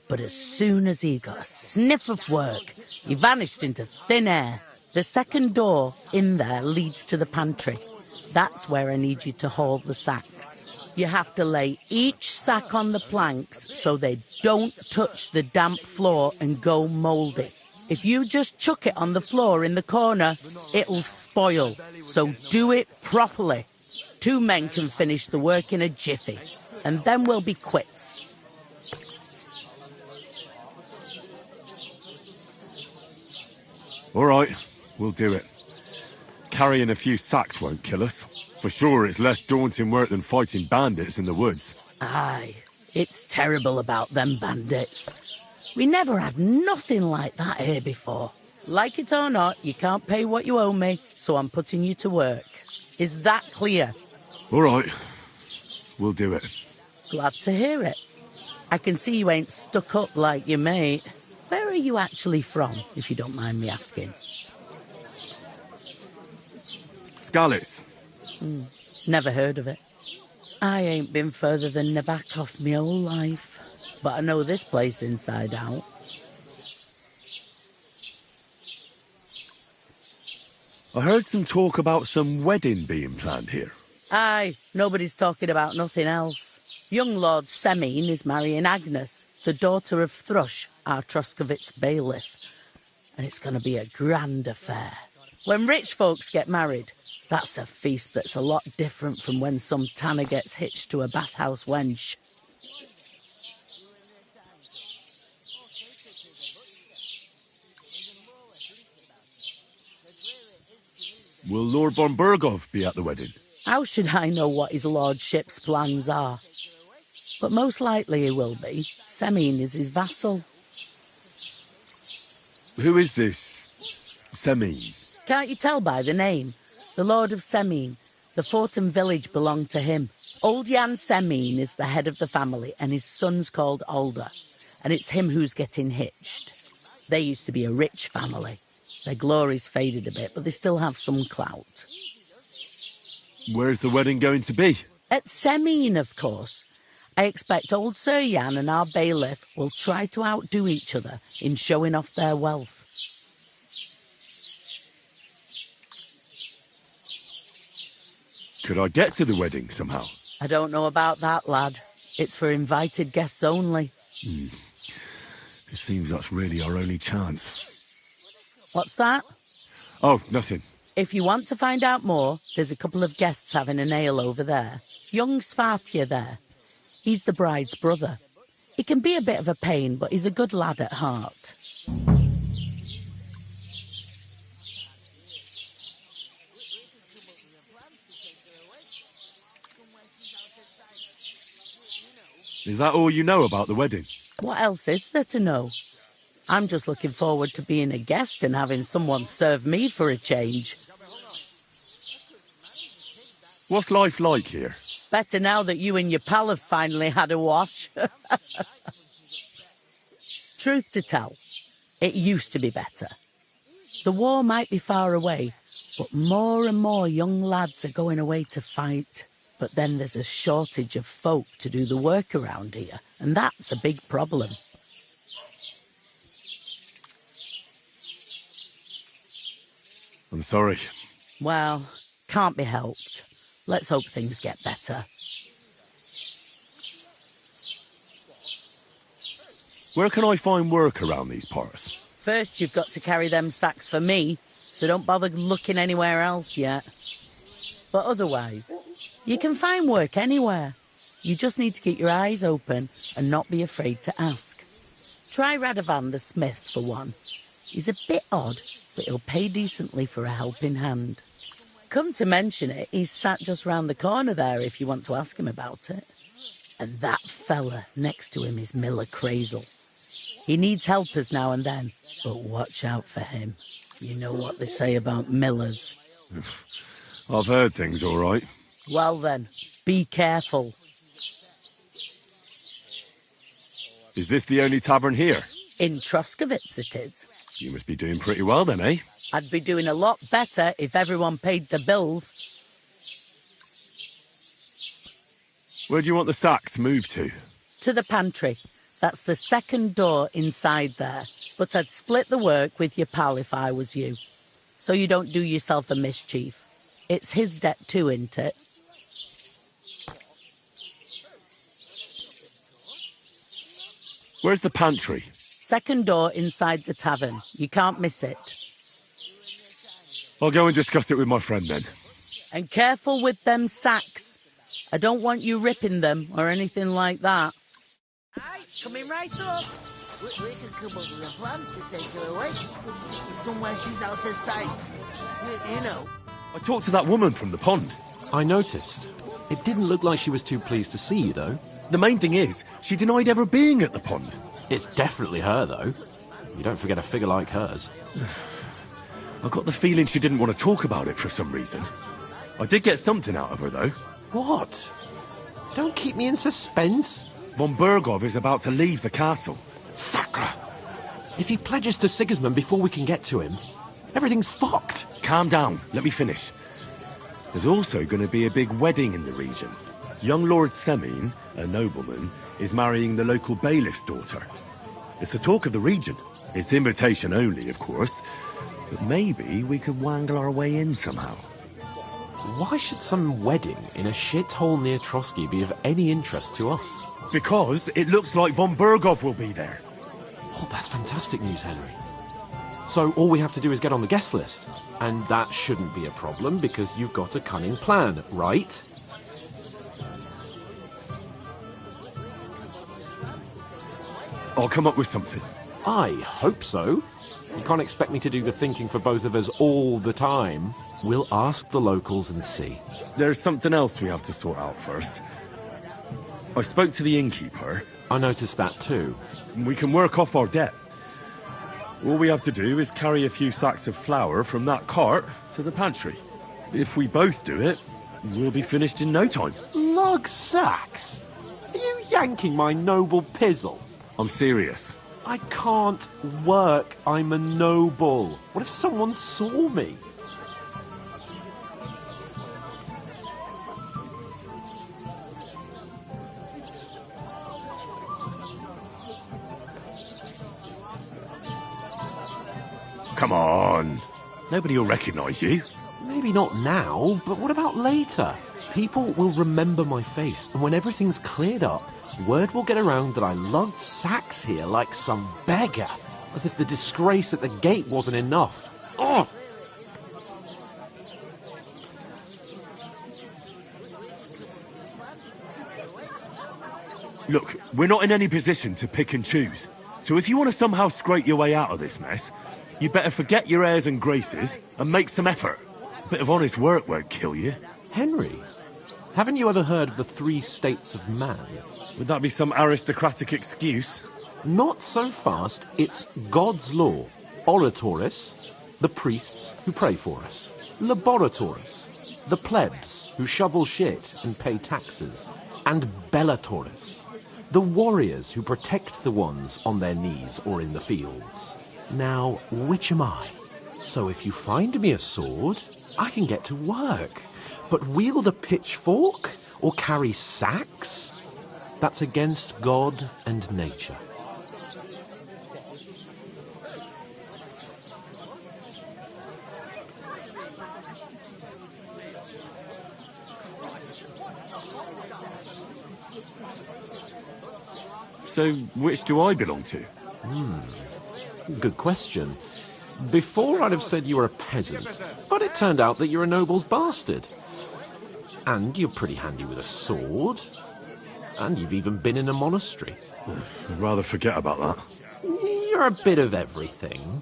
E: But as soon as he got a sniff of work, he vanished into thin air. The second door in there leads to the pantry. That's where I need you to haul the sacks. You have to lay each sack on the planks so they don't touch the damp floor and go mouldy. If you just chuck it on the floor in the corner, it'll spoil. So do it properly. 2 men can finish the work in a jiffy, and then we'll be quits.
M: All right, we'll do it. Carrying a few sacks won't kill us. For sure, it's less daunting work than fighting bandits in the woods.
E: Aye, it's terrible about them bandits. We never had nothing like that here before. Like it or not, you can't pay what you owe me, so I'm putting you to work. Is that clear?
M: All right, we'll do it.
E: Glad to hear it. I can see you ain't stuck up like your mate. Where are you actually from, if you don't mind me asking?
M: Skalitz.
E: Never heard of it. I ain't been further than Nabakov my whole life, but I know this place inside out.
M: I heard some talk about some wedding being planned here.
E: Aye, nobody's talking about nothing else. Young Lord Semine is marrying Agnes, the daughter of Thrush, our Troskovitz bailiff. and it's going to be a grand affair. When rich folks get married, that's a feast that's a lot different from when some tanner gets hitched to a bathhouse wench.
D: Will Lord von Burgov be at the wedding?
E: How should I know what his lordship's plans are? But most likely he will be. Semine is his vassal.
D: Who is this Semine?
E: Can't you tell by the name? The Lord of Semine. The fort and village belong to him. Old Jan Semine is the head of the family, and his son's called Alder. And it's him who's getting hitched. They used to be a rich family. Their glory's faded a bit, but they still have some clout.
D: Where's the wedding going to be?
E: At Semine, of course. I expect old Sir Jan and our bailiff will try to outdo each other in showing off their wealth.
D: Could I get to the wedding somehow?
E: I don't know about that, lad. It's for invited guests only.
M: It seems that's really our only chance.
E: What's that?
D: Oh, nothing.
E: If you want to find out more, there's a couple of guests having an ale over there. Young Svartje there. He's the bride's brother. He can be a bit of a pain, but he's a good lad at heart.
D: Is that all you know about the wedding?
E: What else is there to know? I'm just looking forward to being a guest and having someone serve me for a change.
D: What's life like here?
E: Better now that you and your pal have finally had a wash. Truth to tell, it used to be better. The war might be far away, but more and more young lads are going away to fight. But then there's a shortage of folk to do the work around here, and that's a big problem.
D: I'm sorry.
E: Well, can't be helped. Let's hope things get better.
D: Where can I find work around these parts?
E: First, you've got to carry them sacks for me, so don't bother looking anywhere else yet. But otherwise, you can find work anywhere. You just need to keep your eyes open and not be afraid to ask. Try Radovan the smith for one. He's a bit odd, but he'll pay decently for a helping hand. Come to mention it, he's sat just round the corner there if you want to ask him about it. And that fella next to him is Miller Crazel. He needs helpers now and then, but watch out for him. You know what they say about Millers.
D: I've heard things all right.
E: Well then, be careful.
D: Is this the only tavern here?
E: In Troskovitz it is.
D: You must be doing pretty well then, eh?
E: I'd be doing a lot better if everyone paid the bills.
D: Where do you want the sacks moved to?
E: To the pantry. That's the second door inside there. But I'd split the work with your pal if I was you. So you don't do yourself a mischief. It's his debt too, isn't it?
D: Where's the pantry?
E: Second door inside the tavern. You can't miss it.
D: I'll go and discuss it with my friend then.
E: And careful with them sacks. I don't want you ripping them or anything like that.
C: Aye, coming right up. We can come up with a plan to take her away. Somewhere she's out of sight. You know.
D: I talked to that woman from the pond.
I: I noticed. It didn't look like she was too pleased to see you, though.
D: The main thing is, she denied ever being at the pond.
I: It's definitely her, though. You don't forget a figure like hers.
D: I got the feeling she didn't want to talk about it for some reason. I did get something out of her, though.
I: What? Don't keep me in suspense.
D: Von Burgov is about to leave the castle.
I: Sacra! If he pledges to Sigismund before we can get to him, everything's fucked.
D: Calm down. Let me finish. There's also going to be a big wedding in the region. Young Lord Semine, a nobleman, is marrying the local bailiff's daughter. It's the talk of the region. It's invitation only, of course. But maybe we could wangle our way in somehow.
I: Why should some wedding in a shithole near Trotsky be of any interest to us?
D: Because it looks like von Burgov will be there.
I: Oh, that's fantastic news, Henry. So all we have to do is get on the guest list. And that shouldn't be a problem because you've got a cunning plan, right?
M: I'll come up with something.
I: I hope so. You can't expect me to do the thinking for both of us all the time. We'll ask the locals and see.
M: There's something else we have to sort out first. I spoke to the innkeeper.
I: I noticed that too.
M: We can work off our debt. All we have to do is carry a few sacks of flour from that cart to the pantry. If we both do it, we'll be finished in no time.
I: Lug sacks? Are you yanking my noble pizzle?
M: I'm serious.
I: I can't work. I'm a noble. What if someone saw me?
M: Come on. Nobody will recognise you.
I: Maybe not now, but what about later? People will remember my face, and when everything's cleared up, word will get around that I lugged sacks here like some beggar, as if the disgrace at the gate wasn't enough. Ugh!
M: Look, we're not in any position to pick and choose. So if you want to somehow scrape your way out of this mess, you better forget your airs and graces and make some effort. A bit of honest work won't kill you.
I: Henry, haven't you ever heard of the 3 states of man?
M: Would that be some aristocratic excuse?
I: Not so fast. It's God's law. Oratoris, the priests who pray for us. Laboratoris, the plebs who shovel shit and pay taxes. And Bellatoris, the warriors who protect the ones on their knees or in the fields. Now, which am I? So if you find me a sword, I can get to work. But wield a pitchfork or carry sacks? That's against God and nature.
M: So, which do I belong to?
I: Good question. Before I'd have said you were a peasant, but it turned out that you're a noble's bastard. And you're pretty handy with a sword. And you've even been in a monastery.
M: I'd rather forget about that.
I: You're a bit of everything.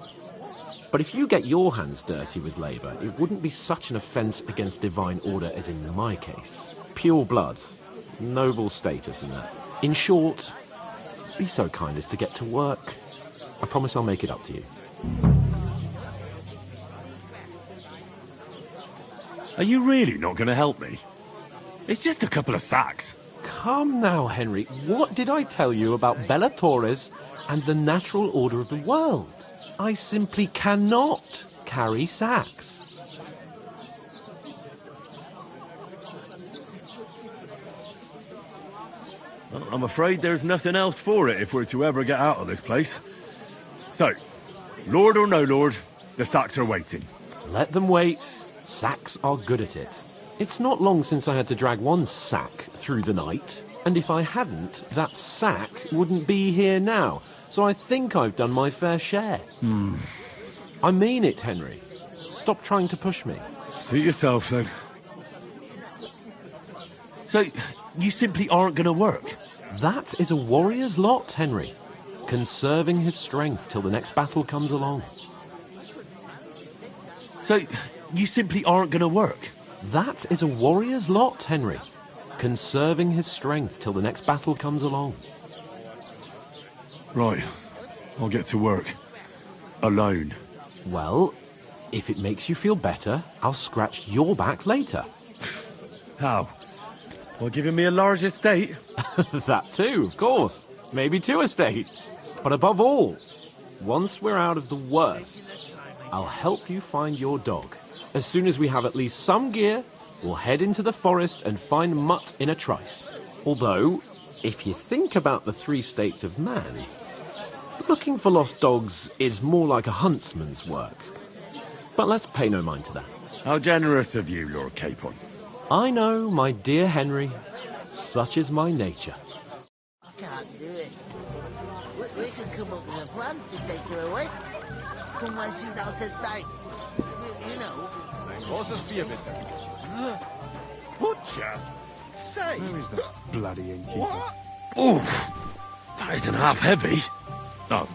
I: But if you get your hands dirty with labour, it wouldn't be such an offence against divine order as in my case. Pure blood, noble status and that. In short, be so kind as to get to work. I promise I'll make it up to you.
M: Are you really not going to help me? It's just a couple of sacks.
I: Come now, Henry. What did I tell you about Bellatoris and the natural order of the world? I simply cannot carry sacks.
M: Well, I'm afraid there's nothing else for it if we're to ever get out of this place. So, Lord or no Lord, the sacks are waiting.
I: Let them wait. Sacks are good at it. It's not long since I had to drag one sack through the night, and if I hadn't, that sack wouldn't be here now. So I think I've done my fair share. I mean it, Henry. Stop trying to push me.
M: Suit yourself, then. So, you simply aren't going to work?
I: That is a warrior's lot, Henry. Conserving his strength till the next battle comes along.
M: So, you simply aren't going to work?
I: That is a warrior's lot, Henry. Conserving his strength till the next battle comes along.
M: Right. I'll get to work. Alone.
I: Well, if it makes you feel better, I'll scratch your back later.
M: How? By giving me a large estate?
I: That too, of course. Maybe 2 estates. But above all, once we're out of the worst, I'll help you find your dog. As soon as we have at least some gear, we'll head into the forest and find Mutt in a trice. Although, if you think about the 3 states of man, looking for lost dogs is more like a huntsman's work. But let's pay no mind to that.
M: How generous of you, Lord Capon.
I: I know, my dear Henry. Such is my nature.
C: I can't do it. We can come up with a plan to take her away. from where she's out of sight. You know.
A: Großes Bier, bitte.
L: Butcher? Say.
B: Where is that bloody innkeeper?
L: What?
M: Oof! That isn't half heavy. Oh.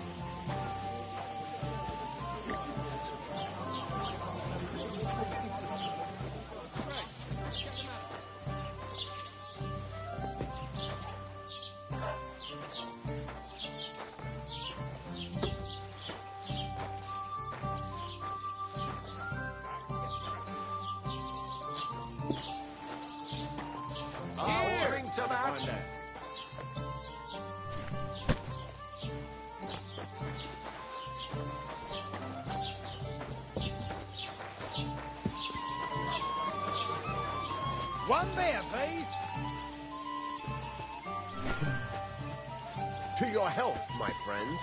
C: Drink to that.
L: One beer, please.
A: To your health, my friends.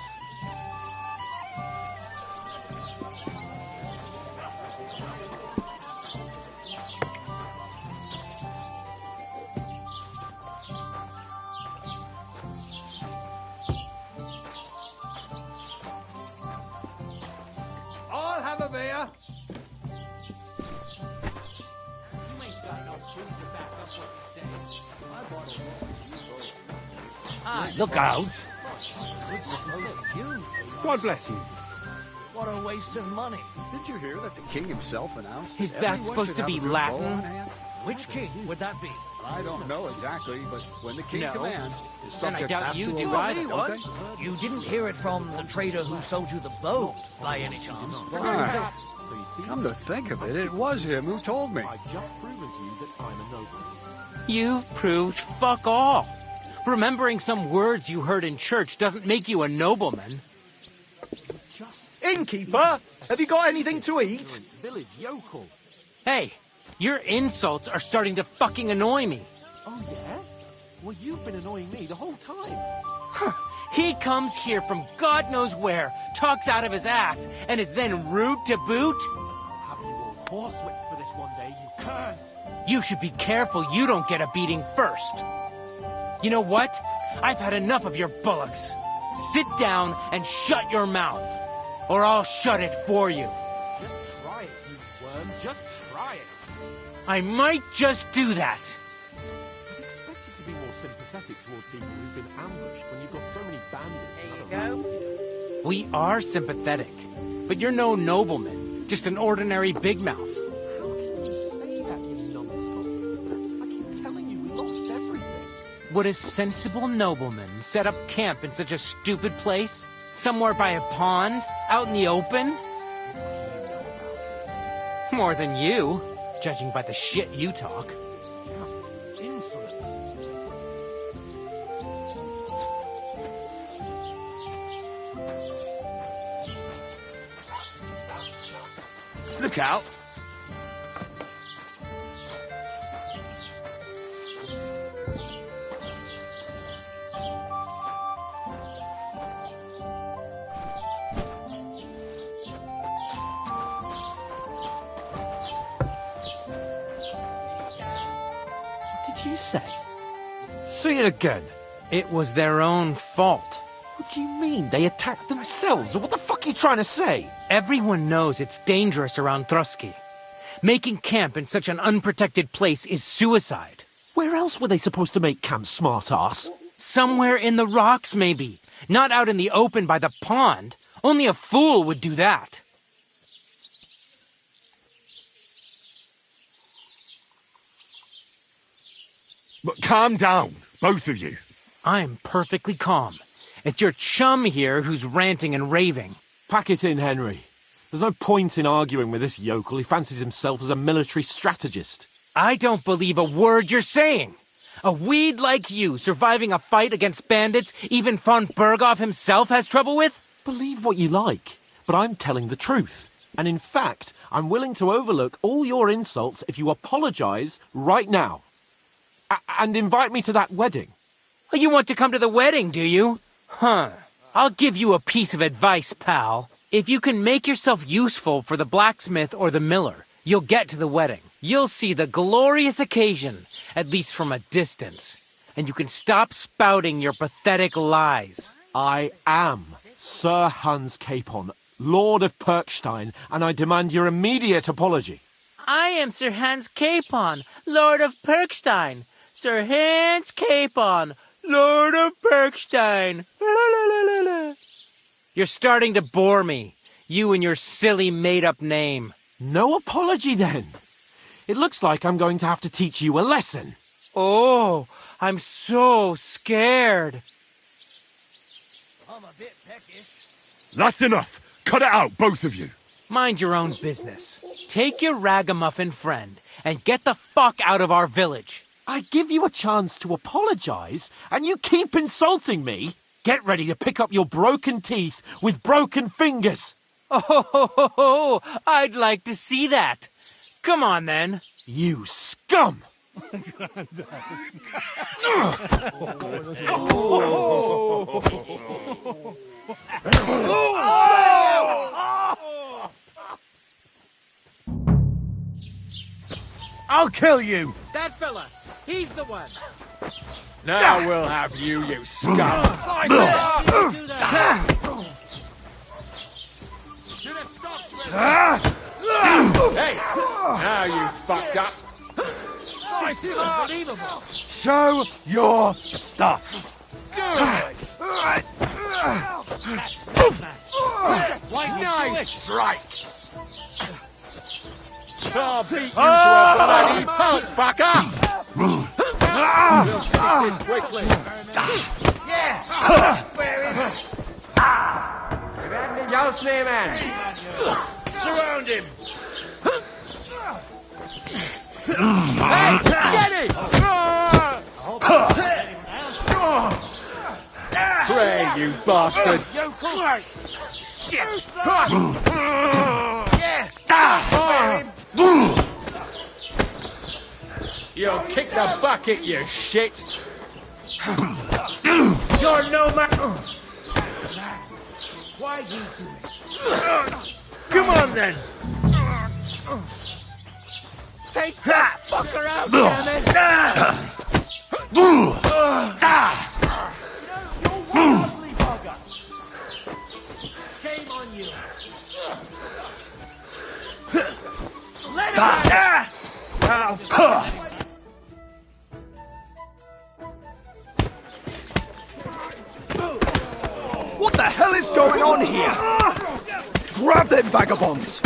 L: I'll have a beer.
F: You ain't got no proof to back up what you say. I bought a
C: Look out!
B: God bless you.
C: What a waste of money.
H: Did you hear that the king himself announced?
F: Is
H: that
F: that
H: everyone
F: supposed
H: should
F: to
H: have
F: be
H: a good
F: Latin?
H: bow on hand?
C: Which king would that be?
H: I don't know exactly, but when the king
F: No.
H: commands, his
F: And I
H: subjects
F: doubt
H: have
F: you
H: to
F: do
H: obey,
F: either.
H: don't they?
C: You didn't hear it from the trader who sold you the boat, by any chance?
H: Ah, come to think of it, it was him who told me.
I: I just proven to you that I'm a noble.
F: You've proved fuck all. Remembering some words you heard in church doesn't make you a nobleman.
W: Innkeeper, have you got anything to eat?
F: Village yokel. Hey, your insults are starting to fucking annoy me.
I: Oh, yeah? Well, you've been annoying me the whole time.
F: He comes here from God knows where, talks out of his ass, and is then rude to boot?
I: Have you all horsewhipped for this one day, you curse?
F: You should be careful you don't get a beating first. You know what? I've had enough of your bullocks. Sit down and shut your mouth, or I'll shut it for you.
I: Just try it, you worm. Just try it.
F: I might just do that.
I: I'd expect you to be more sympathetic towards people who've been ambushed when you've got so many bandits.
C: There you go.
F: We are sympathetic, but you're no nobleman, just an ordinary big mouth.
I: How can you say that, you numbskull? I keep telling you, we lost everything.
F: Would a sensible nobleman set up camp in such a stupid place? Somewhere by a pond? Out in the open? More than you, judging by the shit you talk.
I: Insolence.
W: Look out.
I: What did you say? Say it again.
F: It was their own fault.
I: What do you mean? They attacked themselves? Or what the fuck are you trying to say?
F: Everyone knows it's dangerous around Trotsky. Making camp in such an unprotected place is suicide.
I: Where else were they supposed to make camp, smart-ass?
F: Somewhere in the rocks, maybe. Not out in the open by the pond. Only a fool would do that.
M: But calm down, both of you.
F: I'm perfectly calm. It's your chum here who's ranting and raving.
I: Pack it in, Henry. There's no point in arguing with this yokel who fancies himself as a military strategist.
F: I don't believe a word you're saying. A weed like you surviving a fight against bandits even von Berghoff himself has trouble with?
I: Believe what you like, but I'm telling the truth. And in fact, I'm willing to overlook all your insults if you apologize right now. And invite me to that wedding.
F: Oh, you want to come to the wedding, do you? Huh. I'll give you a piece of advice, pal. If you can make yourself useful for the blacksmith or the miller, you'll get to the wedding. You'll see the glorious occasion, at least from a distance. And you can stop spouting your pathetic lies.
I: I am Sir Hans Capon, Lord of Perkstein, and I demand your immediate apology.
K: I am Sir Hans Capon, Lord of Perkstein. Sir Hans Capon, Lord of Perkstein. You're starting to bore me. You and your silly made-up name.
I: No apology, then. It looks like I'm going to have to teach you a lesson.
K: Oh, I'm so scared.
C: I'm a bit peckish.
D: That's enough! Cut it out, both of you!
K: Mind your own business. Take your ragamuffin friend and get the fuck out of our village.
I: I give you a chance to apologize, and you keep insulting me? Get ready to pick up your broken teeth with broken fingers.
K: Oh, I'd like to see that. Come on, then.
I: You scum!
L: I'll kill you!
K: That fella, he's the one.
U: Now we'll have you, you scum! Hey! Now you fucked up!
K: This is unbelievable.
L: Show your stuff!
U: Nice strike! I'll beat you to a bloody pulp, fucker! We'll finish this quickly.
L: Yeah! Where is it?
U: Just near man.
L: Surround him!
U: Hey, get him! Pray, you bastard!
L: Shit!
U: You'll kick the bucket, you shit! You're no man!
L: Why you do it? Come on, then!
K: Take that fucker out, damn it!
L: You're one ugly bugger! Shame on you! Let him out!
H: What the hell is going on here? Grab them vagabonds!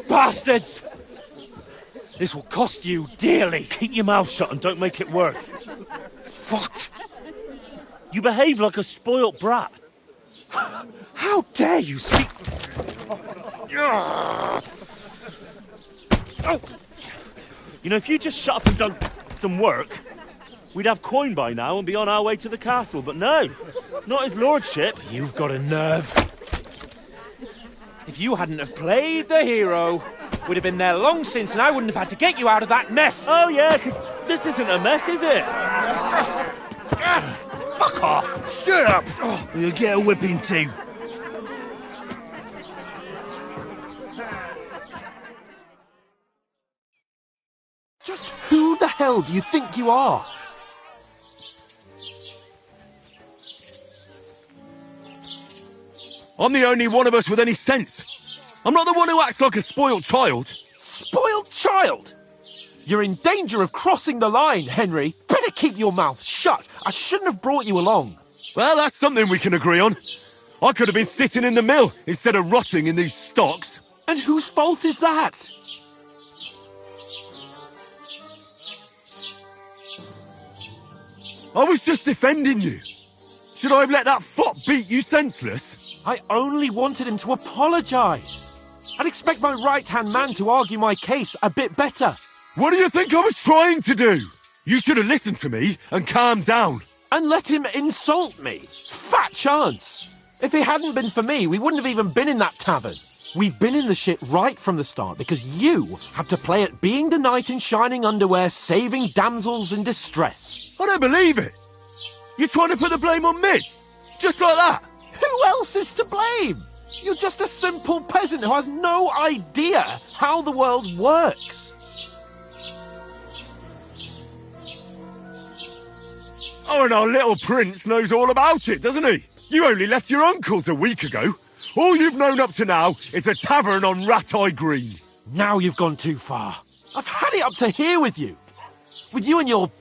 N: Bastards! This will cost you dearly. Keep your mouth shut and don't make it worse. What? You behave like a spoilt brat. How dare you speak... You know, if you just shut up and done some work, we'd have coin by now and be on our way to the castle, but no, not his lordship.
F: You've got a nerve. If you hadn't have played the hero, we'd have been there long since and I wouldn't have had to get you out of that mess.
N: Oh yeah, because this isn't a mess, is it?
F: Fuck off!
L: Shut up! Or you'll get a whipping too.
I: Just who the hell do you think you are?
D: I'm the only one of us with any sense. I'm not the one who acts like a spoiled child.
I: Spoiled child? You're in danger of crossing the line, Henry. Better keep your mouth shut. I shouldn't have brought you along.
D: Well, that's something we can agree on. I could have been sitting in the mill instead of rotting in these stocks.
I: And whose fault is that?
D: I was just defending you. Should I have let that fop beat you senseless?
I: I only wanted him to apologise. I'd expect my right-hand man to argue my case a bit better.
D: What do you think I was trying to do? You should have listened to me and calmed down.
I: And let him insult me. Fat chance. If it hadn't been for me, we wouldn't have even been in that tavern. We've been in the shit right from the start because you had to play at being the knight in shining underwear, saving damsels in distress.
D: I don't believe it. You're trying to put the blame on me. Just like that.
I: Who else is to blame? You're just a simple peasant who has no idea how the world works.
D: Oh, and our little prince knows all about it, doesn't he? You only left your uncle's a week ago. All you've known up to now is a tavern on Rat-Eye Green.
I: Now you've gone too far. I've had it up to here with you. With you and your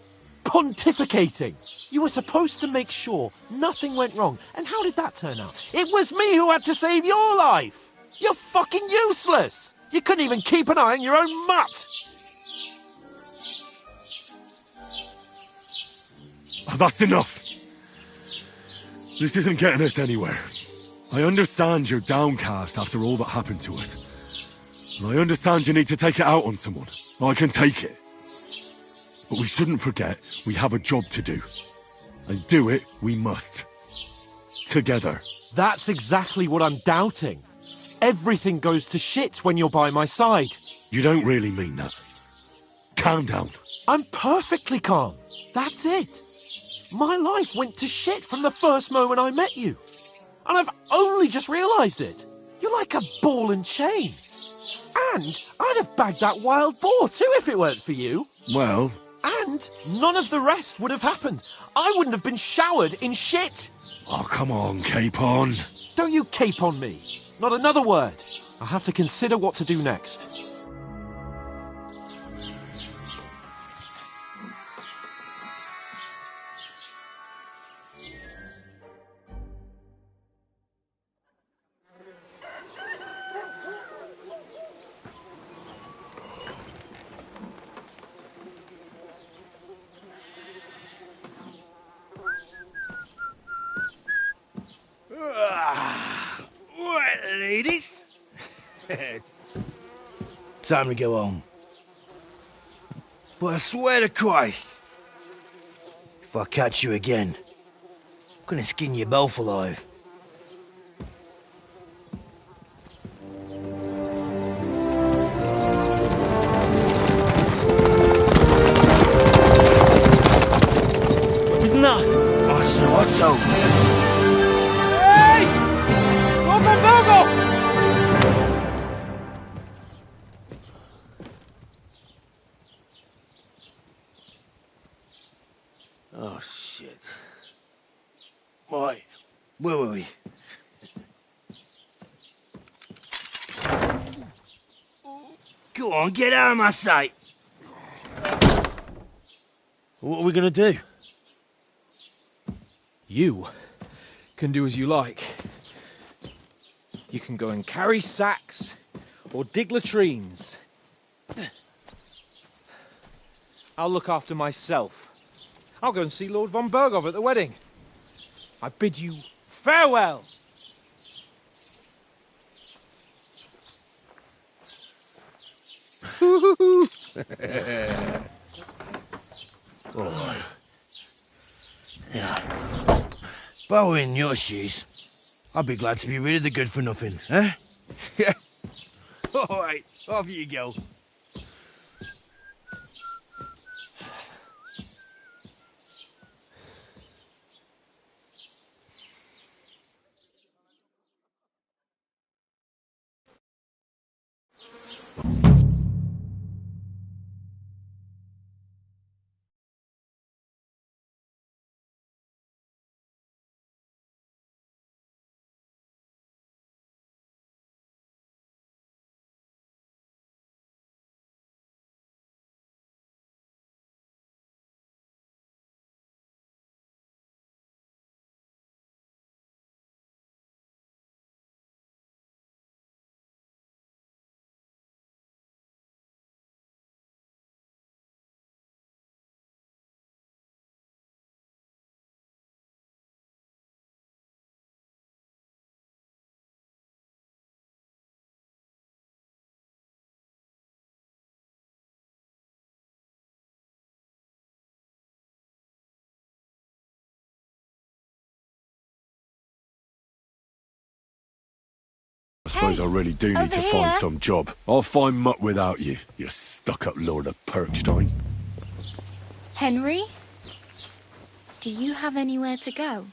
I: pontificating. You were supposed to make sure nothing went wrong. And how did that turn out? It was me who had to save your life. You're fucking useless. You couldn't even keep an eye on your own mutt.
M: Oh, that's enough. This isn't getting us anywhere. I understand you're downcast after all that happened to us. And I understand you need to take it out on someone. I can take it. But we shouldn't forget we have a job to do. And do it we must. Together.
I: That's exactly what I'm doubting. Everything goes to shit when you're by my side.
M: You don't really mean that. Calm down.
I: I'm perfectly calm. That's it. My life went to shit from the first moment I met you. And I've only just realised it. You're like a ball and chain. And I'd have bagged that wild boar too if it weren't for you.
M: Well...
I: And none of the rest would have happened. I wouldn't have been showered in shit.
M: Oh, come on, Capon.
I: Don't you cape on me. Not another word. I have to consider what to do next.
L: Right, ladies. Time to go home. But I swear to Christ, if I catch you again, I'm gonna skin you both alive.
K: Isn't that?
L: Otto.
F: Hey! Virgo!
L: Oh, shit. Right, where were we? Go on, get out of my sight.
F: What are we gonna do? You can do as you like. You can go and carry sacks or dig latrines. I'll look after myself. I'll go and see Lord von Bergov at the wedding. I bid you farewell.
L: Oh. Yeah. If I were in your shoes, I'd be glad to be rid of the good for nothing, eh? Yeah. All right, off you go.
M: I suppose I really do need to find some job. I'll find mutt without you, you stuck-up Lord of Perkstein.
V: Henry? Do you have anywhere to go?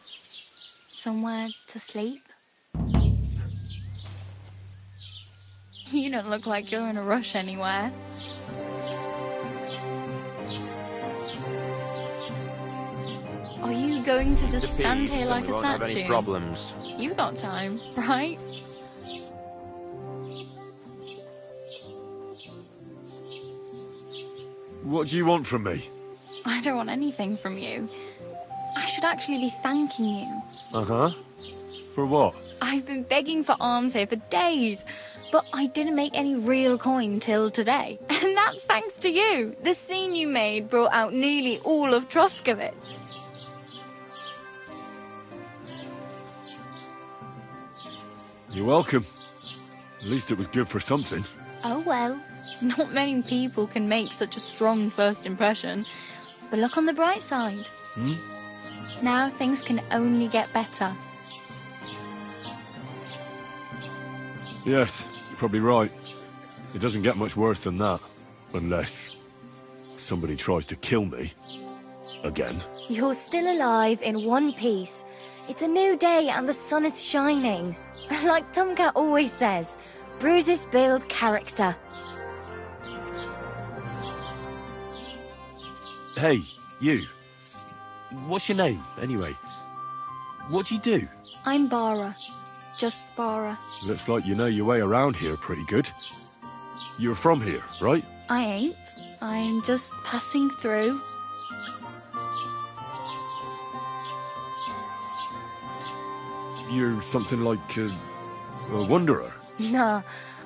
R: somewhere to sleep? You don't look like you're in a rush anywhere. Are you going to just stand here like a
G: won't have
R: statue?
G: any problems.
R: You've got time, right?
M: What do you want from me?
R: I don't want anything from you. I should actually be thanking you.
M: Uh-huh. For what?
R: I've been begging for alms here for days, but I didn't make any real coin till today. And that's thanks to you. The scene you made brought out nearly all of Troskowitz.
M: You're welcome. At least it was good for something.
R: Oh well, not many people can make such a strong first impression. But look on the bright side.
M: Hmm?
R: Now things can only get better.
M: Yes, you're probably right. It doesn't get much worse than that. Unless somebody tries to kill me. Again.
R: You're still alive in one piece. It's a new day and the sun is shining. Like Tomcat always says, bruises build character.
M: Hey, you. What's your name, anyway? What do you do?
R: I'm Bara. Just Bara.
M: Looks like you know your way around here pretty good. You're from here, right?
R: I ain't. I'm just passing through.
M: You're something like a wanderer.
R: Nah,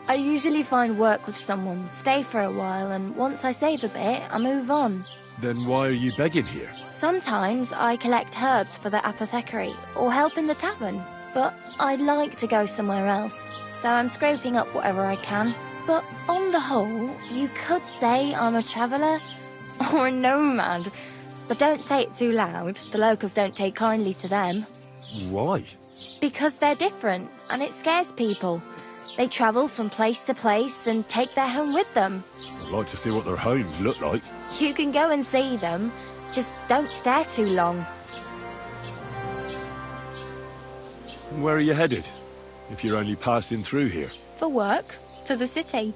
R: I usually find work with someone, stay for a while, and once I save a bit, I move on.
M: Then why are you begging here?
R: Sometimes I collect herbs for the apothecary, or help in the tavern. But I'd like to go somewhere else, so I'm scraping up whatever I can. But on the whole, you could say I'm a traveller, or a nomad. But don't say it too loud, the locals don't take kindly to them.
M: Why?
R: Because they're different, and it scares people. They travel from place to place and take their home with them.
M: I'd like to see what their homes look like.
R: You can go and see them, just don't stare too long.
M: Where are you headed? If you're only passing through here.
R: For work, to the city.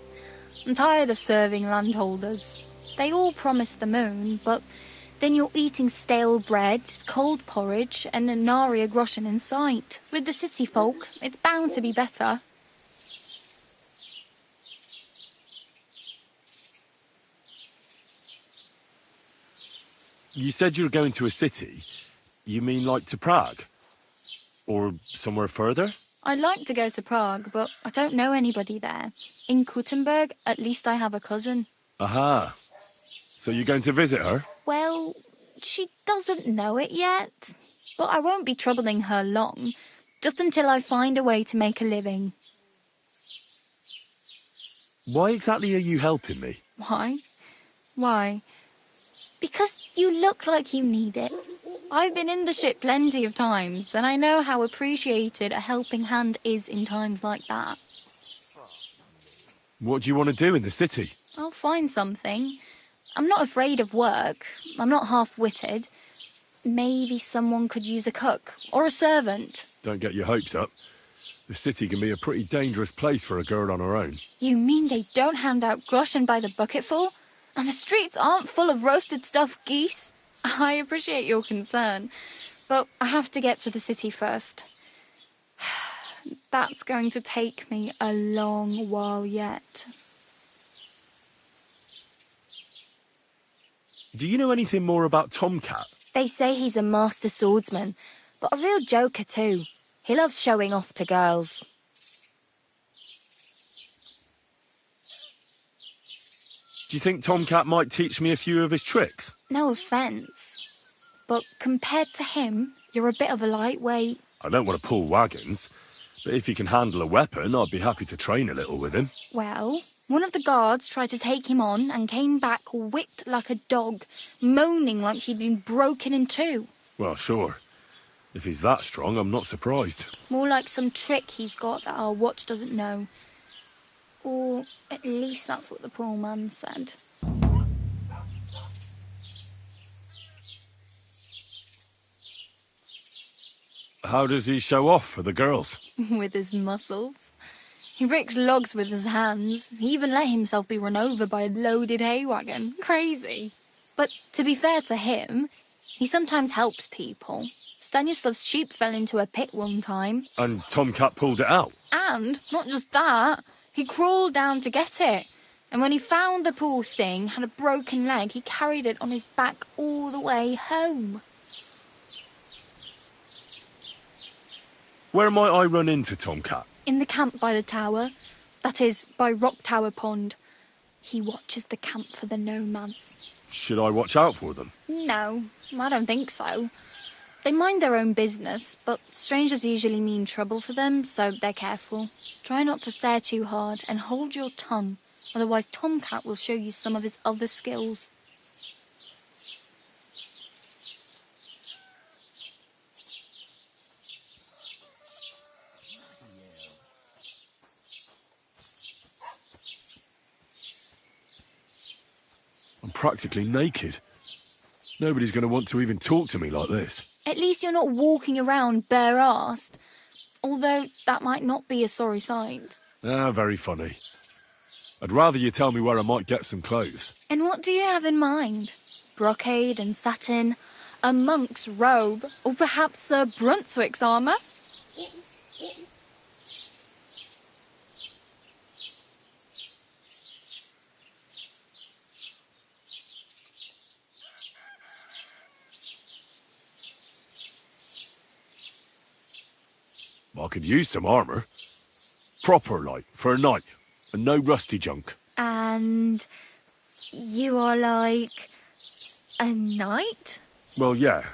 R: I'm tired of serving landholders. They all promise the moon, but then you're eating stale bread, cold porridge, and a nary a groschen in sight. With the city folk, it's bound to be better.
M: You said you were going to a city. You mean like to Prague? Or somewhere further?
R: I'd like to go to Prague, but I don't know anybody there. In Kuttenberg, at least I have a cousin.
M: Aha. So you're going to visit her?
R: Well, she doesn't know it yet. But I won't be troubling her long, just until I find a way to make a living.
M: Why exactly are you helping me?
R: Why? Why? Because you look like you need it. I've been in the ship plenty of times, and I know how appreciated a helping hand is in times like that.
M: What do you want to do in the city?
R: I'll find something. I'm not afraid of work. I'm not half-witted. Maybe someone could use a cook or a servant.
M: Don't get your hopes up. The city can be a pretty dangerous place for a girl on her own.
R: You mean they don't hand out groschen by the bucketful? And the streets aren't full of roasted stuffed geese? I appreciate your concern, but I have to get to the city first. That's going to take me a long while yet.
M: Do you know anything more about Tomcat?
R: They say he's a master swordsman, but a real joker too. He loves showing off to girls.
M: Do you think Tomcat might teach me a few of his tricks?
R: No offence, but compared to him, you're a bit of a lightweight.
M: I don't want to pull wagons, but if he can handle a weapon, I'd be happy to train a little with him.
R: Well, one of the guards tried to take him on and came back whipped like a dog, moaning like he'd been broken in two.
M: Well, sure. If he's that strong, I'm not surprised.
R: More like some trick he's got that our watch doesn't know. Or at least that's what the poor man said.
M: How does he show off for the girls?
R: With his muscles. He ricks logs with his hands. He even let himself be run over by a loaded hay wagon. Crazy. But to be fair to him, he sometimes helps people. Stanislav's sheep fell into a pit one time.
M: And Tomcat pulled it out?
R: And, not just that, he crawled down to get it. And when he found the poor thing had a broken leg, he carried it on his back all the way home.
M: Where might I run into Tomcat?
R: In the camp by the tower. That is, by Rock Tower Pond. He watches the camp for the nomads.
M: Should I watch out for them?
R: No, I don't think so. They mind their own business, but strangers usually mean trouble for them, so they're careful. Try not to stare too hard and hold your tongue, otherwise Tomcat will show you some of his other skills.
M: I'm practically naked. Nobody's going to want to even talk to me like this.
R: At least you're not walking around bare-arsed, although that might not be a sorry sight.
M: Ah, very funny. I'd rather you tell me where I might get some clothes.
R: And what do you have in mind? Brocade and satin, a monk's robe, or perhaps Sir Brunswick's armour?
M: I could use some armour. Proper, like, for a night. And no rusty junk.
R: And you are like a knight?
M: Well, yeah.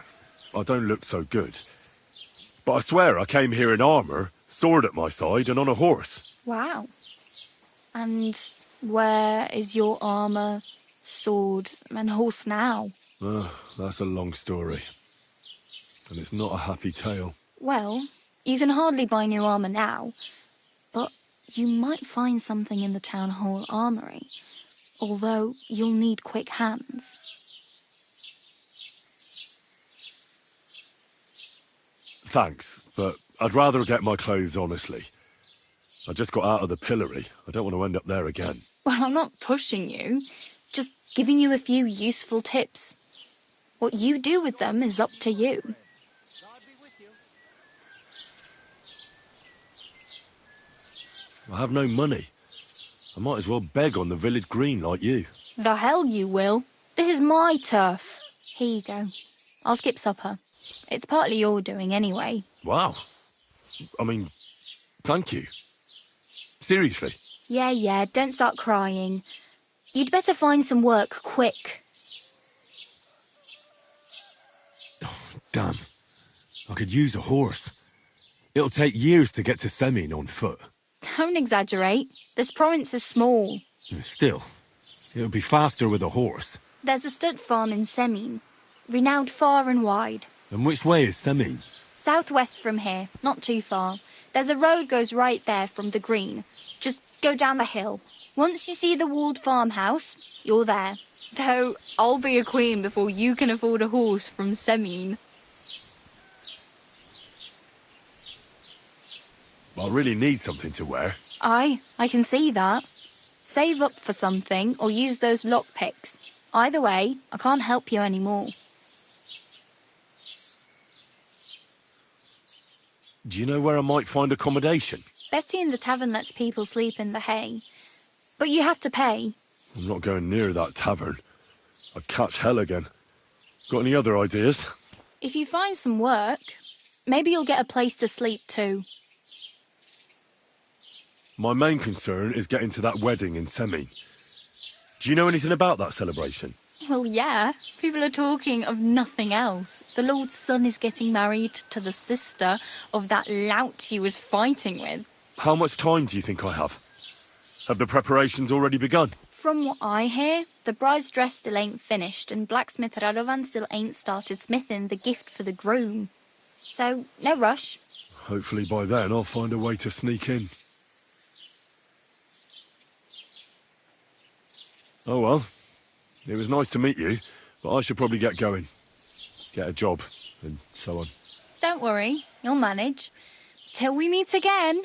M: I don't look so good. But I swear I came here in armour, sword at my side, and on a horse.
R: Wow. And where is your armour, sword, and horse now?
M: That's a long story. And it's not a happy tale.
R: Well, you can hardly buy new armour now, but you might find something in the town hall armoury, although you'll need quick hands.
M: Thanks, but I'd rather get my clothes honestly. I just got out of the pillory. I don't want to end up there again.
R: Well, I'm not pushing you, just giving you a few useful tips. What you do with them is up to you.
M: I have no money. I might as well beg on the village green like you.
R: The hell you will. This is my turf. Here you go. I'll skip supper. It's partly your doing anyway.
M: Wow. I mean, thank you. Seriously.
R: Yeah, don't start crying. You'd better find some work quick.
M: Damn. I could use a horse. It'll take years to get to Semin on foot.
R: Don't exaggerate. This province is small.
M: Still, it'll be faster with a horse.
R: There's a stud farm in Semin, renowned far and wide.
M: And which way is Semin?
R: Southwest from here, not too far. There's a road goes right there from the green. Just go down the hill. Once you see the walled farmhouse, you're there. Though I'll be a queen before you can afford a horse from Semin.
M: I really need something to wear.
R: I can see that. Save up for something or use those lockpicks. Either way, I can't help you anymore.
M: Do you know where I might find accommodation?
R: Betty in the tavern lets people sleep in the hay. But you have to pay.
M: I'm not going near that tavern. I'd catch hell again. Got any other ideas?
R: If you find some work, maybe you'll get a place to sleep too.
M: My main concern is getting to that wedding in Semin. Do you know anything about that celebration?
R: Well, yeah. People are talking of nothing else. The Lord's son is getting married to the sister of that lout he was fighting with.
M: How much time do you think I have? Have the preparations already begun?
R: From what I hear, the bride's dress still ain't finished, and blacksmith Radovan still ain't started smithing the gift for the groom. So, no rush.
M: Hopefully by then I'll find a way to sneak in. Oh well, it was nice to meet you, but I should probably get going. Get a job, and so on.
R: Don't worry,
Q: You'll manage. Till we meet again.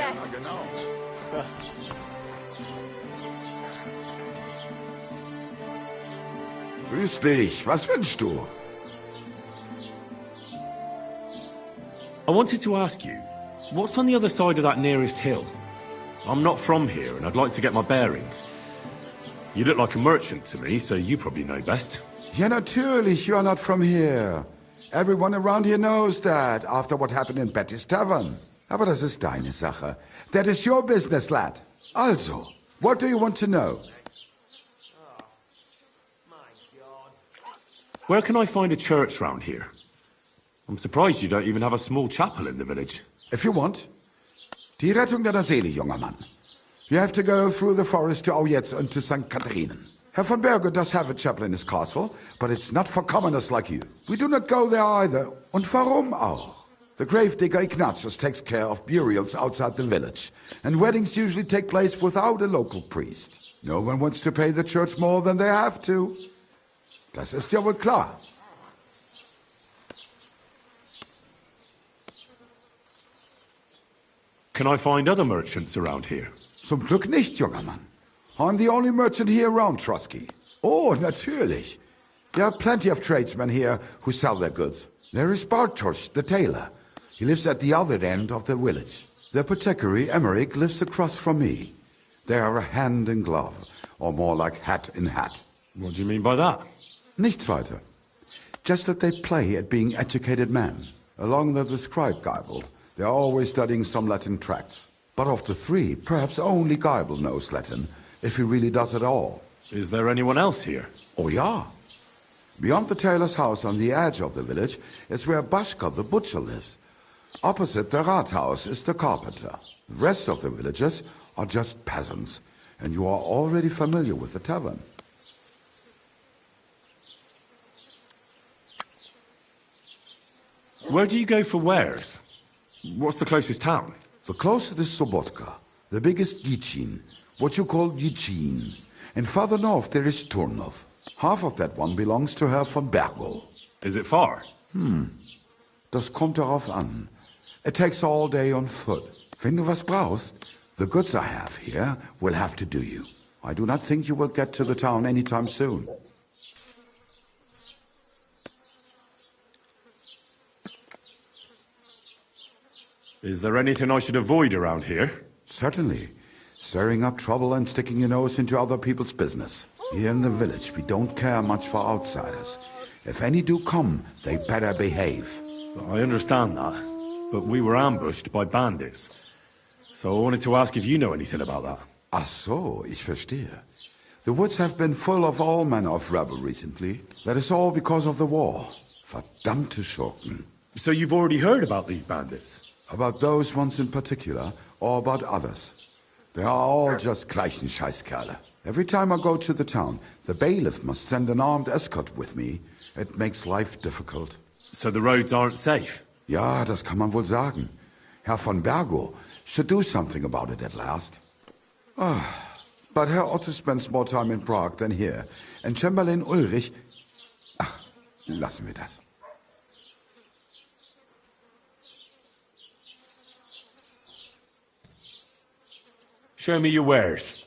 Q: Yes.
J: Grüß dich. Was wünschst du?
M: I wanted to ask you, what's on the other side of that nearest hill? I'm not from here, and I'd like to get my bearings. You look like a merchant to me, so you probably know best.
J: Ja, natürlich, you are not from here. Everyone around here knows that, after what happened in Betty's Tavern. Aber das ist deine Sache. That is your business, lad. Also, what do you want to know?
M: Where can I find a church round here? I'm surprised you don't even have a small chapel in the village.
J: If you want. Die Rettung deiner Seele, junger Mann. You have to go through the forest to Aujetz and to St. Catharinen. Herr von Berger does have a chapel in his castle, but it's not for commoners like you. We do not go there either. Und warum auch? The gravedigger Ignatius takes care of burials outside the village, and weddings usually take place without a local priest. No one wants to pay the church more than they have to. Das ist ja wohl klar.
M: Can I find other merchants around here?
J: Zum Glück nicht, junger Mann. I'm the only merchant here around Trusky. Oh, natürlich. There are plenty of tradesmen here who sell their goods. There is Bartosz, the tailor. He lives at the other end of the village. The apothecary, Emmerich, lives across from me. They are a hand in glove, or more like hat in hat.
M: What do you mean by that?
J: Nichts weiter. Just that they play at being educated men. Along with the scribe Geibel, they are always studying some Latin tracts. But of the three, perhaps only Geibel knows Latin, if he really does at all.
M: Is there anyone else here?
J: Oh, ja. Beyond the tailor's house on the edge of the village is where Bashka the butcher lives. Opposite the Rathaus is the carpenter. The rest of the villagers are just peasants, and you are already familiar with the tavern.
M: Where do you go for wares? What's the closest town?
J: The closest is Sobotka, the biggest Gichin, what you call Gichin. And farther north there is Turnov. Half of that one belongs to Herr von Bergo.
M: Is it far?
J: Das kommt darauf an. It takes all day on foot. Wenn du was brauchst, the goods I have here will have to do you. I do not think you will get to the town anytime soon.
M: Is there anything I should avoid around here?
J: Certainly. Stirring up trouble and sticking your nose into other people's business. Here in the village, we don't care much for outsiders. If any do come, they better behave.
M: I understand that, but we were ambushed by bandits. So I wanted to ask if you know anything about that.
J: Ach so, ich verstehe. The woods have been full of all manner of rebel recently. That is all because of the war. Verdammte Schurken.
M: So you've already heard about these bandits?
J: About those ones in particular, or about others. They are all just gleichen Scheißkerle. Every time I go to the town, the bailiff must send an armed escort with me. It makes life difficult.
M: So the roads aren't safe?
J: Ja, das kann man wohl sagen. Herr von Bergo should do something about it at last. But Herr Otto spends more time in Prague than here. And Chamberlain Ulrich... Ach, lassen wir das.
M: Show me your wares.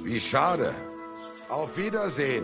J: Wie schade. Auf Wiedersehen.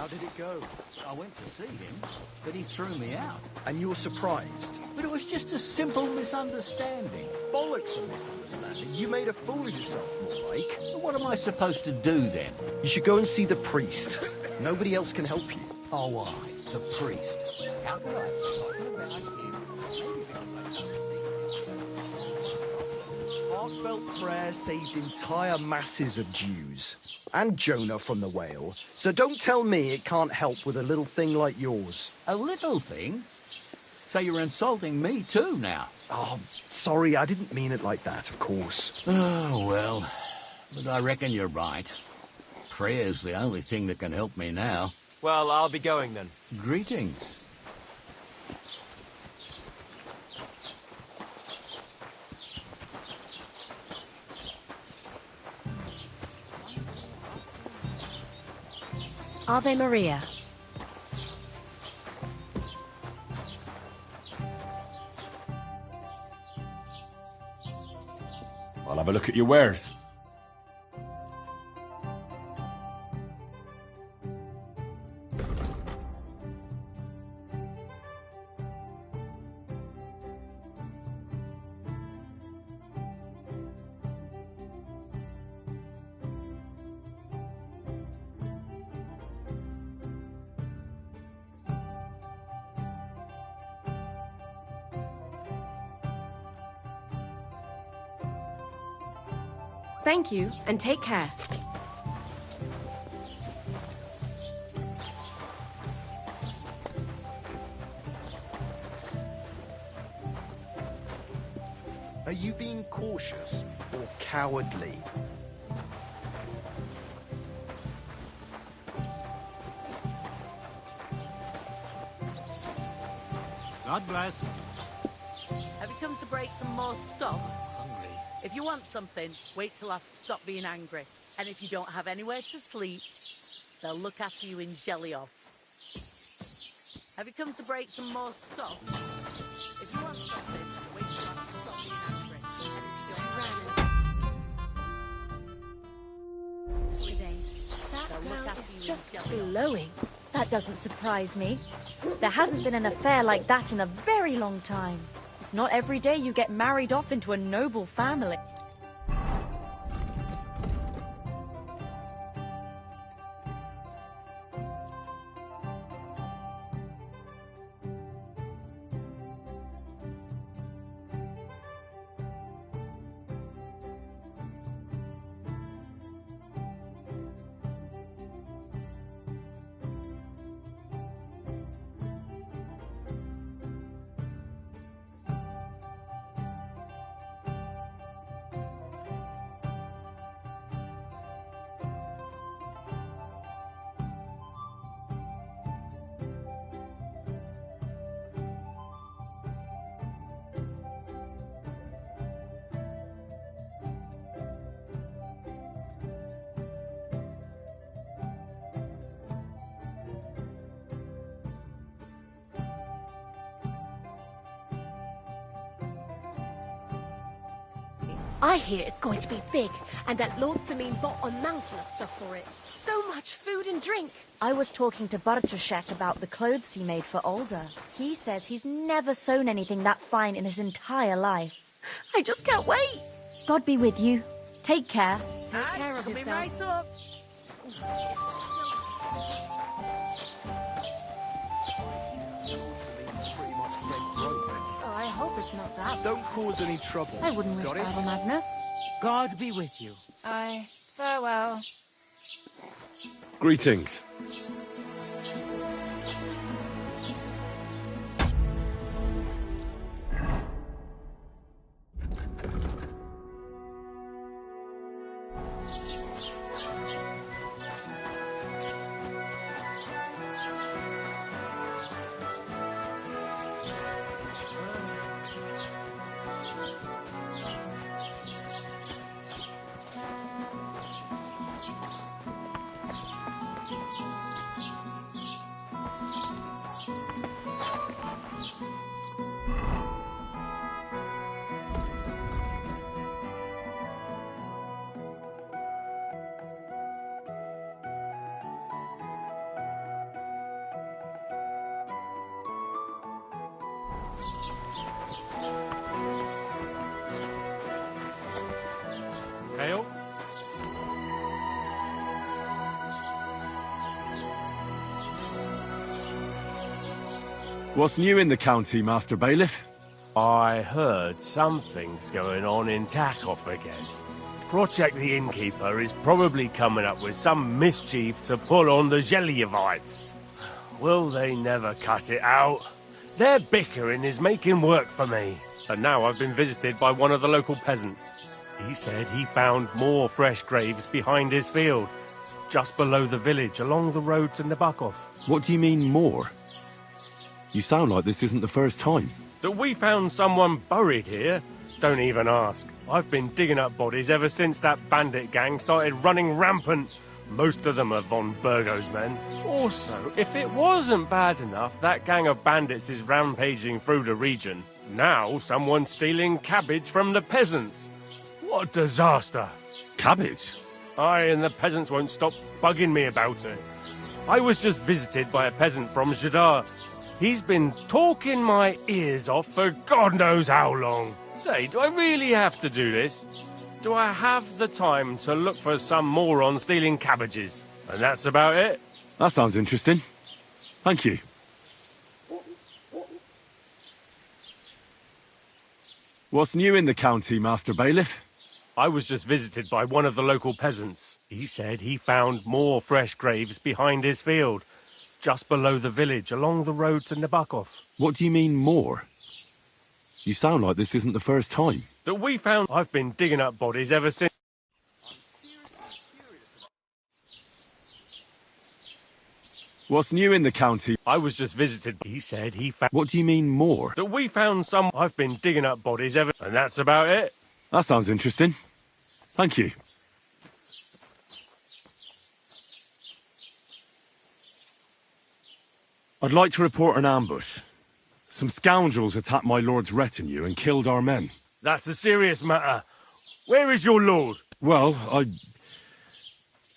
P: How did it go?
S: I went to see him, but he threw me out.
P: And you were surprised?
S: But it was just a simple misunderstanding.
P: Bollocks of misunderstanding. You made a fool of yourself, more like.
S: What am I supposed to do then?
P: You should go and see the priest. Nobody else can help you.
S: Oh, aye, the priest. How could I have forgotten about him?
P: Heartfelt prayer saved entire masses of Jews. And Jonah from the whale. So don't tell me it can't help with a little thing like yours.
S: A little thing? So you're insulting me too now?
P: Oh, sorry, I didn't mean it like that, of course.
S: Oh, well. But I reckon you're right. Prayer's the only thing that can help me now.
A: Well, I'll be going then.
S: Greetings.
Q: Ave Maria.
M: I'll have a look at your wares.
V: Thank you, and take care.
P: Are you being cautious or cowardly?
E: God bless. Have you come to break some more stock? If you want something, wait till I've stopped being angry. And if you don't have anywhere to sleep, they'll look after you in Jeliov. Have you come to break some more stock? If you want something, wait till I've stopped being angry. And if you don't
R: Today, that
E: they'll look
R: girl
E: after
R: is
E: you
R: just
E: in Jeliov.
R: glowing. That doesn't surprise me. There hasn't been an affair like that in a very long time. It's not every day you get married off into a noble family.
T: I hear it's going to be big, and that Lord Samin bought a mountain of stuff for it. So much food and drink.
R: I was talking to Bartoszek about the clothes he made for Olda. He says he's never sewn anything that fine in his entire life.
T: I just can't wait.
R: God be with you. Take care.
T: Take care of
E: Coming
T: yourself.
E: right up.
T: Oh, I hope it's not that.
P: Don't cause any trouble.
R: I wouldn't wish
P: Got it?
R: that on Agnes.
F: God be with you.
Q: Aye. Farewell.
M: Greetings. What's new in the county, Master Bailiff?
N: I heard something's going on in Takoff again. Project the Innkeeper is probably coming up with some mischief to pull on the Zhelyevites. Will they never cut it out? Their bickering is making work for me. And now I've been visited by one of the local peasants. He said he found more fresh graves behind his field, just below the village, along the road to Nabokov.
M: What do you mean, more? You sound like this isn't the first time.
N: That we found someone buried here? Don't even ask. I've been digging up bodies ever since that bandit gang started running rampant. Most of them are von Burgo's men. Also, if it wasn't bad enough that gang of bandits is rampaging through the region, now someone's stealing cabbage from the peasants. What a disaster.
M: Cabbage?
N: Aye, and the peasants won't stop bugging me about it. I was just visited by a peasant from Jadar. He's been talking my ears off for God knows how long. Say, do I really have to do this? Do I have the time to look for some moron stealing cabbages? And that's about it?
M: That sounds interesting. Thank you. What's new in the county, Master Bailiff?
N: I was just visited by one of the local peasants. He said he found more fresh graves behind his field, just below the village, along the road to Nabokov.
M: What do you mean, more? You sound like this isn't the first time.
N: That we found... I've been digging up bodies ever since...
M: What's new in the county?
N: I was just visited. He said he found...
M: What do you mean, more?
N: That we found some... I've been digging up bodies ever... And that's about it.
M: That sounds interesting. Thank you. I'd like to report an ambush. Some scoundrels attacked my lord's retinue and killed our men.
N: That's a serious matter. Where is your lord?
M: Well,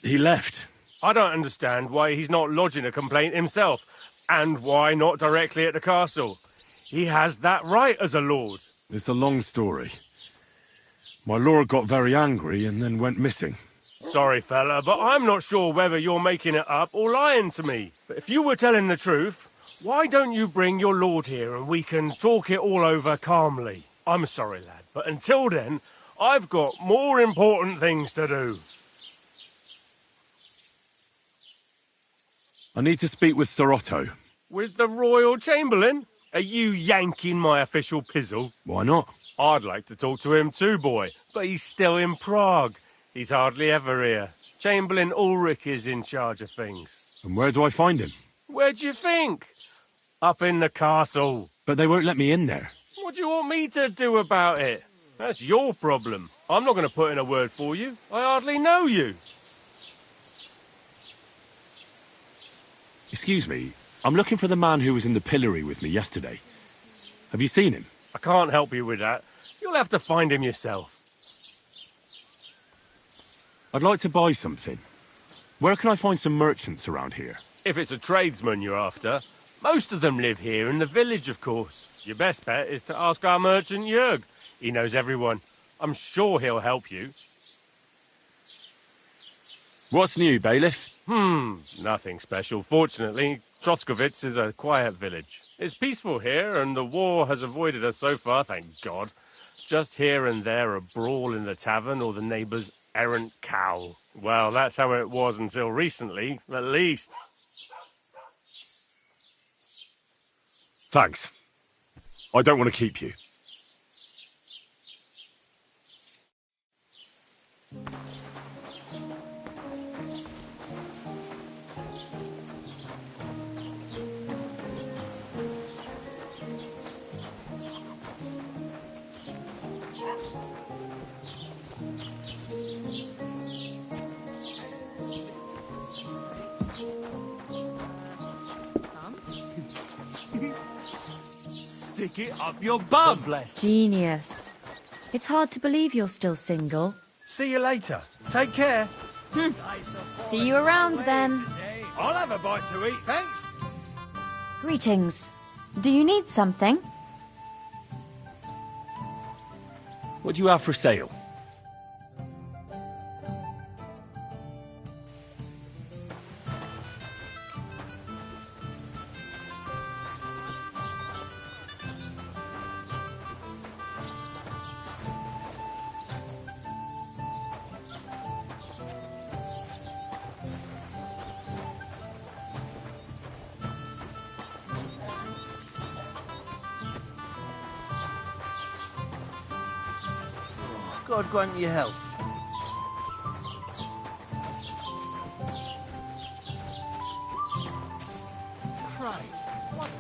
M: he left.
N: I don't understand why he's not lodging a complaint himself, and why not directly at the castle. He has that right as a lord.
M: It's a long story. My lord got very angry and then went missing.
N: Sorry, fella, but I'm not sure whether you're making it up or lying to me. But if you were telling the truth, why don't you bring your lord here and we can talk it all over calmly? I'm sorry, lad, but until then, I've got more important things to do.
M: I need to speak with Sir Otto.
N: With the Royal Chamberlain? Are you yanking my official pizzle?
M: Why not?
N: I'd like to talk to him too, boy, but he's still in Prague. He's hardly ever here. Chamberlain Ulrich is in charge of things.
M: And where do I find him?
N: Where do you think? Up in the castle.
M: But they won't let me in there.
N: What do you want me to do about it? That's your problem. I'm not going to put in a word for you. I hardly know you.
M: Excuse me, I'm looking for the man who was in the pillory with me yesterday. Have you seen him?
N: I can't help you with that. You'll have to find him yourself.
M: I'd like to buy something. Where can I find some merchants around here?
N: If it's a tradesman you're after, most of them live here in the village, of course. Your best bet is to ask our merchant Jörg. He knows everyone. I'm sure he'll help you.
M: What's new, bailiff?
N: Nothing special. Fortunately, Troskovitz is a quiet village. It's peaceful here, and the war has avoided us so far, thank God. Just here and there a brawl in the tavern or the neighbour's errant cow. Well, that's how it was until recently, at least.
M: Thanks. I don't want to keep you.
C: Stick it up your bum. Bless.
B: Genius. It's hard to believe you're still single.
C: See you later. Take care.
B: See you around then.
C: I'll have a bite to eat, thanks.
B: Greetings. Do you need something?
M: What do you have for sale?
O: God grant you health.
I: Christ, what?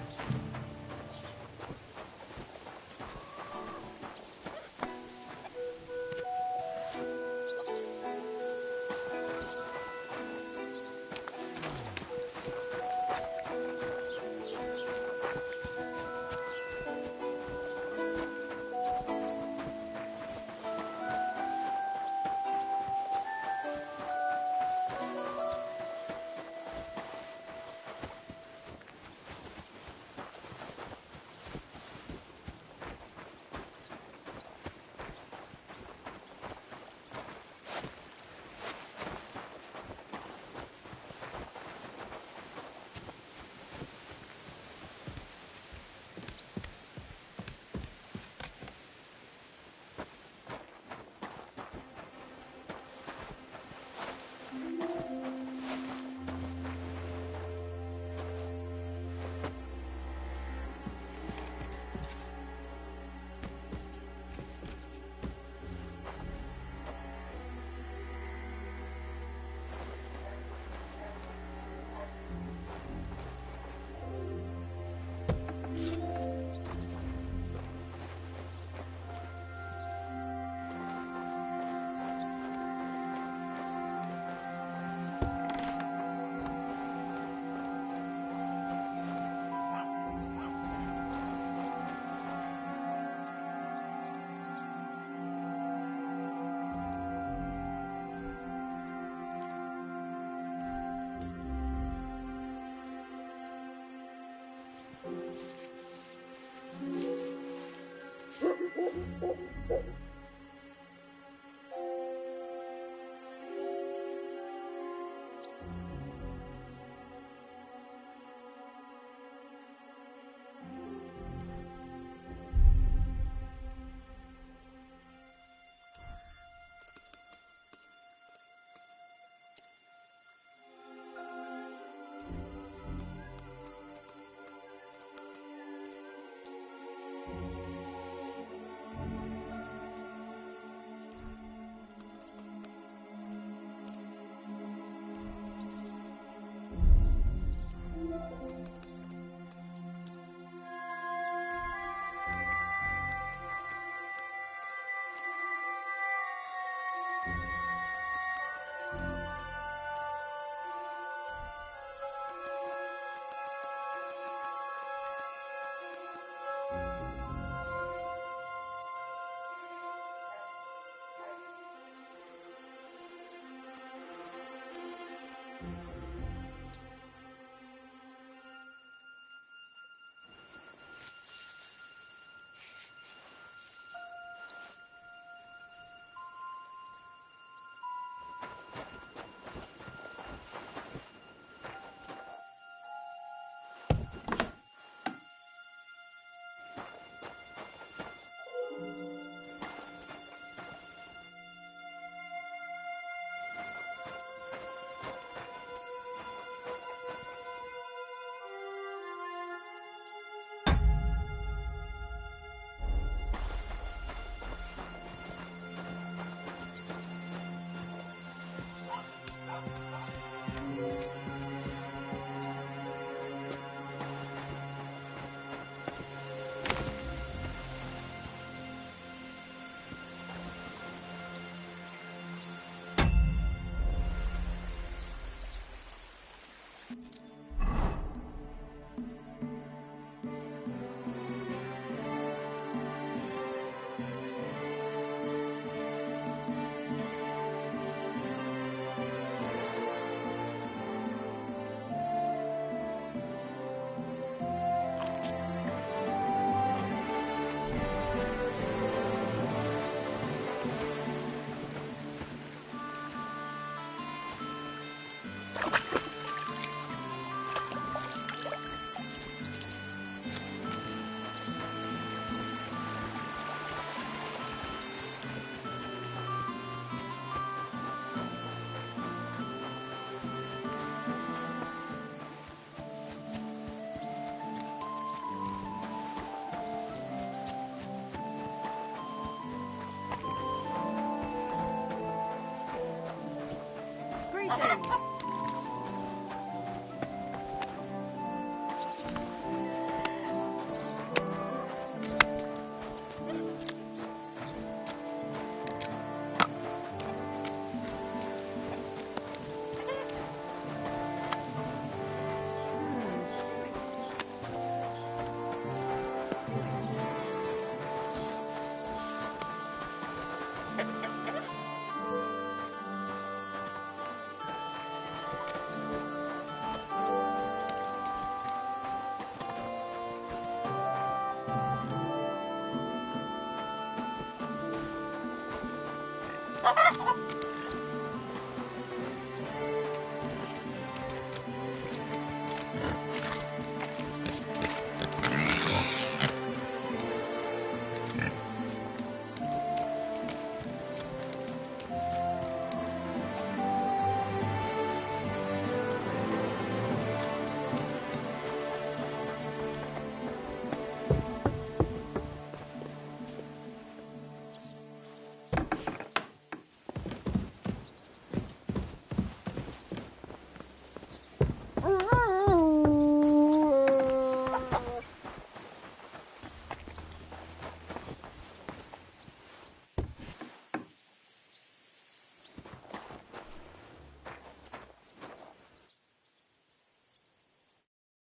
T: Greetings.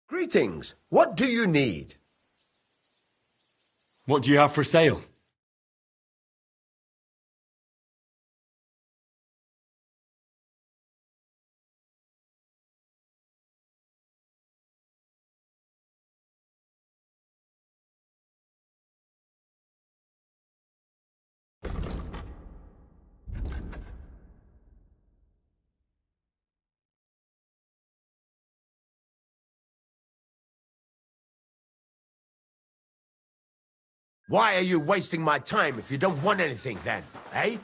A: Greetings. What do you need?
M: What do you have for sale?
A: Why are you wasting my time if you don't want anything then, eh?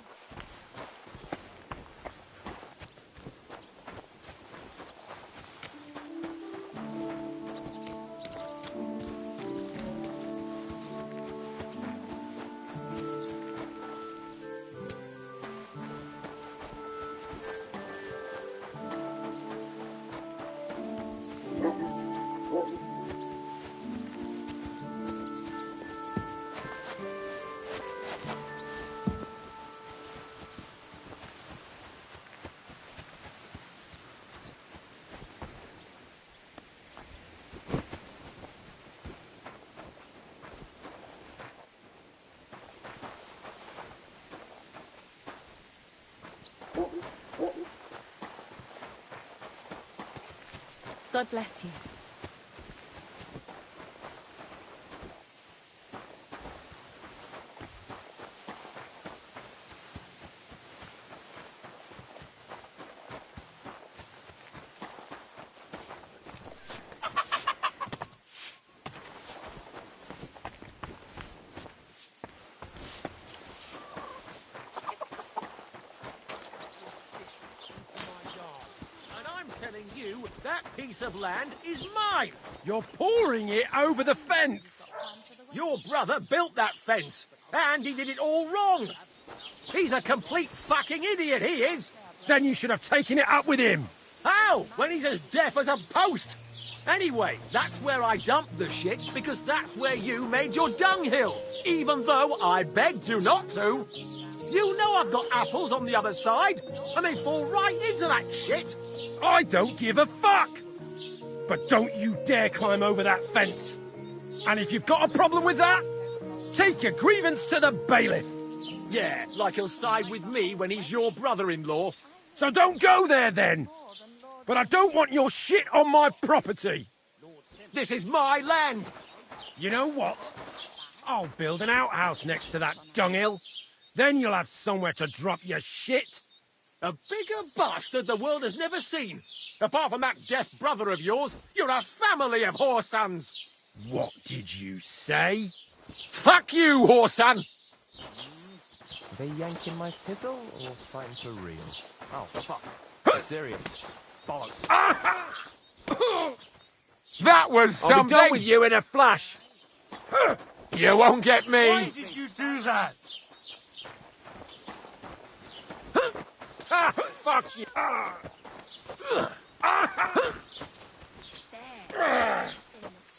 B: God bless you.
C: Telling you that piece of land is mine.
F: You're pouring it over the fence.
C: Your brother built that fence, and he did it all wrong. He's a complete fucking idiot, he is.
F: Then you should have taken it up with him.
C: How? When he's as deaf as a post. Anyway, that's where I dumped the shit, because that's where you made your dunghill, even though I begged you not to. You know I've got apples on the other side, and they fall right into that shit.
F: I don't give a fuck! But don't you dare climb over that fence. And if you've got a problem with that, take your grievance to the bailiff.
C: Yeah, like he'll side with me when he's your brother-in-law.
F: So don't go there then. But I don't want your shit on my property.
C: This is my land.
F: You know what? I'll build an outhouse next to that dunghill. Then you'll have somewhere to drop your shit.
C: A bigger bastard the world has never seen. Apart from that deaf brother of yours, you're a family of whoresons.
F: What did you say?
C: Fuck you, whoreson!
O: Are they yanking my pizzle or fighting for real? Oh, fuck. Serious. Bollocks.
C: That was something!
A: I'll be done with you in a flash.
C: You won't get me!
L: Why did you do that?
A: Fuck you!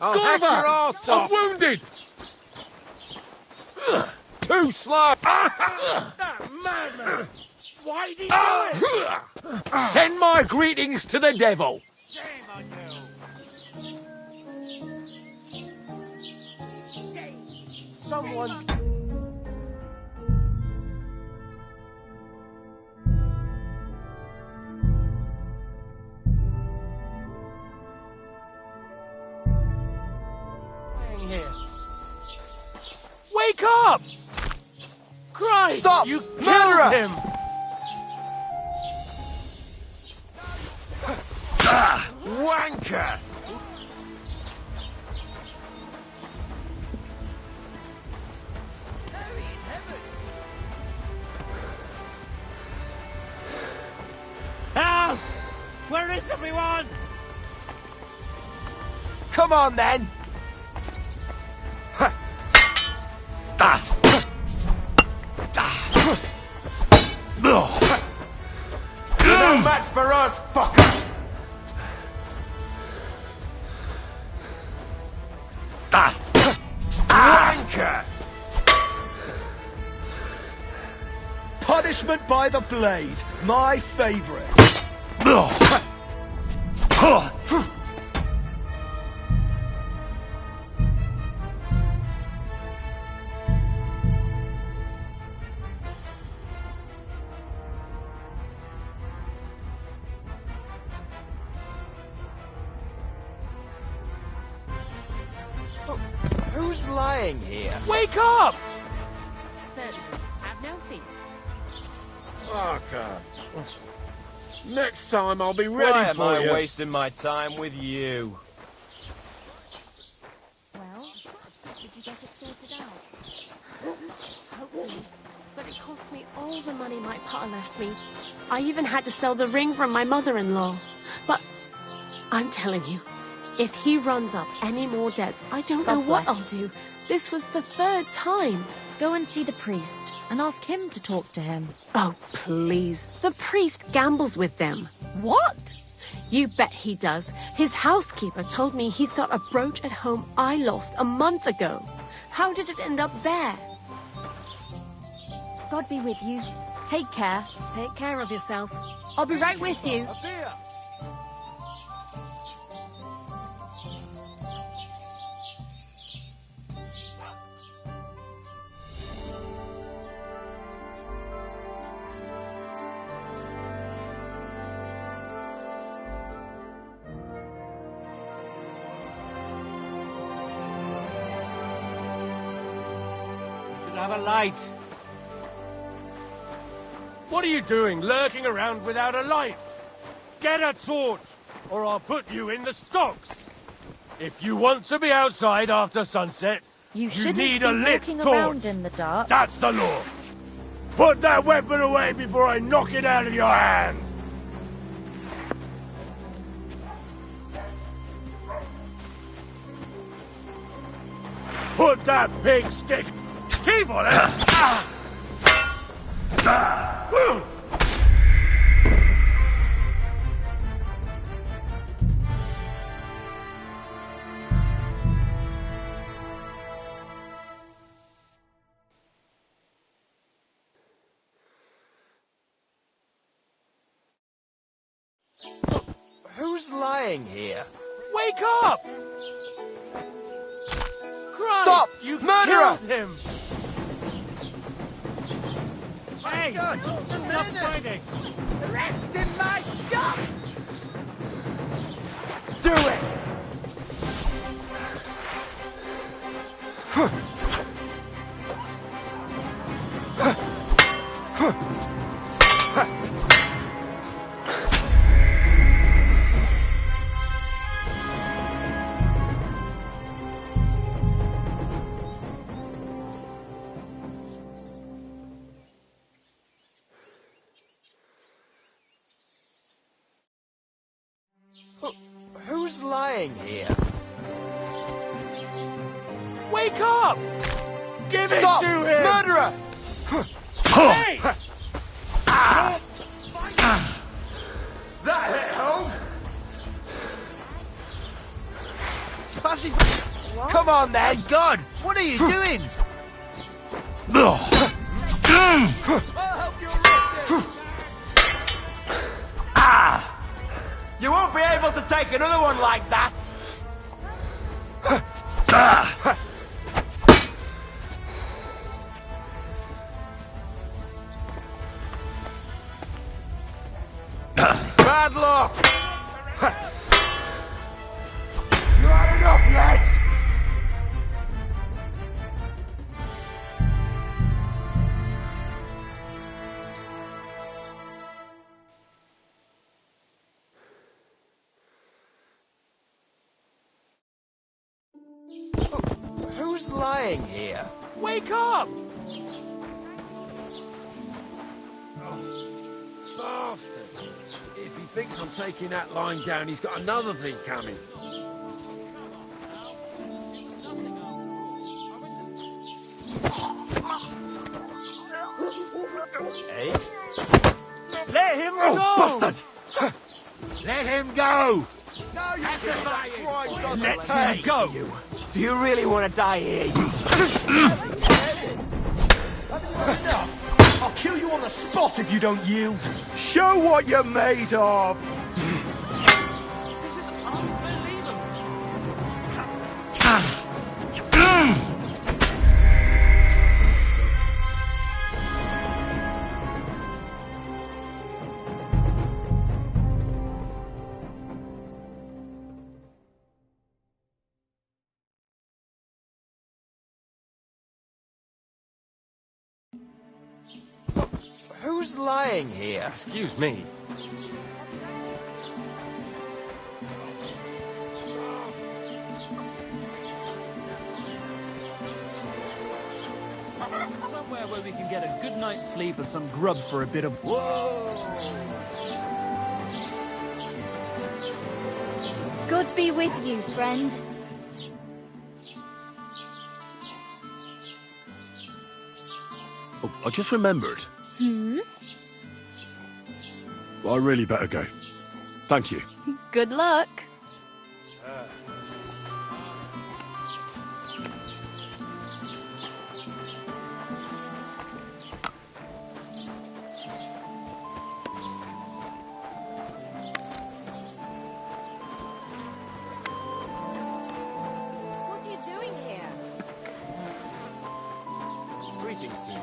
A: I'll hack your
I: Gorva!
A: arse
I: I'm
A: off.
I: wounded! Too slow!
N: That madman! Why is he doing it?
A: Send my greetings to the devil.
N: Shame on you.
C: Someone's...
N: Here. Wake up! Christ!
P: Stop!
N: You
P: Murderer!
N: killed him!
A: Wanker!
N: Help! Where is everyone?
A: Come on, then. You're no match for us, fucker! Wanker!
P: Punishment by the blade. My favourite.
C: Who's lying here?
N: Wake up!
Q: Have no fear.
A: Fucker. Next time I'll be ready
C: Why am
A: for
C: I
A: you.
C: wasting my time with you?
T: Well, did you get it sorted out? Hopefully. But it cost me all the money my pa left me. I even had to sell the ring from my mother-in-law. But I'm telling you, if he runs up any more debts, I don't know
B: God
T: what
B: bless.
T: I'll do. This was the third time.
B: Go and see the priest and ask him to talk to him.
T: Oh, please. The priest gambles with them.
B: What?
T: You bet he does. His housekeeper told me he's got a brooch at home I lost a month ago. How did it end up there?
B: God be with you. Take care.
T: Take care of yourself. I'll be right with you.
C: A beer!
N: Have a light. What are you doing, lurking around without a light? Get a torch, or I'll put you in the stocks. If you want to be outside after sunset,
B: You shouldn't
N: need
B: be
N: a lit
B: walking
N: torch.
B: around in the dark.
N: That's the law. Put that weapon away before I knock it out of your hand. Put that big stick. Teeth on it.
C: Who's lying here?
N: Wake up! Christ,
C: Stop!
N: You
C: Murderer!
N: killed him! Hey! Stop fighting!
C: Rest in my gut! Do it! Who's lying here?
N: Wake up! Give
C: Stop!
N: it to him!
C: Murderer!
N: Hey!
A: That hit home!
C: Come on, then! God, what are you doing?
A: You won't be able to take another one like that! Bad luck! You had enough yet?
C: Who's lying here?
G: Wake up!
A: Bastard! If he thinks I'm taking that line down, he's got another thing coming.
C: Hey?
G: Let him go!
A: Oh, bastard!
C: Let him go!
A: No, you
C: Let him go! Do you really want to die here, you...
P: I'll kill you on the spot if you don't yield.
C: Show what you're made of!
G: This is unbelievable.
C: Who's lying here?
G: Excuse me.
H: Somewhere where we can get a good night's sleep and some grub for a bit of...
R: God be with you, friend.
M: Oh, I just remembered.
R: Hmm?
M: I really better go. Thank you.
R: Good luck.
Q: What are you doing here?
O: Greetings to you.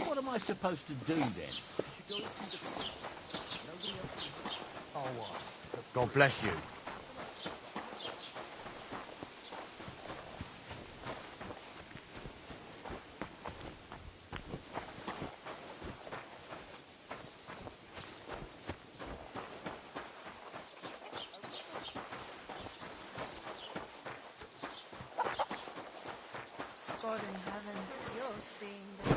S: What am I supposed to do then?
C: Oh, what? God bless you.
Q: God in heaven, you're seeing this.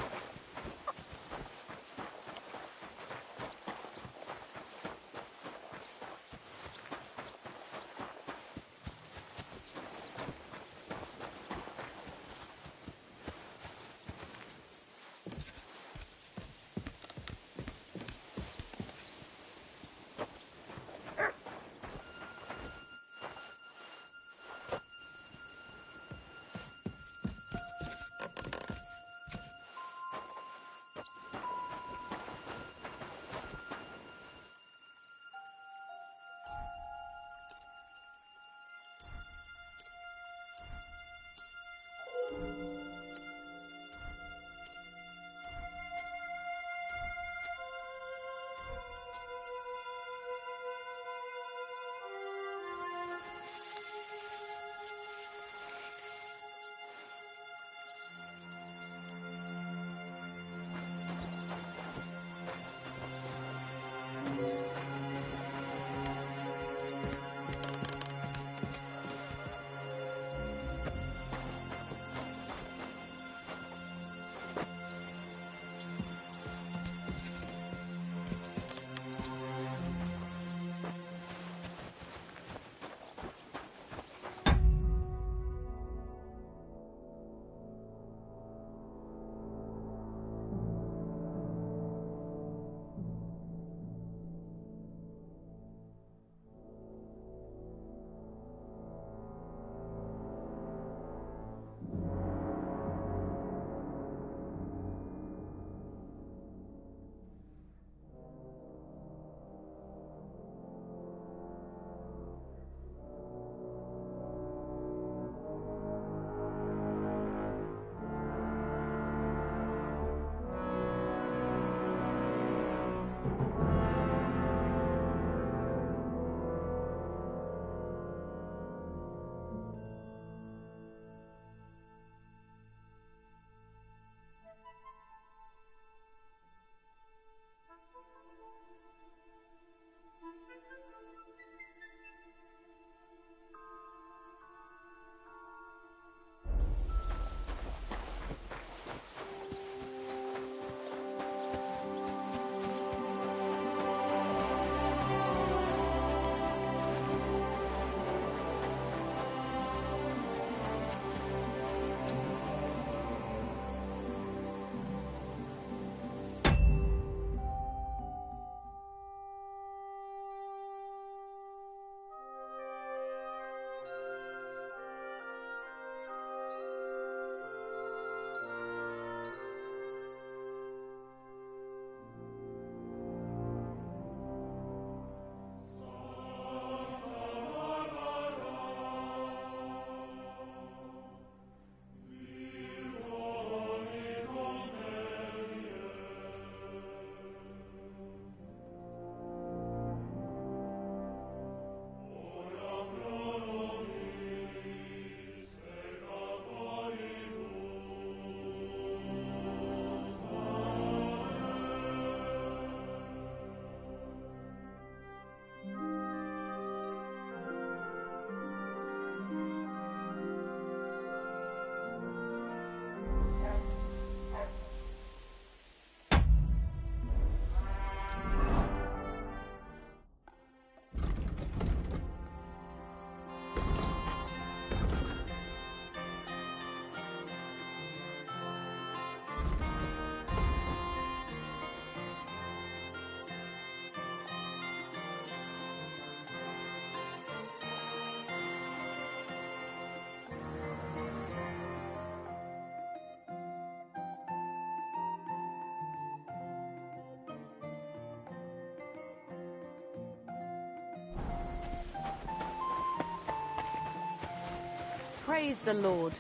T: Praise the Lord.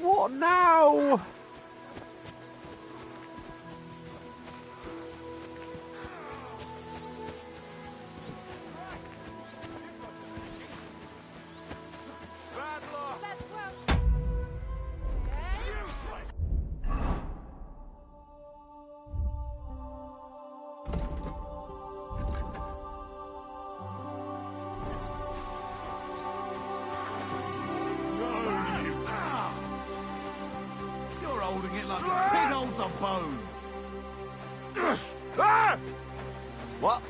F: What now?
L: You're holding it like a pig holds a bone.
O: What?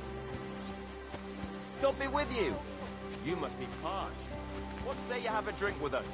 O: Stop it with you! You must be parched. What say you have a drink with us?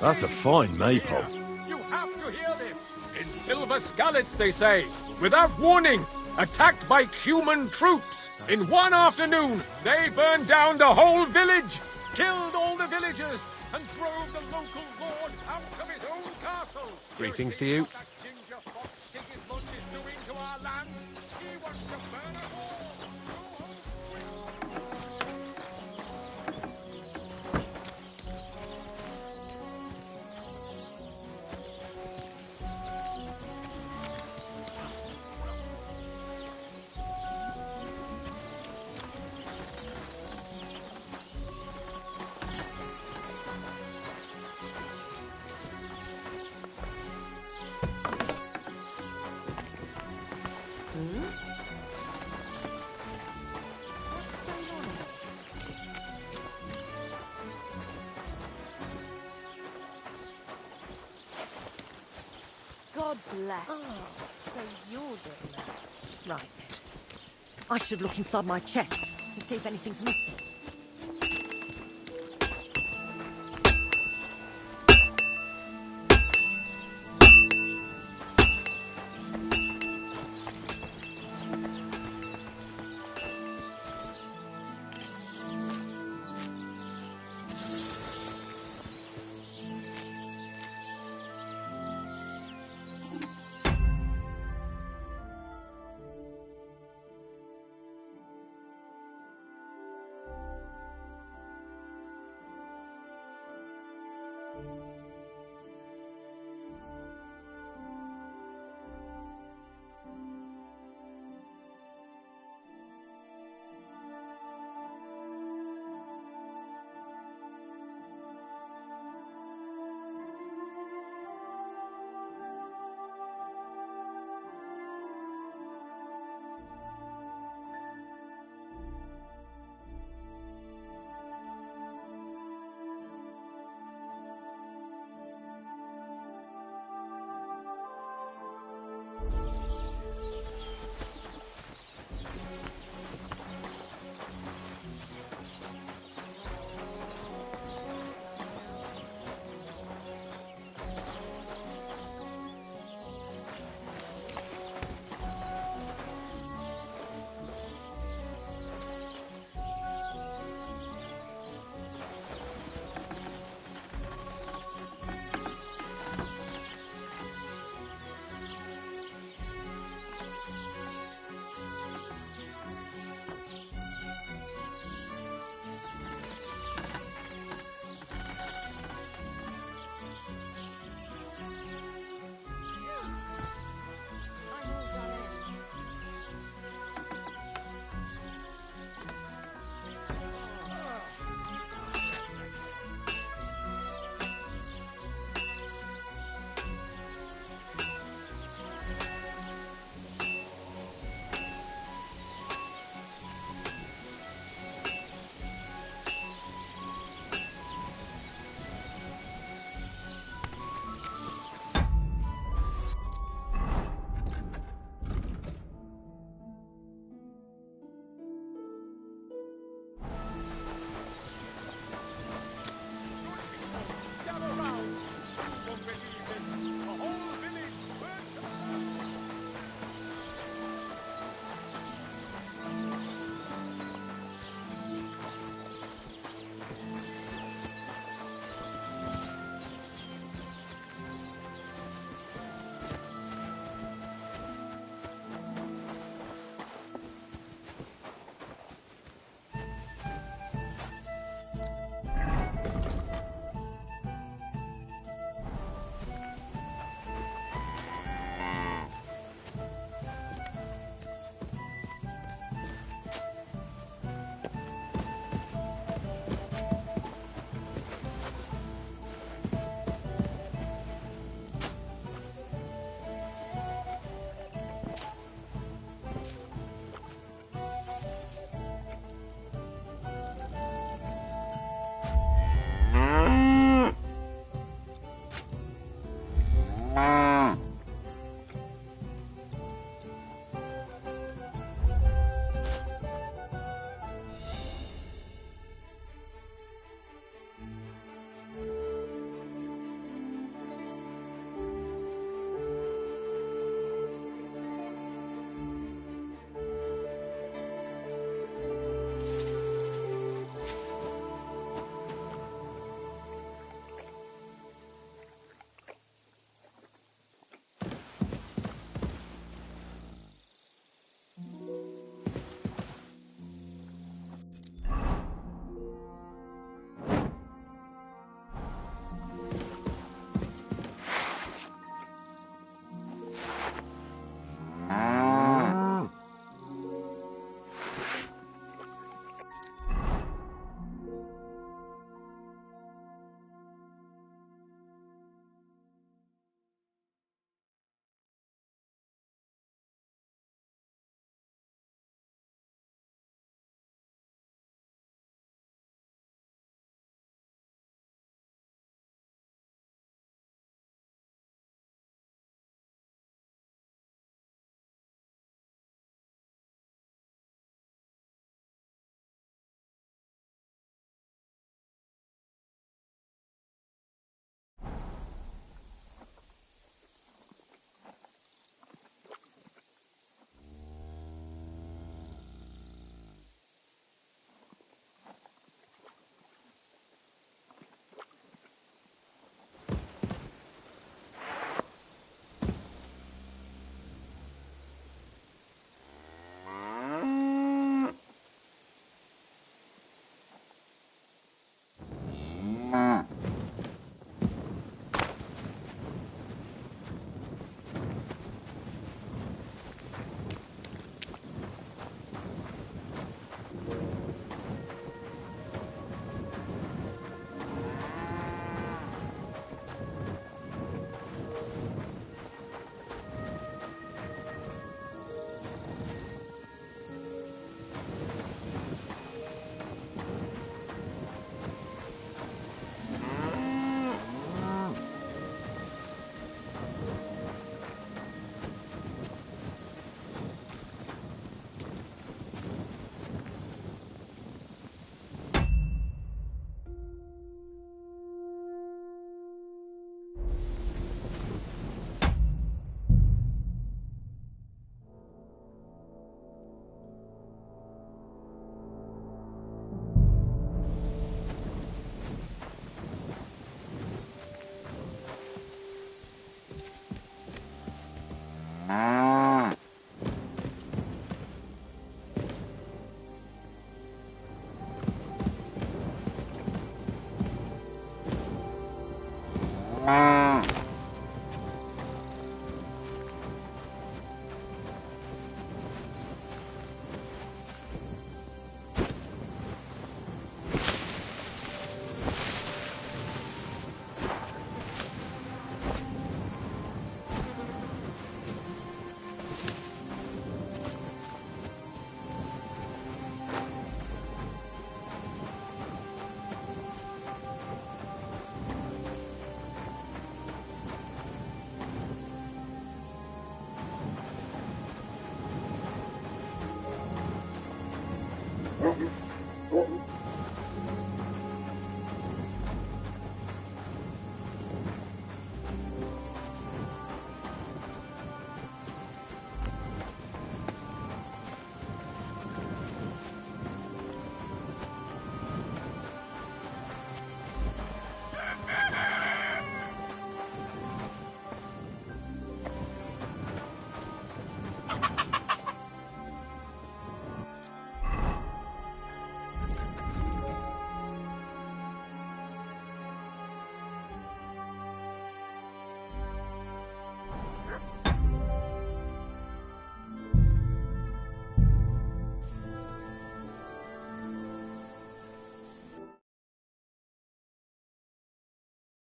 M: That's a fine maypole.
F: You have to hear this. In silver scallots, they say. Without warning, attacked by human troops. In one afternoon, they burned down the whole village, killed all the villagers, and drove the local lord out of his own castle.
G: Greetings to you.
Q: God bless.
D: Oh, so you're doing that. Right. I should look inside my chest to see if anything's missing.